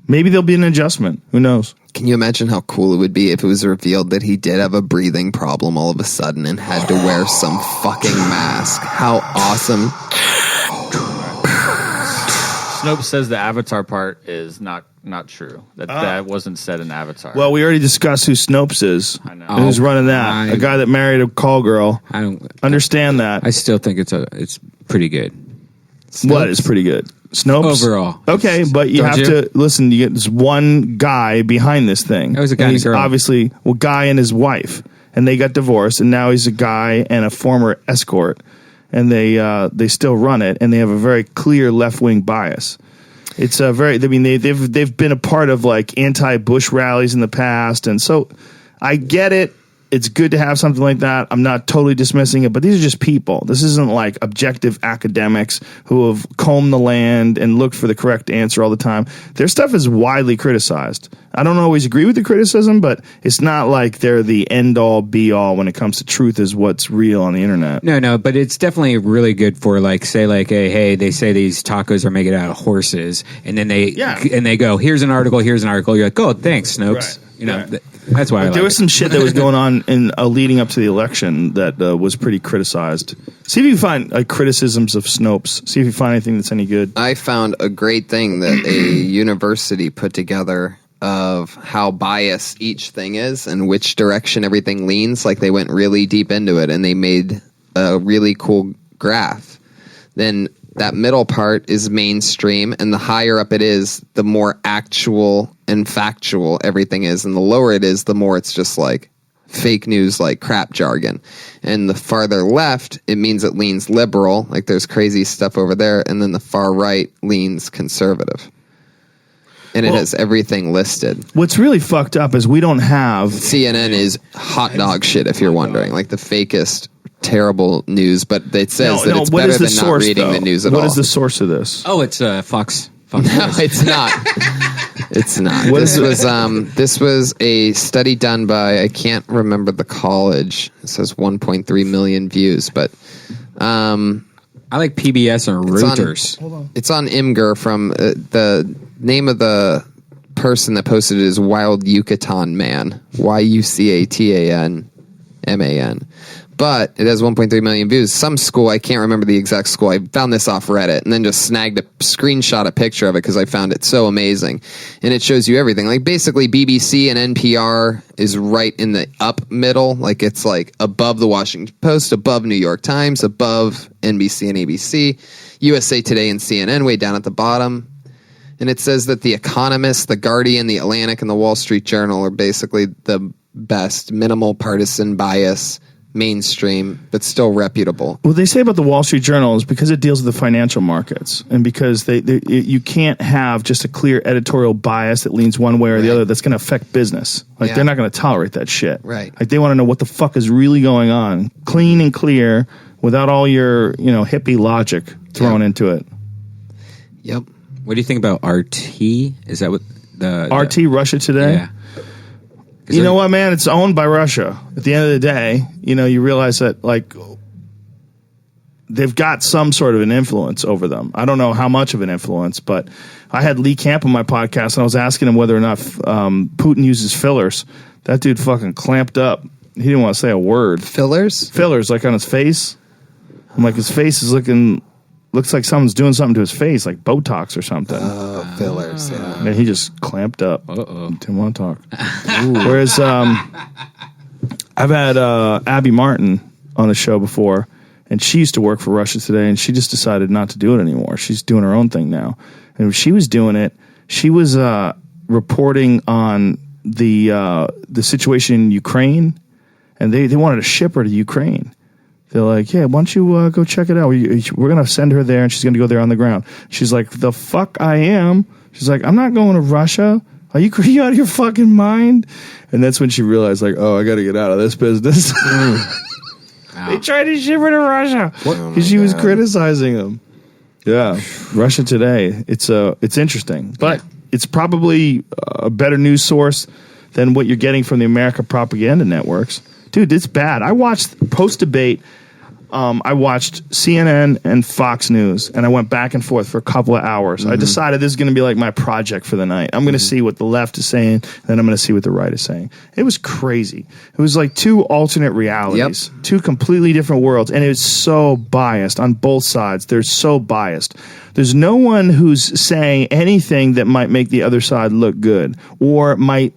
Maybe there'll be an adjustment. Who knows? Can you imagine how cool it would be if it was revealed that he did have a breathing problem all of a sudden and had to wear some fucking mask? How awesome. Snopes says the Avatar part is not true. That wasn't said in Avatar. Well, we already discussed who Snopes is. I know. And who's running that? A guy that married a call girl. I don't. Understand that. I still think it's pretty good. What is pretty good? Snopes? Overall. Okay, but you Don't have you? to listen. You get this one guy behind this thing. That was a guy And and a he's girl. obviously guy and his wife, and they got divorced, and now he's a guy and a former escort, and they still run it, and they have a very clear left wing bias. It's a very. I mean, they've been a part of like anti-Bush rallies in the past, and so I get it. It's good to have something like that. I'm not totally dismissing it, but these are just people. This isn't like objective academics who have combed the land and looked for the correct answer all the time. Their stuff is widely criticized. I don't always agree with the criticism, but it's not like they're the end-all, be-all when it comes to truth is what's real on the internet. No, but it's definitely really good for like, say like, hey, they say these tacos are made out of horses, and then they go, here's an article. You're like, oh, thanks, Snopes. Right. You know, Right. that's why I like There was it. some shit that was going on in leading up to the election that was pretty criticized. See if you find criticisms of Snopes. See if you find anything that's any good. I found a great thing that a university put together of how biased each thing is and which direction everything leans. Like they went really deep into it and they made a really cool graph. Then that middle part is mainstream, and the higher up it is, the more actual and factual everything is, and the lower it is, the more it's just like fake news, like crap jargon. And the farther left, it means it leans liberal, like there's crazy stuff over there, and then the far right leans conservative. And it has everything listed. What's really fucked up is we don't have CNN is hot dog shit, if you're wondering, like the fakest, terrible news, but it says that it's what better is the than not source, reading though? the news at all. What is the source of this? Oh, it's Fox. No, it's not. It's not. This was a study done by, I can't remember the college. It says 1.3 million views, but I like PBS and Reuters. It's on Imgur from the name of the person that posted it is Wild Yucatan Man. YUCATANMAN. But it has 1.3 million views. Some school, I can't remember the exact school. I found this off Reddit and then just snagged a picture of it because I found it so amazing. And it shows you everything. Like basically BBC and NPR is right in the up middle. Like it's like above the Washington Post, above New York Times, above NBC and ABC, USA Today and CNN way down at the bottom. And it says that The Economist, The Guardian, The Atlantic, and The Wall Street Journal are basically the best, minimal partisan bias, mainstream, but still reputable. What they say about the Wall Street Journal is because it deals with the financial markets, and because you can't have just a clear editorial bias that leans one way or the other that's going to affect business. Like they're not going to tolerate that shit. Right. Like they want to know what the fuck is really going on, clean and clear, without all your hippie logic thrown into it. Yep. What do you think about RT? Is that what the RT Russia Today? Yeah. You know what, man? It's owned by Russia. At the end of the day, you realize that, like, they've got some sort of an influence over them. I don't know how much of an influence, but I had Lee Camp on my podcast, and I was asking him whether or not Putin uses fillers. That dude fucking clamped up. He didn't want to say a word. Fillers? Fillers, like on his face. I'm like, his face is looks like someone's doing something to his face, like Botox or something. Oh, fillers, yeah. And he just clamped up. Didn't want to talk. Whereas I've had Abby Martin on the show before, and she used to work for Russia Today, and she just decided not to do it anymore. She's doing her own thing now. And when she was doing it, she was reporting on the situation in Ukraine, and they wanted to ship her to Ukraine. They're like, yeah, why don't you go check it out? We're going to send her there, and she's going to go there on the ground. She's like, the fuck I am? She's like, I'm not going to Russia. Are you out of your fucking mind? And that's when she realized, like, oh, I got to get out of this business. They tried to ship her to Russia because she was criticizing them. Yeah, Russia Today. It's interesting, but it's probably a better news source than what you're getting from the America propaganda networks. Dude, it's bad. I watched post-debate. I watched CNN and Fox News, and I went back and forth for a couple of hours. I decided this is going to be like my project for the night. I'm going to see what the left is saying, and then I'm going to see what the right is saying. It was crazy. It was like two alternate realities, two completely different worlds, and it was so biased on both sides. They're so biased. There's no one who's saying anything that might make the other side look good or might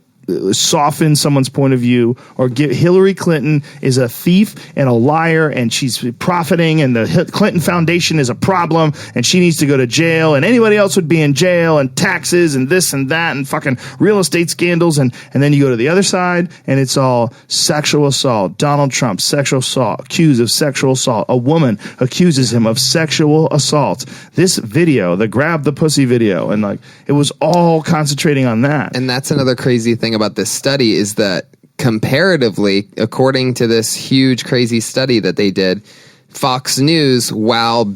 soften someone's point of view, or Hillary Clinton is a thief and a liar, and she's profiting, and the Clinton Foundation is a problem, and she needs to go to jail, and anybody else would be in jail, and taxes, and this and that, and fucking real estate scandals, and then you go to the other side, and it's all sexual assault. Donald Trump, sexual assault, accused of sexual assault. A woman accuses him of sexual assault. This video, the grab the pussy video, and like it was all concentrating on that. And that's another crazy thing about this study is that comparatively, according to this huge crazy study that they did, Fox News, while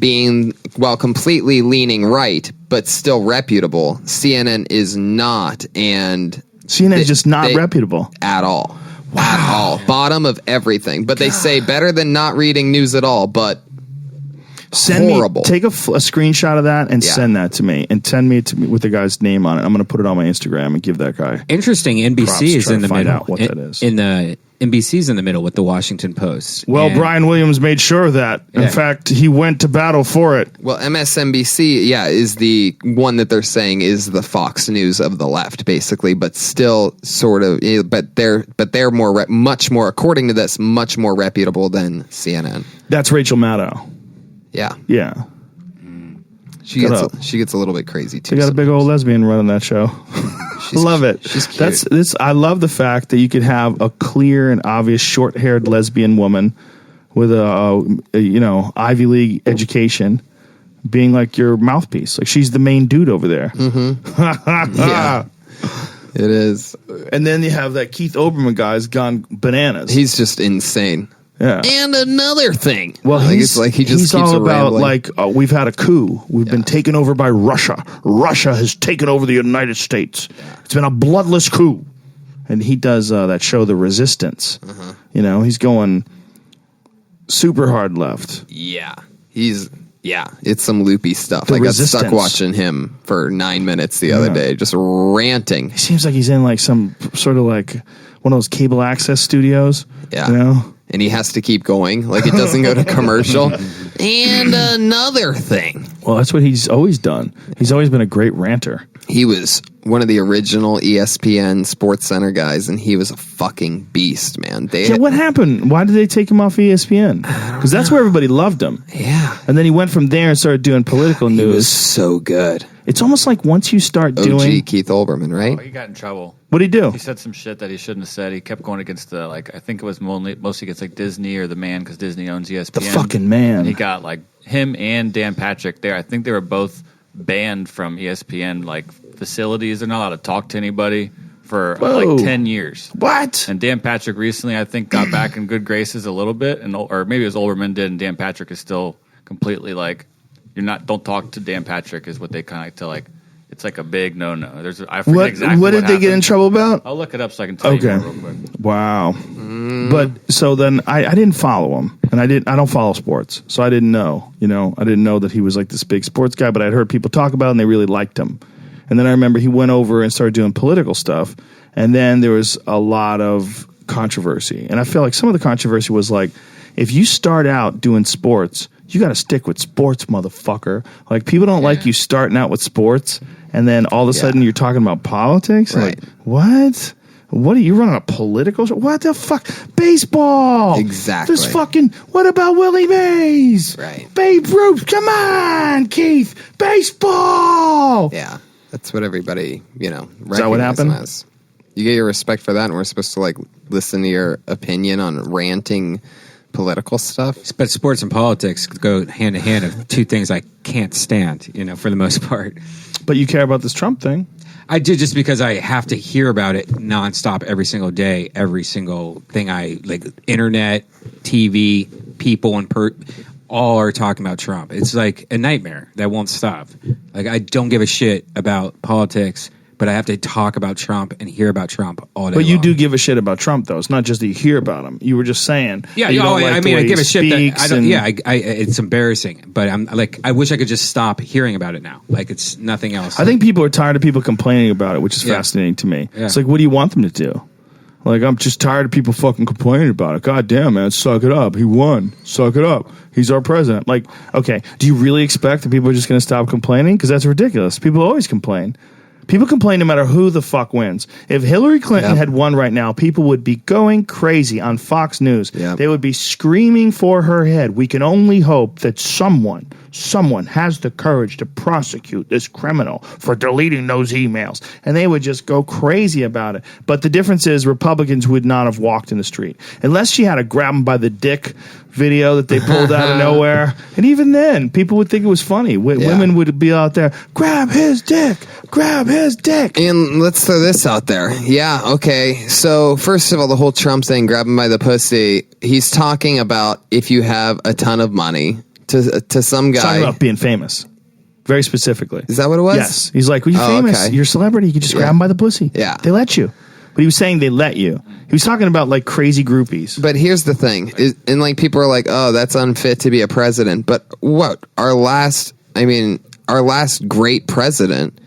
completely leaning right but still reputable, CNN is not, and CNN is just not reputable at all. Wow. At all. Bottom of everything. But they say better than not reading news at all, but horrible. Take a screenshot of that and send that to me, and send me to me with the guy's name on it. I'm going to put it on my Instagram and give that guy. Interesting. NBC is in the middle. Out what that is. NBC's in the middle with the Washington Post. Well, Brian Williams made sure of that. In fact, he went to battle for it. Well, MSNBC, is the one that they're saying is the Fox News of the left, basically, but still sort of. But they're much more, according to this, much more reputable than CNN. That's Rachel Maddow. Yeah. She gets a little bit crazy too. They got a big old lesbian running that show. Love it. She's cute. I love the fact that you could have a clear and obvious short-haired lesbian woman with a Ivy League education being like your mouthpiece. Like she's the main dude over there. Mm-hmm. Yeah. It is. And then you have that Keith Olbermann guy's gone bananas. He's just insane. Yeah. And another thing. Well, like, it's like he just he's keeps all about rambling. we've had a coup. We've been taken over by Russia. Russia has taken over the United States. It's been a bloodless coup. And he does that show, The Resistance. You know, he's going super hard left. Yeah. It's some loopy stuff. The I got Resistance. stuck watching him for 9 minutes the other day, just ranting. He seems like he's in like some sort of like one of those cable access studios. Yeah. You know? And he has to keep going, like it doesn't go to commercial. And another thing. Well, that's what he's always done. He's always been a great ranter. He was one of the original ESPN Sports Center guys, and he was a fucking beast, man. Yeah, what happened? Why did they take him off ESPN? Because that's where everybody loved him. Yeah. And then he went from there and started doing political He news. was so good. It's almost like once you start OG doing... Keith Olbermann, right? Oh, he got in trouble. What'd he do? He said some shit that he shouldn't have said. He kept going against the, like, I think it was mostly against, like, Disney or the Man, because Disney owns ESPN. The fucking Man. And he got, like, him and Dan Patrick there. I think they were both banned from ESPN, like, facilities. They're not allowed to talk to anybody for, like, 10 years. What? And Dan Patrick recently, I think, got back in good graces a little bit, or maybe it was Olbermann did, and Dan Patrick is still completely, like, don't talk to Dan Patrick is what they kind of tell, like, it's like a big no-no. I forget exactly what did they get in happened. trouble about? I'll look it up so I can tell you more real quick. Wow. But so then I didn't follow him, and I don't follow sports, so I didn't know. You know, I didn't know that he was like this big sports guy, but I'd heard people talk about it, and they really liked him. And then I remember he went over and started doing political stuff, and then there was a lot of controversy. And I feel like some of the controversy was like, if you start out doing sports, you got to stick with sports, motherfucker. Like, people don't like you starting out with sports, and then all of a sudden you're talking about politics. Right. Like, what? What are you running a political show? What the fuck? Baseball. Exactly. This fucking. What about Willie Mays? Right. Babe Ruth. Come on, Keith. Baseball. Yeah. That's what everybody, Is that what happened? As. You get your respect for that, and we're supposed to, like, listen to your opinion on ranting political stuff. But sports and politics go hand in hand of two things I can't stand, for the most part. But you care about this Trump thing. I do, just because I have to hear about it nonstop every single day, every single thing internet, TV, people, and all are talking about Trump. It's like a nightmare that won't stop. Like, I don't give a shit about politics, but I have to talk about Trump and hear about Trump all day But you long. do give a shit about Trump, though. It's not just that you hear about him. You were just saying. Yeah, you don't like I the mean, way I give he a shit that I don't. speaks Yeah, it's embarrassing, but I'm like, I wish I could just stop hearing about it now. Like, it's nothing else. I think people are tired of people complaining about it, which is fascinating to me. Yeah. It's like, what do you want them to do? Like, I'm just tired of people fucking complaining about it. God damn, man, suck it up. He won. Suck it up. He's our president. Like, okay, do you really expect that people are just going to stop complaining? Because that's ridiculous. People always complain. People complain no matter who the fuck wins. If Hillary Clinton had won right now, people would be going crazy on Fox News. Yep. They would be screaming for her head. We can only hope that someone has the courage to prosecute this criminal for deleting those emails. And they would just go crazy about it. But the difference is Republicans would not have walked in the street. Unless she had a grab him by the dick video that they pulled out of nowhere. And even then, people would think it was funny. Women would be out there, grab his dick, grab his dick. And let's throw this out there. Yeah, okay. So, first of all, the whole Trump thing, grab him by the pussy, he's talking about if you have a ton of money to some guy. Talking about being famous. Very specifically. Is that what it was? Yes. He's like, well, you're Oh, famous. okay. You're a celebrity. You can just grab him by the pussy. Yeah. They let you. But he was saying they let you. He was talking about like crazy groupies. But here's the thing. And like people are like, oh, that's unfit to be a president. But what? Our last great president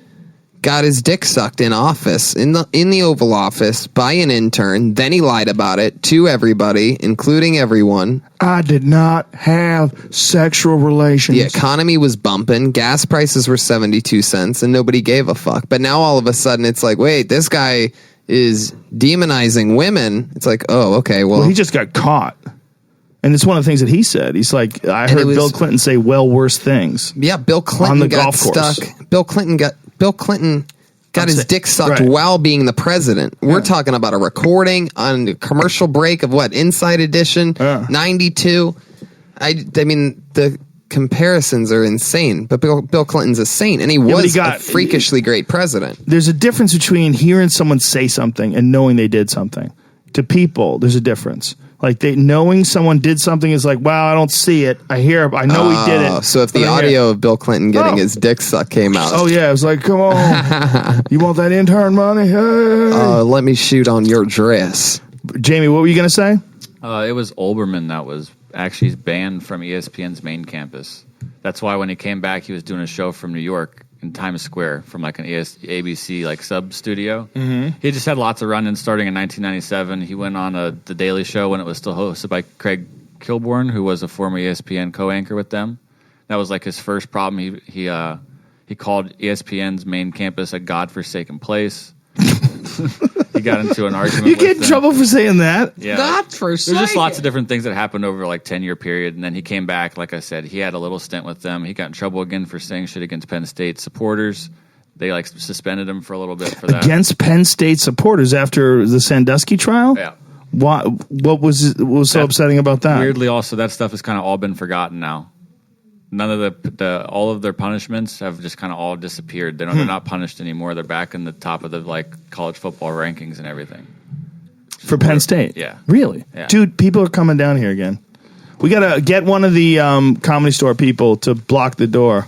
got his dick sucked in office, in the Oval Office, by an intern. Then he lied about it to everybody, including everyone. I did not have sexual relations. The economy was bumping. Gas prices were 72 cents, and nobody gave a fuck. But now all of a sudden, it's like, wait, this guy is demonizing women. It's like, oh, okay, well, He just got caught. And it's one of the things that he said. He's like, I heard it was- Bill Clinton say worse things. yeah, Bill Clinton On the got golf course. stuck. Bill Clinton got his dick sucked right. while being the president. We're talking about a recording on a commercial break of what? Inside Edition, 92. I mean, the comparisons are insane, but Bill Clinton's a saint, and he was a freakishly great president. There's a difference between hearing someone say something and knowing they did something. To people, there's a difference. Like knowing someone did something is like, wow, I don't see it. I know he did it. So if the audio of Bill Clinton getting his dick sucked came out. Oh yeah, it was like, come on, you want that intern money? Hey. Let me shoot on your dress. Jamie, what were you gonna say? It was Olbermann that was actually banned from ESPN's main campus. That's why when he came back, he was doing a show from New York in Times Square from like an ABC like sub studio. Mm-hmm. He just had lots of run-ins starting in 1997. He went on The Daily Show when it was still hosted by Craig Kilborn, who was a former ESPN co-anchor with them. That was like his first problem. He called ESPN's main campus a godforsaken place. He got into an argument. You get in trouble for saying that. Yeah, Godforsaken. There's just lots of different things that happened over like 10-year period, and then he came back. Like I said, he had a little stint with them. He got in trouble again for saying shit against Penn State supporters. They like suspended him for a little bit for that. Against Penn State supporters after the Sandusky trial. Yeah. What was so upsetting about that? Weirdly, also that stuff has kind of all been forgotten now. None of all of their punishments have just kind of all disappeared. They're not punished anymore. They're back in the top of the like college football rankings and everything. For Penn State? Yeah. Really? Yeah. Dude, people are coming down here again. We got to get one of the Comedy Store people to block the door.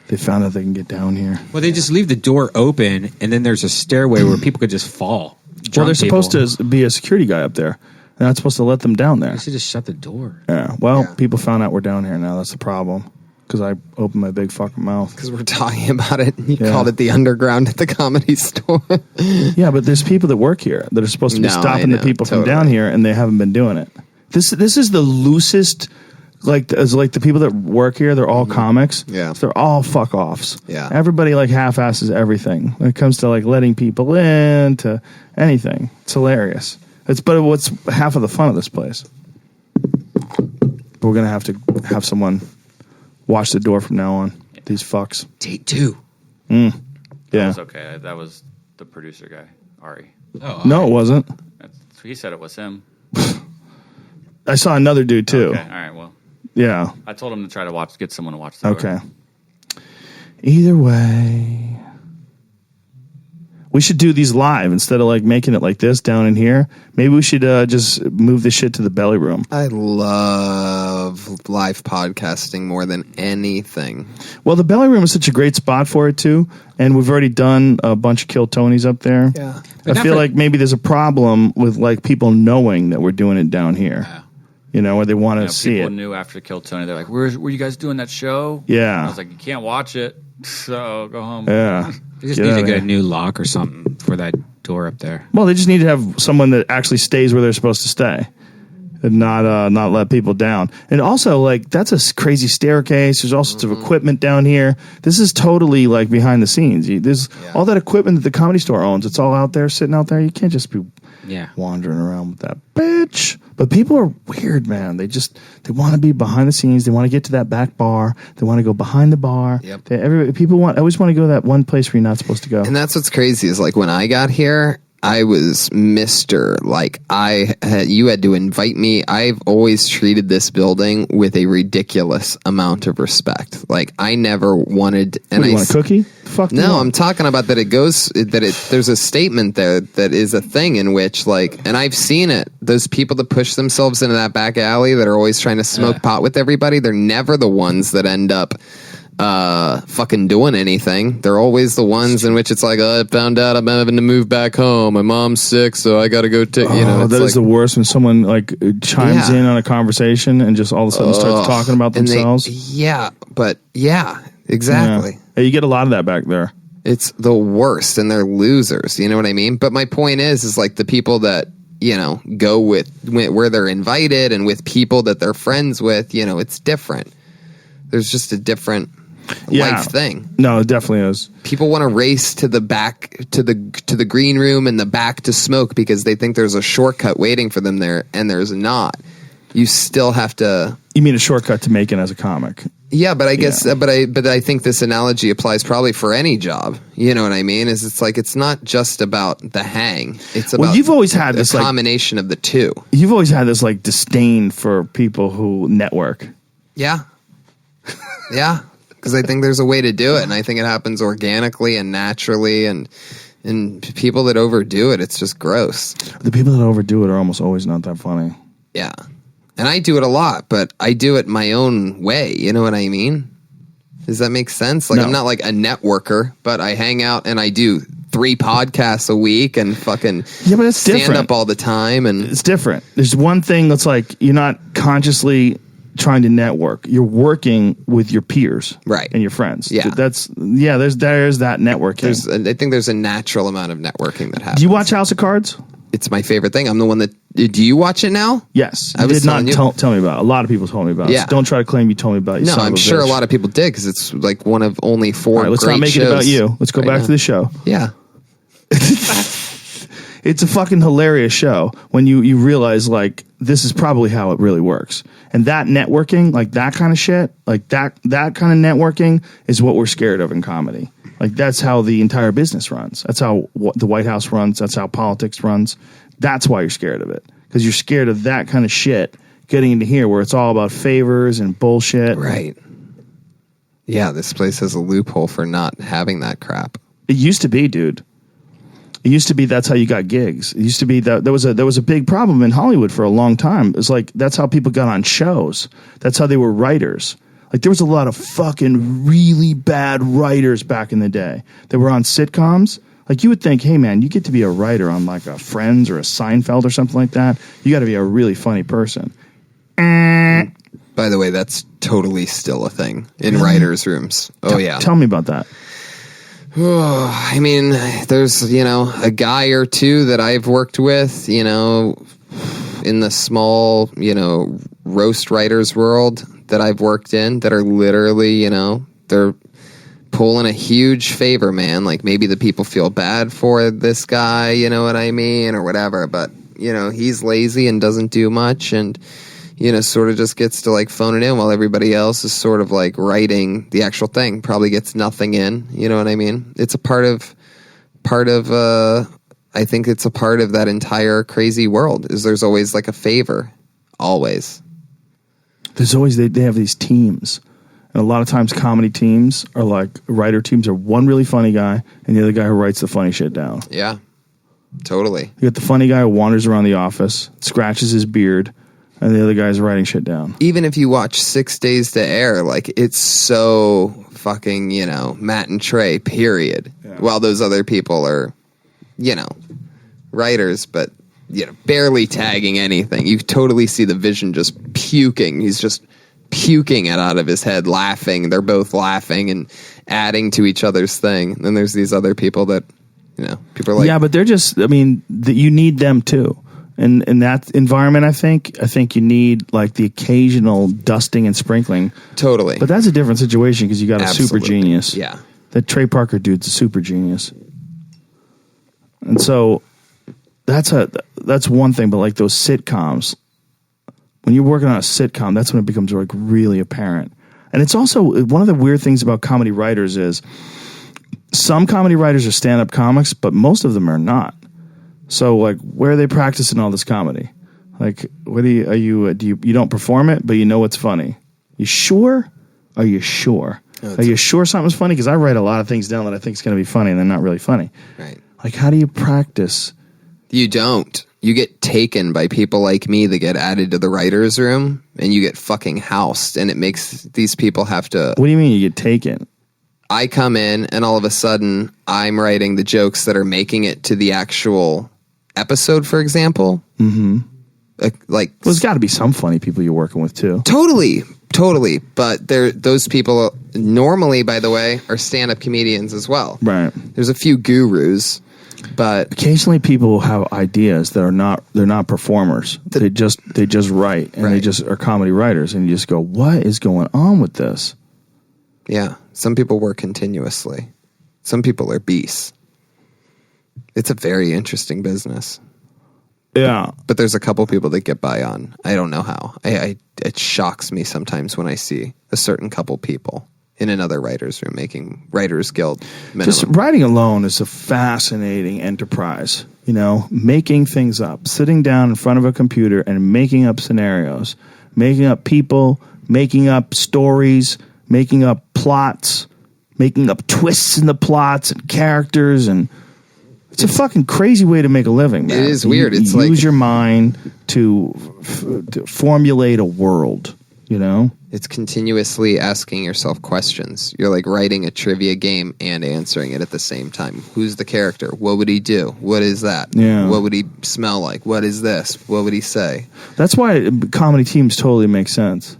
They found out they can get down here. Well, they just leave the door open, and then there's a stairway where people could just fall. Well, they're supposed to be a security guy up there. They're not supposed to let them down there. You should just shut the door. Yeah. Well, people found out we're down here now. That's the problem. Because I opened my big fucking mouth. Because we're talking about it. You called it the underground at the Comedy Store. Yeah, but there's people that work here that are supposed to be stopping the people from down here, and they haven't been doing it. This is the loosest. Like the people that work here, they're all comics. Yeah. So they're all fuck offs. Yeah. Everybody like half-asses everything when it comes to like letting people in to anything. It's hilarious. But what's half of the fun of this place? But we're gonna have to have someone watch the door from now on. These fucks. Take 2. Yeah. That was okay. That was the producer guy, Ari. Oh, No, it wasn't. He said it was him. I saw another dude too. Okay. All right. Well, Yeah. I told him to try to get someone to watch the door. Okay. Either way, we should do these live instead of like making it like this down in here. Maybe we should just move this shit to the belly room. I love live podcasting more than anything. Well, the belly room is such a great spot for it too, and we've already done a bunch of Kill Tonys up there. Yeah. I feel like maybe there's a problem with like people knowing that we're doing it down here. Yeah. You know, where they want to see people it. knew after Kill Tony. They're like, "Were you guys doing that show?" Yeah. I was like, "You can't watch it, so go home." Yeah. They just Get need outta to get here. a new lock or something for that door up there. Well, they just need to have someone that actually stays where they're supposed to stay, and not let people down. And also, like that's a crazy staircase. There's all sorts of equipment down here. This is totally like behind the scenes. There's all that equipment that the Comedy Store owns. It's all out there, sitting out there. You can't just be wandering around with that bitch. But people are weird, man. They want to be behind the scenes. They want to get to that back bar. They want to go behind the bar. Yep. People always want to go to that one place where you're not supposed to go. And that's what's crazy is like when I got here, I was Mr. Like you had to invite me. I've always treated this building with a ridiculous amount of respect. Like I never wanted. And What, you want a cookie? Fuck no, I'm talking about that. There's a statement there that is a thing in which like, and I've seen it. Those people that push themselves into that back alley that are always trying to smoke pot with everybody. They're never the ones that end up fucking doing anything. They're always the ones in which it's like, I found out I'm having to move back home. My mom's sick, so I got to go take. That is the worst when someone like chimes in on a conversation and just all of a sudden starts talking about themselves. Exactly. Yeah, you get a lot of that back there. It's the worst, and they're losers. You know what I mean? But my point is like the people that go with where they're invited and with people that they're friends with. It's different. There's just a different life thing. No, it definitely is. People want to race to the back to the green room and the back to smoke because they think there's a shortcut waiting for them there, and there's not. You still have to. You mean a shortcut to make it as a comic? Yeah, but I guess, but I think this analogy applies probably for any job. You know what I mean? It's not just about the hang. It's about you've always had this combination of the two. You've always had this like disdain for people who network. Yeah, yeah, because I think there's a way to do it, and I think it happens organically and naturally, and And people that overdo it, it's just gross. The people that overdo it are almost always not that funny. Yeah. And I do it a lot, but I do it my own way. You know what I mean? Does that make sense? Like, No. I'm not like a networker, but I hang out and I do 3 podcasts a week and fucking Yeah, but it's stand different. up all the time. And It's different. There's one thing that's like you're not consciously trying to network. You're working with your peers, Right. and your friends. Yeah. There's that networking. I think there's a natural amount of networking that happens. Do you watch House of Cards? It's my favorite thing. I'm the one that. Do you watch it now? Yes, I you was did not telling you. tell me about it. A lot of people told me about it. Yeah. So don't try to claim you told me about it. You No, son of I'm a sure a bitch. lot of people did because it's like one of only 4 All right, let's great not make shows it about you. Let's go right back now. to the show. Yeah. It's a fucking hilarious show when you realize like this is probably how it really works. And that networking, like that kind of shit, like that kind of networking is what we're scared of in comedy. Like that's how the entire business runs. That's how the White House runs. That's how politics runs. That's why you're scared of it, because you're scared of that kind of shit getting into here where it's all about favors and bullshit. Right. Yeah, this place has a loophole for not having that crap. It used to be, dude. It used to be that's how you got gigs. It used to be that there was a big problem in Hollywood for a long time. It's like that's how people got on shows. That's how they were writers. Like there was a lot of fucking really bad writers back in the day that were on sitcoms. Like you would think, hey man, you get to be a writer on like a Friends or a Seinfeld or something like that. You got to be a really funny person. By the way, that's totally still a thing in writers' rooms. Oh, yeah. Tell me about that. I mean, there's, a guy or two that I've worked with, in the small, roast writers world that I've worked in that are literally, they're pulling a huge favor, man. Like maybe the people feel bad for this guy, you know what I mean, or whatever. But, he's lazy and doesn't do much and, sort of just gets to like phone it in while everybody else is sort of like writing the actual thing, probably gets nothing in, you know what I mean? It's a part of, I think it's a part of that entire crazy world is there's always like a favor, always. There's always they have these teams. And a lot of times comedy teams are like writer teams are one really funny guy and the other guy who writes the funny shit down. Yeah, totally. You got the funny guy who wanders around the office, scratches his beard, and the other guy's writing shit down. Even if you watch 6 Days to Air, like it's so fucking, Matt and Trey, period. Yeah. While those other people are, writers, but, barely tagging anything. You totally see the vision just puking. He's just puking it out of his head, laughing. They're both laughing and adding to each other's thing. And then there's these other people that, people are like... Yeah, but they're just, you need them too. And in that environment, I think you need like the occasional dusting and sprinkling. Totally. But that's a different situation because you got a super genius. Yeah. That Trey Parker dude's a super genius. And so that's one thing. But like those sitcoms, when you're working on a sitcom, that's when it becomes like really apparent. And it's also one of the weird things about comedy writers is some comedy writers are stand-up comics, but most of them are not. So, like, where are they practicing all this comedy? Like, you don't perform it, but you know it's funny. You sure? Are you sure? Are you sure something's funny? Because I write a lot of things down that I think is going to be funny, and they're not really funny. Right. Like, how do you practice? You don't. You get taken by people like me that get added to the writer's room, and you get fucking housed, and it makes these people have to... What do you mean you get taken? I come in, and all of a sudden, I'm writing the jokes that are making it to the actual... episode, for example. Mm-hmm. Well, there's got to be some funny people you're working with too. Totally. But those people normally, by the way, are stand-up comedians as well. Right. There's a few gurus, but occasionally people have ideas that they're not performers. They just write and they just are comedy writers, and you just go, what is going on with this? Yeah. Some people work continuously. Some people are beasts. It's a very interesting business. Yeah. But there's a couple people that get by on. I don't know how. It shocks me sometimes when I see a certain couple people in another writer's room making Writers Guild minimum. Just writing alone is a fascinating enterprise. Making things up, sitting down in front of a computer and making up scenarios, making up people, making up stories, making up plots, making up twists in the plots and characters and... It's a fucking crazy way to make a living, man. It is weird. It's you like use your mind to formulate a world, you know? it's continuously asking yourself questions. You're like writing a trivia game and answering it at the same time. Who's the character? What would he do? What is that? Yeah. What would he smell like? What is this? What would he say? That's why comedy teams totally make sense.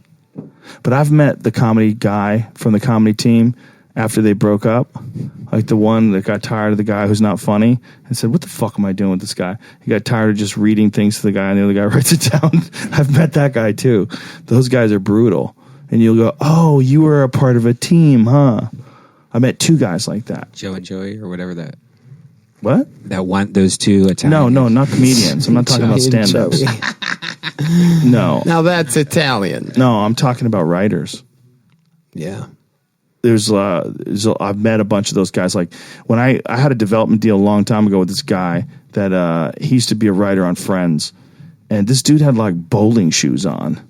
But I've met the comedy guy from the comedy team after they broke up. Like the one that got tired of the guy who's not funny and said, what the fuck am I doing with this guy? He got tired of just reading things to the guy and the other guy writes it down. I've met that guy too. Those guys are brutal. And you'll go, oh, you were a part of a team, huh? I met 2 guys like that. Joe and Joey or whatever that. What? Those 2 Italian. No, not comedians. I'm not talking about Joey and stand-ups. Joey. No. Now that's Italian. No, I'm talking about writers. Yeah. I've met a bunch of those guys. Like when I had a development deal a long time ago with this guy that he used to be a writer on Friends, and this dude had like bowling shoes on,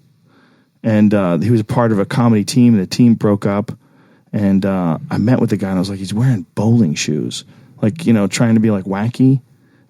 and he was a part of a comedy team, and the team broke up, and I met with the guy, and I was like, he's wearing bowling shoes, like, you know, trying to be like wacky.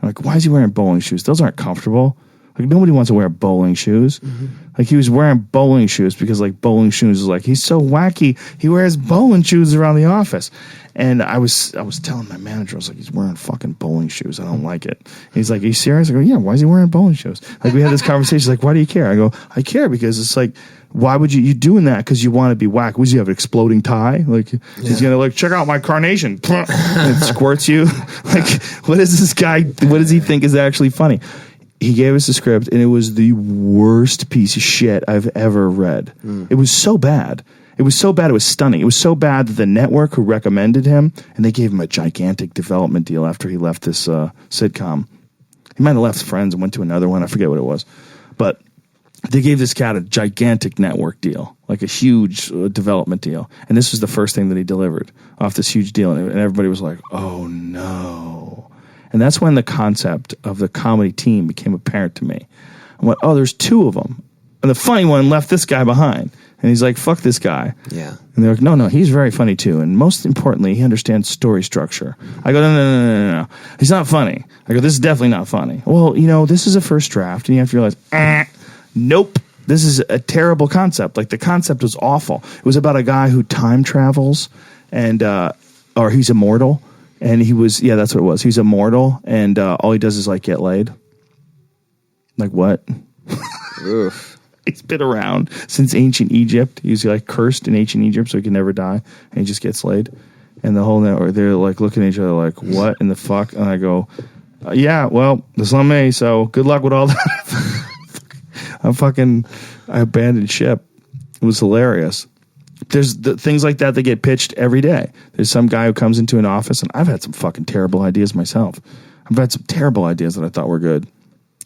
I'm like, why is he wearing bowling shoes? Those aren't comfortable. Like, nobody wants to wear bowling shoes. Mm-hmm. Like, he was wearing bowling shoes because, like, bowling shoes is like, he's so wacky. He wears bowling shoes around the office. And I was telling my manager, I was like, he's wearing fucking bowling shoes. I don't like it. And he's like, are you serious? I go, yeah, why is he wearing bowling shoes? Like, we had this conversation. He's like, why do you care? I go, I care because it's like, why would you doing that? Because you want to be whack. Would you have an exploding tie? Like, he's going to, like, check out my carnation. And it squirts you. Like, what is this guy, what does he think is actually funny? He gave us the script, and it was the worst piece of shit I've ever read. It was so bad. It was so bad, it was stunning. It was so bad that the network who recommended him, and they gave him a gigantic development deal after he left this sitcom. He might have left Friends and went to another one. I forget what it was. But they gave this cat a gigantic network deal, like a huge development deal. And this was the first thing that he delivered off this huge deal. And everybody was like, oh, no. And that's when the concept of the comedy team became apparent to me. I went, oh, there's 2 of them. And the funny one left this guy behind. And he's like, fuck this guy. Yeah. And they're like, no, he's very funny too. And most importantly, he understands story structure. I go, no. He's not funny. I go, this is definitely not funny. Well, you know, this is a first draft. And you have to realize, nope. This is a terrible concept. Like, the concept was awful. It was about a guy who time travels and, or he's immortal. And he was, yeah, that's what it was. He's immortal, and all he does is, like, get laid. Like, what? Oof. He's been around since ancient Egypt. He was, like, cursed in ancient Egypt, so he can never die, and he just gets laid. And the whole network, they're, like, looking at each other like, what in the fuck? And I go, yeah, well, that's not me, so good luck with all that. I abandoned ship. It was hilarious. There's things like that get pitched every day. There's some guy who comes into an office, and I've had some fucking terrible ideas myself. I've had some terrible ideas that I thought were good.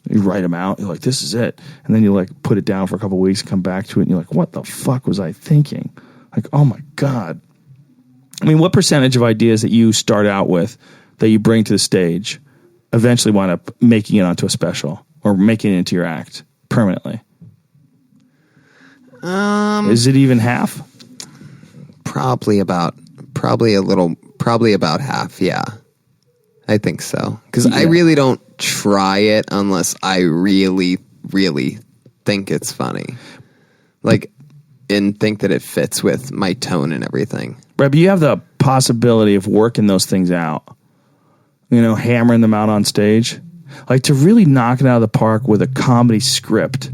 You write them out. You're like, this is it. And then you, like, put it down for a couple of weeks, come back to it, and you're like, what the fuck was I thinking? Like, oh, my God. I mean, what percentage of ideas that you start out with that you bring to the stage eventually wind up making it onto a special or making it into your act permanently? Is it even half? Probably about half. Yeah, I think so. Because I really don't try it unless I really, really think it's funny, like, and think that it fits with my tone and everything. Right, but you have the possibility of working those things out. You know, hammering them out on stage, like, to really knock it out of the park with a comedy script.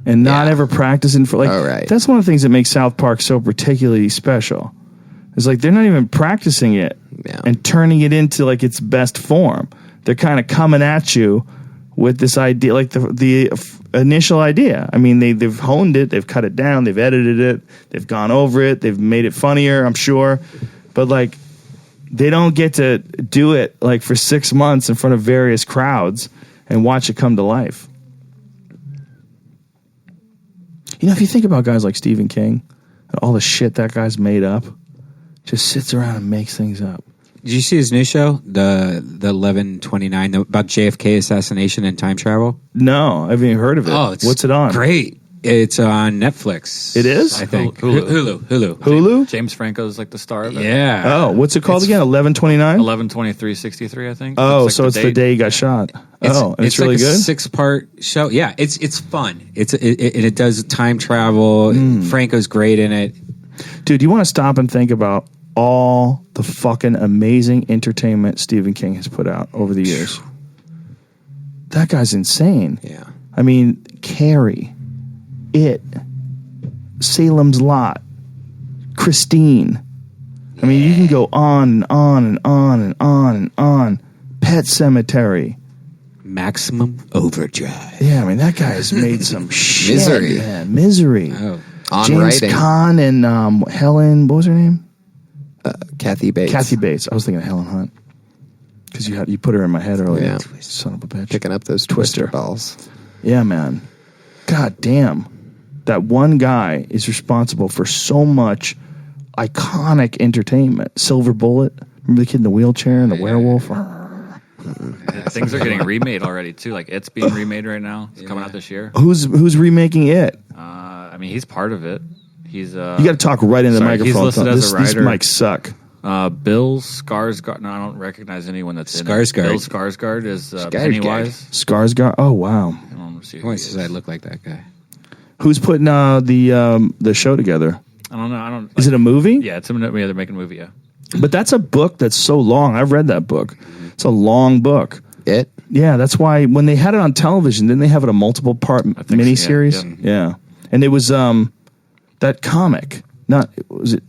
And not ever practicing for, like, right. That's one of the things that makes South Park so particularly special. It's like they're not even practicing it and turning it into, like, its best form. They're kind of coming at you with this idea, like the initial idea. I mean, they've honed it, they've cut it down, they've edited it, they've gone over it, they've made it funnier, I'm sure. But, like, they don't get to do it, like, for 6 months in front of various crowds and watch it come to life. You know, if you think about guys like Stephen King and all the shit that guy's made up, just sits around and makes things up. Did you see his new show, the 1129, about JFK assassination and time travel? No, I haven't even heard of it. Oh, it's what's it on? Great. It's on Netflix. It is? I think. Hulu. Hulu? James Franco's like the star of it. Yeah. Oh, what's it called again? 11/29? 11/23/63, I think. Oh, That's so like it's the day he got shot. And it's really like good? a 6-part show. Yeah, it's fun. It does time travel. Franco's great in it. Dude, you want to stop and think about all the fucking amazing entertainment Stephen King has put out over the years. That guy's insane. Yeah. I mean, Carrie, It, Salem's Lot, Christine. I mean, you can go on and on and on and on and on. Pet Sematary. Maximum Overdrive. Yeah, I mean, that guy has made some shit. Misery. Man. Misery. Oh. On James writing. Caan and Helen, what was her name? Kathy Bates. Kathy Bates. I was thinking of Helen Hunt. Because you put her in my head earlier. Yeah. Son of a bitch. Picking up those twister balls. Yeah, man. God damn. That one guy is responsible for so much iconic entertainment. Silver Bullet. Remember the kid in the wheelchair and the werewolf? Things are getting remade already too. Like It's being remade right now. It's coming out this year. Who's remaking it? I mean, he's part of it. He's You got to talk right into the sorry, he's microphone. listed as a These writer. mics suck. Bill Skarsgård. No, I don't recognize anyone that's in it. Skarsgård. Bill Skarsgård is Pennywise. Skarsgård. Oh, wow. Let's see who Who he says is. I look like that guy? Who's putting the show together? I don't know. I don't. Is it a movie? Yeah, it's a movie. They're making a movie. Yeah. But that's a book that's so long. I've read that book. It's a long book. It? Yeah, that's why when they had it on television, didn't they have it a multiple part think so, miniseries? Yeah. And it was that comic. Not was it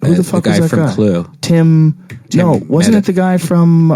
who the fuck guy was that from guy? Clue. Tim no, wasn't Meta- it the guy from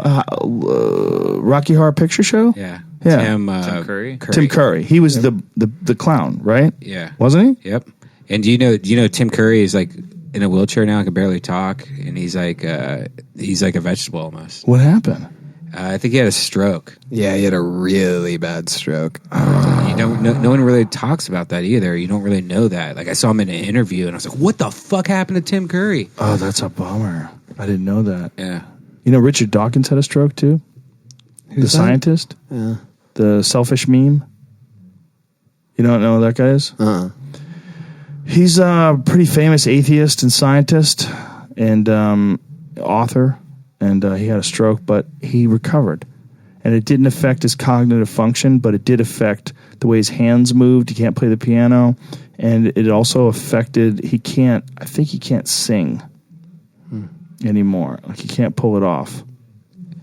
Rocky Horror Picture Show? Yeah. Yeah. Tim Curry? Tim Curry. He was the clown, right? Yeah. Wasn't he? Yep. And do you know Tim Curry is like in a wheelchair now, can barely talk, and he's like a vegetable almost. What happened? I think he had a stroke. Yeah, he had a really bad stroke. No one really talks about that either. You don't really know that. Like I saw him in an interview, and I was like, "What the fuck happened to Tim Curry?" Oh, that's a bummer. I didn't know that. Yeah. You know, Richard Dawkins had a stroke too. The scientist, the selfish meme. You don't know who that guy is? He's a pretty famous atheist and scientist and author, and he had a stroke, but he recovered. And it didn't affect his cognitive function, but it did affect the way his hands moved. He can't play the piano, and it also affected. I think he can't sing anymore. Like he can't pull it off.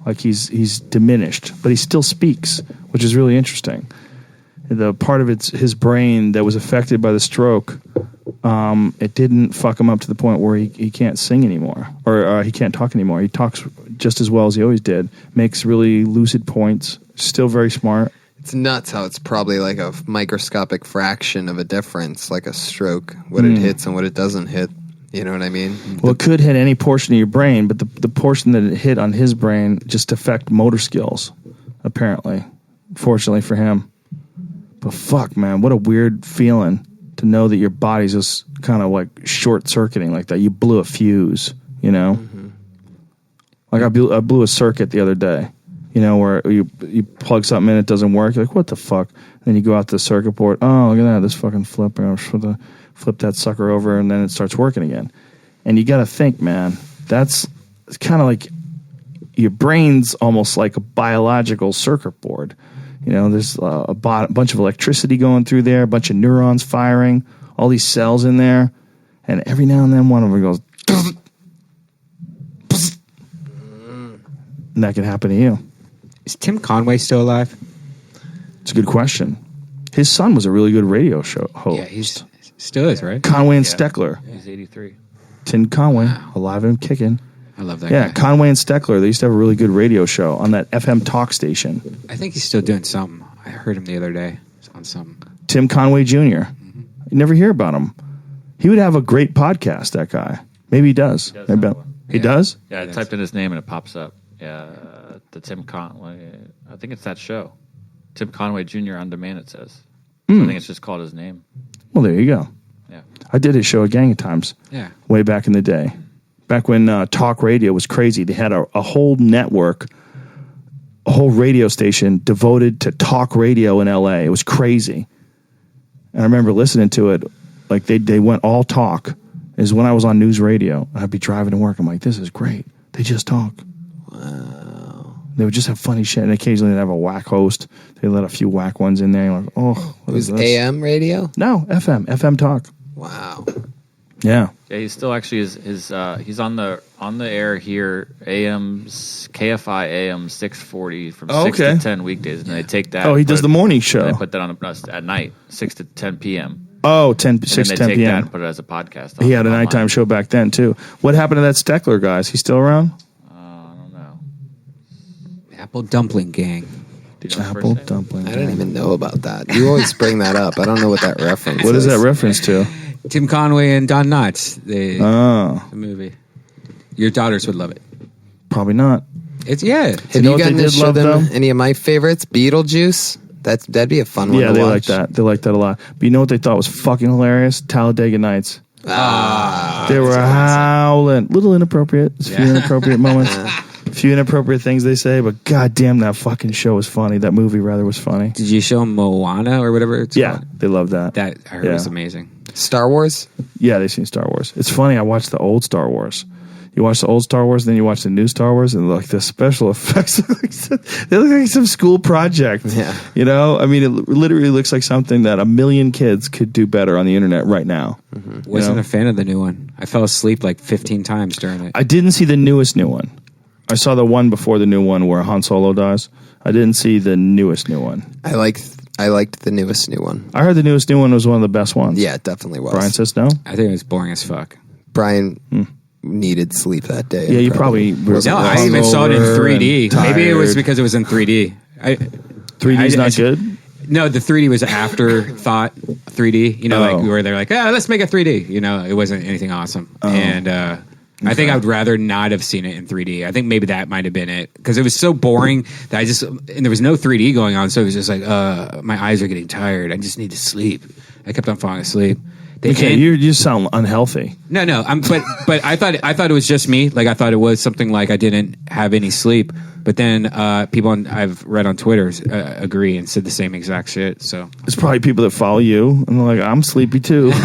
Like he's diminished, but he still speaks, which is really interesting. The part of his brain that was affected by the stroke, it didn't fuck him up to the point where he can't sing anymore, or he can't talk anymore. He talks just as well as he always did, makes really lucid points, still very smart. It's nuts how it's probably like a microscopic fraction of a difference, like a stroke, what it hits and what it doesn't hit. You know what I mean? Well, it could hit any portion of your brain, but the portion that it hit on his brain just affect motor skills, apparently. Fortunately for him. But fuck, man, what a weird feeling to know that your body's just kind of like short-circuiting like that. You blew a fuse, you know? Like I blew a circuit the other day, you know, where you plug something in, it doesn't work. You're like, what the fuck? Then you go out to the circuit board. Oh, look at that, this fucking flip. Flip that sucker over, and then it starts working again. And you got to think, man, it's kind of like your brain's almost like a biological circuit board. You know, there's a bunch of electricity going through there, a bunch of neurons firing, all these cells in there, and every now and then one of them goes, and that can happen to you. Is Tim Conway still alive? It's a good question. His son was a really good radio show host. Yeah, he's still is, right? Conway and Steckler. He's 83. Tim Conway, alive and kicking. I love that Yeah, guy. Conway and Steckler. They used to have a really good radio show on that FM talk station. I think he's still doing something. I heard him the other day on something. Tim Conway Jr. You never hear about him. He would have a great podcast, that guy. Maybe he does. does Maybe have one. he does? Yeah, I typed in his name and it pops up. Yeah, the Tim Conway. I think it's that show. Tim Conway Jr. on demand, it says. I think it's just called his name. Well, there you go. Yeah. I did his show a gang of times. Yeah. Way back in the day. Back when talk radio was crazy. They had a whole network, a whole radio station devoted to talk radio in L.A. It was crazy. And I remember listening to it, like they went all talk. Is when I was on news radio. I'd be driving to work. I'm like, this is great. They just talk. Wow. They would just have funny shit, and occasionally they'd have a whack host. They let a few whack ones in there. You're like, oh, It was AM radio? No, FM talk. Wow. Yeah. Yeah, he's still actually he's on the air here, KFI AM 640 from 6 to 10 weekdays, and they take that. Oh, he does the morning show. And they put that on at night, 6 to 10 p.m. Oh, 6 and to they 10 take p.m. that and put it as a podcast. He had a nighttime show back then, too. What happened to that Steckler guy? Is he still around? I don't know. Apple Dumpling Gang. Apple Dumpling. I don't even know about that. You always bring that up. I don't know what that reference What is that reference to? Tim Conway and Don Knotts. The movie. Your daughters would love it. Probably not. It's Have know you what gotten they to did show love, them though? any of my favorites? Beetlejuice. That'd be a fun one Yeah, to they watch. like that. They like that a lot. But you know what they thought was fucking hilarious? Talladega Nights. They were howling. Little inappropriate. A few inappropriate moments. A few inappropriate things they say, but goddamn, that fucking show was funny. That movie, rather, was funny. Did you show them Moana or whatever it's Yeah, called? they love that. That I heard was amazing. Star Wars? Yeah, they've seen Star Wars. It's funny. I watched the old Star Wars. You watch the old Star Wars, then you watch the new Star Wars, and like the special effects, they look like some school project. Yeah. You know, I mean, it literally looks like something that 1 million kids could do better on the internet right now. Wasn't a fan of the new one. I fell asleep like 15 times during it. I didn't see the newest new one. I saw the one before the new one where Han Solo dies. I didn't see the newest new one. I liked the newest new one. I heard the newest new one was one of the best ones. Yeah, it definitely was. Brian says no. I think it was boring as fuck. Brian needed sleep that day. Yeah, you probably were No, I even saw it in hungover 3D. and Maybe it was tired. because it was in 3D. 3D's not good? No, the 3D was afterthought 3D. You know, Oh. like where they're like, let's make a 3D. You know, it wasn't anything awesome. And I think I would rather not have seen it in 3D. I think maybe that might have been it because it was so boring that and there was no 3D going on. So it was just like, my eyes are getting tired. I just need to sleep. I kept on falling asleep. Okay, you sound unhealthy. No, but I thought it was just me. Like I thought it was something like I didn't have any sleep. But then people I've read on Twitter agree and said the same exact shit. So It's probably people that follow you and they're like, I'm sleepy too. no,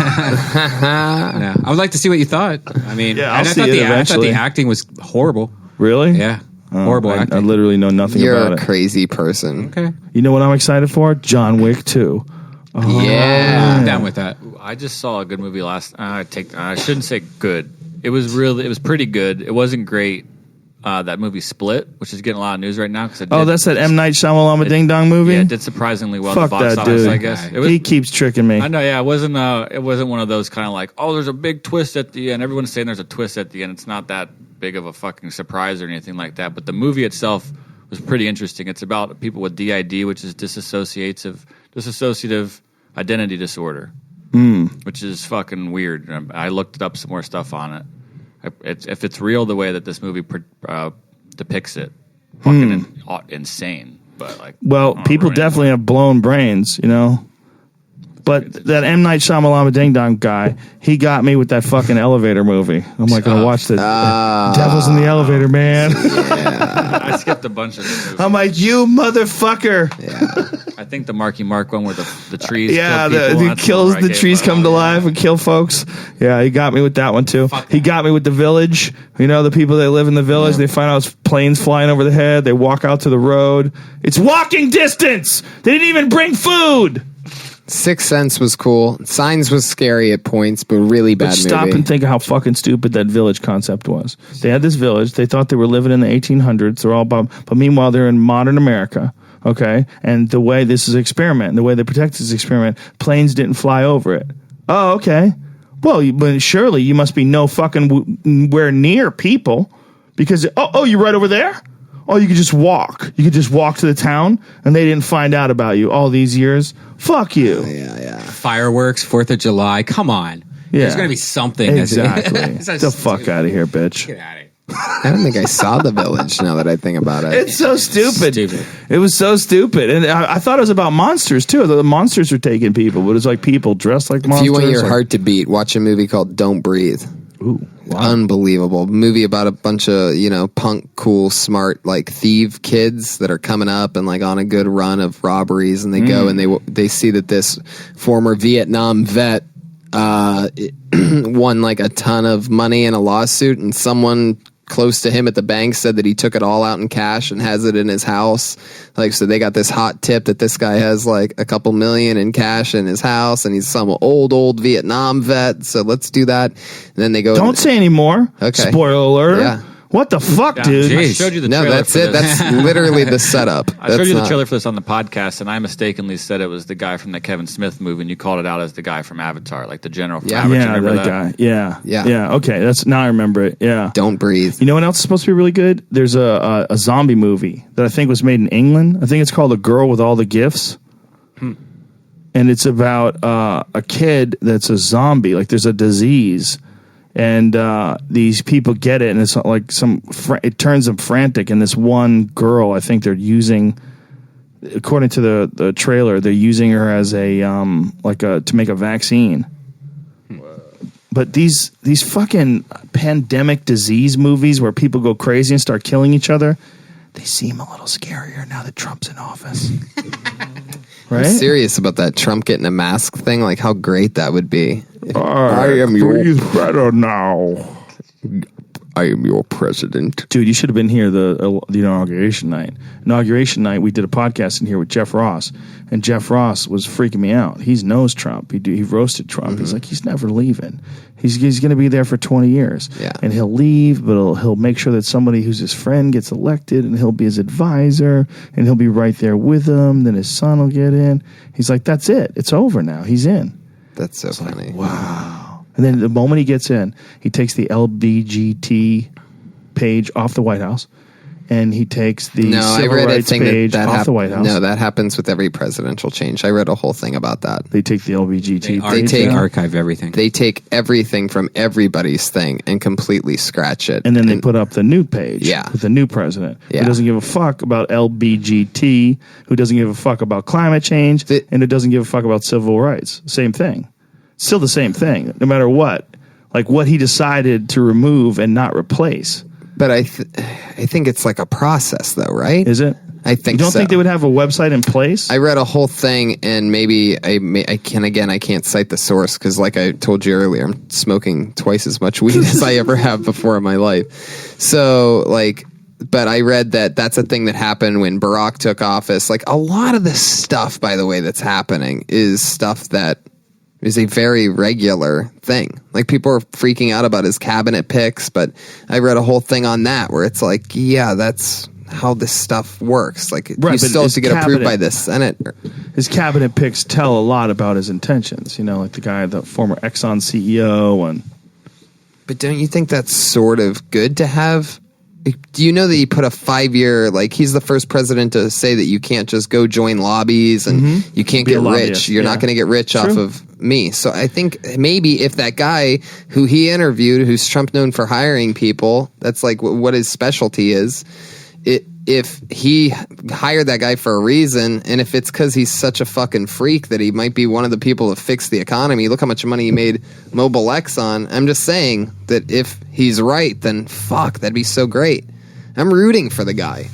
I would like to see what you thought. I mean, Yeah, I'll and see it I thought eventually. the acting was horrible. Really? Yeah, horrible I acting. literally know nothing You're about a it. crazy person. Okay, You know what I'm excited for? John Wick 2. Yeah. I'm down with that. I just saw a good movie last. I shouldn't say good. It was pretty good. It wasn't great. That movie Split, which is getting a lot of news right now. That's that M. Night Shyamalan Ding Dong movie? Yeah, it did surprisingly well Fuck at the box that office, dude. I guess. It was, He keeps tricking me. I know, yeah. It wasn't one of those kind of like, oh, there's a big twist at the end. Everyone's saying there's a twist at the end. It's not that big of a fucking surprise or anything like that. But the movie itself was pretty interesting. It's about people with DID, which is dissociative identity disorder, which is fucking weird. I looked up some more stuff on it. If it's real the way that this movie depicts it, fucking insane. But like, Well, people definitely have blown brains, you know. But that M. Night Shyamalan Ding Dong guy, he got me with that fucking elevator movie. I'm like, gonna watch the Devil's in the Elevator, man. I skipped a bunch of the movie. I'm like, you motherfucker. I think the Marky Mark one where the trees. Yeah, kill people, he that's kills one where I the gave trees up. come to life and kill folks. Yeah, he got me with that one too. He got me with The Village. You know, the people that live in the village, they find out it's planes flying over the head. They walk out to the road. It's walking distance. They didn't even bring food. Sixth Sense was cool. Signs was scary at points, but really bad But stop movie. and think of how fucking stupid that village concept was. They had this village. They thought they were living in the 1800s. They're all about, but meanwhile, they're in modern America. Okay, and the way this is an experiment, the way they protect this experiment, planes didn't fly over it. Oh, okay. Well, but surely you must be no fucking where near people, because you're right over there. Oh, you could just walk. You could just walk to the town, and they didn't find out about you all these years. Fuck you. Yeah. Fireworks, 4th of July. Come on. Yeah. There's going to be something. Exactly. That's Get the fuck out of here, bitch. Get out of here. I don't think I saw The Village now that I think about it. It's so stupid. Stupid. It was so stupid. And I thought it was about monsters, too. The monsters are taking people, but it's like people dressed like If monsters. you want your like- heart to beat, watch a movie called Don't Breathe. Ooh, wow. Unbelievable movie about a bunch of punk, cool, smart like thief kids that are coming up and like on a good run of robberies, and they go and they see that this former Vietnam vet won like a ton of money in a lawsuit, and someone close to him at the bank said that he took it all out in cash and has it in his house. Like, so they got this hot tip that this guy has like a couple million in cash in his house, and he's some old Vietnam vet. So let's do that. And then they go. Don't say anymore. Okay. Spoiler alert. Yeah. What the fuck, dude? I showed you the No, trailer that's for it. this. That's literally the setup. I showed That's you the not- trailer for this on the podcast, and I mistakenly said it was the guy from the Kevin Smith movie, and you called it out as the guy from Avatar, like the general from Yeah. Avatar. Yeah, Remember that guy. Yeah. Yeah. Yeah. Okay. That's now I remember it. Yeah. Don't breathe. You know what else is supposed to be really good? There's a zombie movie that I think was made in England. I think it's called A Girl with All the Gifts. And it's about a kid that's a zombie. Like there's a disease, and these people get it, and it's like it turns them frantic. And this one girl, I think they're using, according to the trailer, they're using her as a to make a vaccine. But these fucking pandemic disease movies where people go crazy and start killing each other, they seem a little scarier now that Trump's in office. Right? I'm serious about that Trump getting a mask thing. Like how great that would be. I am breathe better now. I am your president. Dude, you should have been here the inauguration night. Inauguration night, we did a podcast in here with Jeff Ross, and Jeff Ross was freaking me out. He knows Trump. He roasted Trump. He's like, he's never leaving. He's going to be there for 20 years. Yeah. And he'll leave, but he'll make sure that somebody who's his friend gets elected, and he'll be his advisor, and he'll be right there with him. Then his son will get in. He's like, that's it. It's over now. He's in. That's so funny. Wow. And then the moment he gets in, he takes the LBGT page off the White House, and he takes the civil rights page off the White House. No, that happens with every presidential change. I read a whole thing about that. They take the LBGT page take- down, archive everything. They take everything from everybody's thing and completely scratch it. and then they put up the new page Yeah. with the new president Yeah. who doesn't give a fuck about LBGT, who doesn't give a fuck about climate change, and who doesn't give a fuck about civil rights. Same thing. Still the same thing, no matter what. Like what he decided to remove and not replace. But I think it's like a process, though, right? Is it? I think You don't so. think they would have a website in place? I read a whole thing, and maybe I can't cite the source because, like I told you earlier, I'm smoking twice as much weed as I ever have before in my life. So, like, but I read that that's a thing that happened when Barack took office. Like, a lot of this stuff, by the way, that's happening is stuff that is a very regular thing. Like, people are freaking out about his cabinet picks, but I read a whole thing on that where it's like, yeah, that's how this stuff works. Like, Right, you but still have his to get approved cabinet- by the Senate. His cabinet picks tell a lot about his intentions. You know, like the former Exxon CEO, and But don't you think that's sort of good to have? Do you know that he put a 5-year, like, he's the first president to say that you can't just go join lobbies and you can't Be a get lobbyist, rich. You're yeah. not going to get rich off True. of me. So I think maybe if that guy who he interviewed, who's Trump known for hiring people, that's like what his specialty is. If he hired that guy for a reason, and if it's because he's such a fucking freak that he might be one of the people to fix the economy, look how much money he made Mobile X on. I'm just saying that if he's right, then fuck, that'd be so great. I'm rooting for the guy.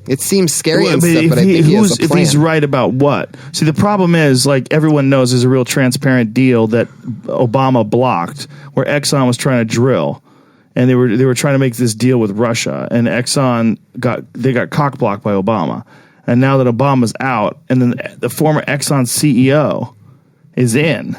It seems scary and stuff, but I think he has a if plan. he's right about what? See, the problem is, like, everyone knows there's a real transparent deal that Obama blocked, where Exxon was trying to drill. And they were trying to make this deal with Russia, and Exxon got cock blocked by Obama. And now that Obama's out, and then the former Exxon CEO is in,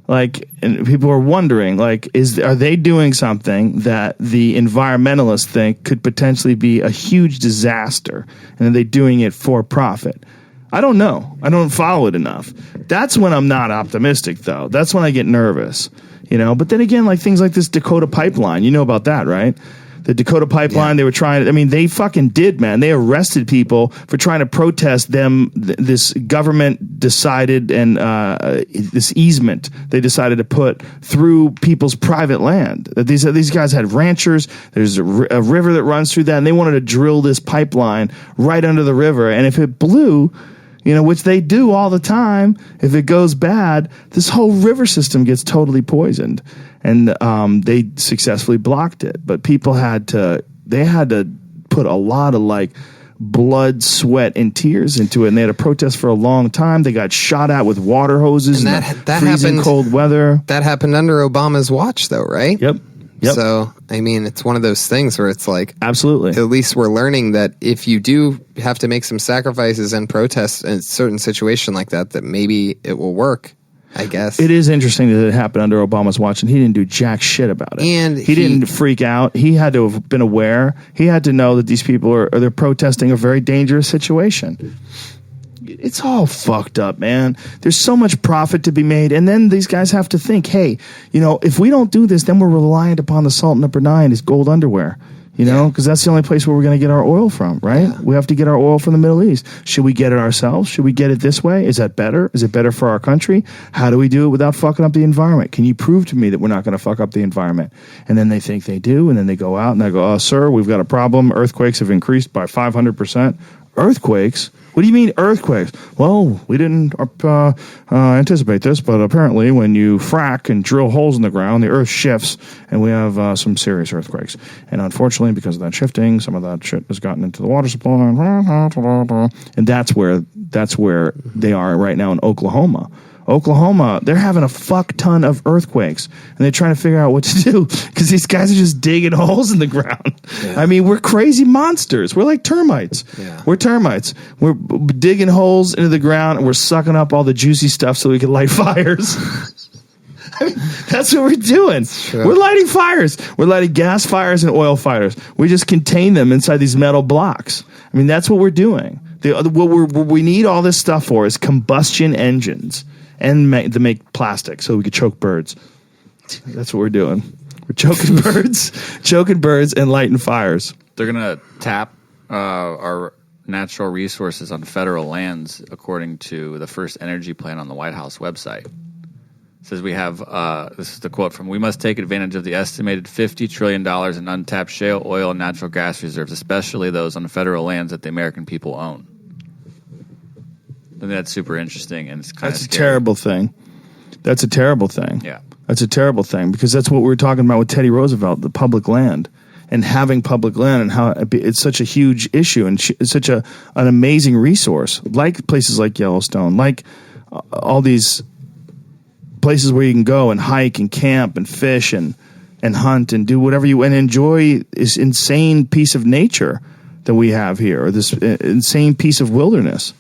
like, and people are wondering, like, are they doing something that the environmentalists think could potentially be a huge disaster, and are they doing it for profit? I don't know. I don't follow it enough. That's when I'm not optimistic, though. That's when I get nervous. You know, but then again, like things like this Dakota pipeline, you know about that, right? The Dakota pipeline, They were trying, I mean, they fucking did, man. They arrested people for trying to protest them, this government decided and this easement they decided to put through people's private land. These guys had ranchers. There's a river that runs through that, and they wanted to drill this pipeline right under the river. And if it blew, which they do all the time. If it goes bad, this whole river system gets totally poisoned, and they successfully blocked it. But people had to put a lot of like blood, sweat, and tears into it, and they had to protest for a long time. They got shot at with water hoses And in that freezing happened- cold weather. That happened under Obama's watch, though, right? Yep. So, I mean, it's one of those things where it's like, Absolutely. at least we're learning that if you do have to make some sacrifices and protest in a certain situation like that, that maybe it will work, I guess. It is interesting that it happened under Obama's watch, and he didn't do jack shit about it. And he didn't freak out. He had to have been aware. He had to know that these people they're protesting a very dangerous situation. It's all fucked up, man. There's so much profit to be made, and then these guys have to think, hey, if we don't do this, then we're reliant upon the Sultan of Brunei, his gold underwear. Because that's the only place where we're going to get our oil from, right? Yeah. We have to get our oil from the Middle East. Should we get it ourselves? Should we get it this way? Is that better? Is it better for our country? How do we do it without fucking up the environment? Can you prove to me that we're not going to fuck up the environment? And then they think they do, and then they go out and they go, sir, we've got a problem. Earthquakes have increased by 500%. Earthquakes? What do you mean earthquakes? Well, we didn't anticipate this, but apparently when you frack and drill holes in the ground, the earth shifts, and we have some serious earthquakes. And unfortunately, because of that shifting, some of that shit has gotten into the water supply. And that's where they are right now in Oklahoma. Oklahoma, they're having a fuck ton of earthquakes, and they're trying to figure out what to do because these guys are just digging holes in the ground. Yeah. I mean, we're crazy monsters. We're like termites. Yeah. We're termites. We're digging holes into the ground, and we're sucking up all the juicy stuff so we can light fires. I mean, that's what we're doing. We're lighting fires. We're lighting gas fires and oil fires. We just contain them inside these metal blocks. I mean, that's what we're doing. What we need all this stuff for is combustion engines. And to make plastic so we could choke birds. That's what we're doing. We're choking birds and lighting fires. They're going to tap our natural resources on federal lands, according to the first energy plan on the White House website. It says we have, this is the quote from, we must take advantage of the estimated $50 trillion in untapped shale oil and natural gas reserves, especially those on federal lands that the American people own. I think that's super interesting, and it's kind of scary. Terrible thing. That's a terrible thing. Yeah. That's a terrible thing, because that's what we were talking about with Teddy Roosevelt, the public land, and having public land, and how it's such a huge issue, and it's such an amazing resource, like places like Yellowstone, like all these places where you can go and hike and camp and fish and hunt and do whatever and enjoy this insane piece of nature that we have here, or this insane piece of wilderness.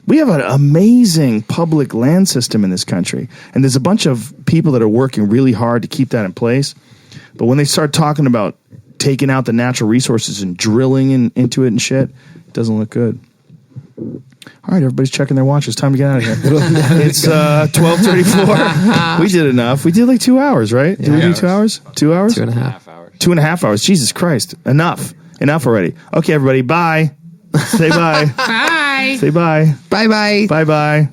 We have an amazing public land system in this country, and there's a bunch of people that are working really hard to keep that in place. But when they start talking about taking out the natural resources and drilling into it and shit, it doesn't look good. All right, everybody's checking their watches. Time to get out of here. It's 12:34. We did enough. We did like 2 hours, right? Did we do 2 hours? 2 hours? 2.5 hours. 2.5 hours. Jesus Christ. Enough already. Okay, everybody. Bye. Say bye. Bye. Say bye. Bye bye. Bye bye.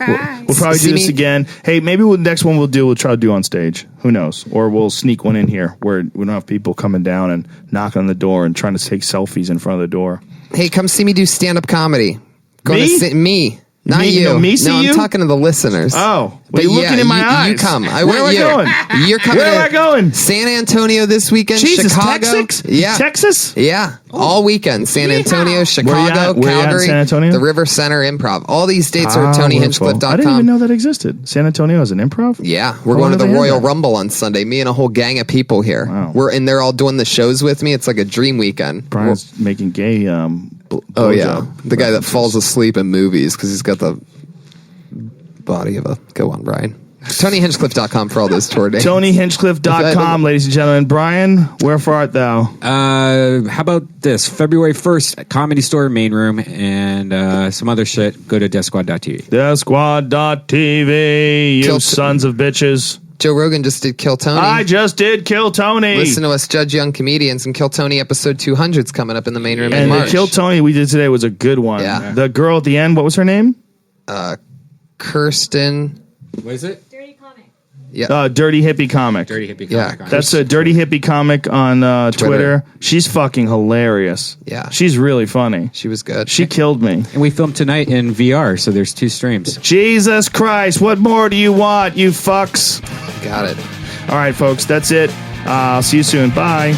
We'll probably do this again. Hey, maybe the next one we'll try to do on stage. Who knows? Or we'll sneak one in here where we don't have people coming down and knocking on the door and trying to take selfies in front of the door. Hey, come see me do stand-up comedy. Me? Me. Not Me? you. No, me see I'm you? talking to the listeners. Oh. Well, you're looking in my eyes. You come. Where am I going? You're coming. Where am I going? San Antonio this weekend. Jesus, Chicago. Texas? Yeah. Texas? Yeah. All weekend. San Antonio, Chicago, Where you at in Calgary, San Antonio? the River Center Improv. All these dates are at TonyHinchcliffe.com. I didn't even know that existed. San Antonio is an improv? Yeah. We're going to the Royal Rumble on Sunday. Me and a whole gang of people here. Wow. They're all doing the shows with me. It's like a dream weekend. Brian's making gay oh, yeah. The guy that falls asleep in movies because he's got the body of a... Go on, Brian. TonyHinchcliffe.com for all those tour dates. TonyHinchcliffe.com, ladies and gentlemen. Brian, wherefore art thou? How about this? February 1st at Comedy Store main room, and some other shit. Go to DeathSquad.tv. DeathSquad.tv, you sons of bitches. Joe Rogan just did Kill Tony. I just did Kill Tony. Listen to us judge young comedians, and Kill Tony episode 200 is coming up in the main room in March. And the Kill Tony we did today was a good one. Yeah. The girl at the end, what was her name? Kirsten. What is it? Yeah. Dirty Hippie Comic. Dirty Hippie Yeah. Comic. That's a Dirty Hippie Comic on Twitter. She's fucking hilarious. Yeah. She's really funny. She was good. She killed me. And we filmed tonight in VR, so there's 2 streams. Jesus Christ, what more do you want, you fucks? got it. All right, folks, that's it. I'll see you soon. Bye.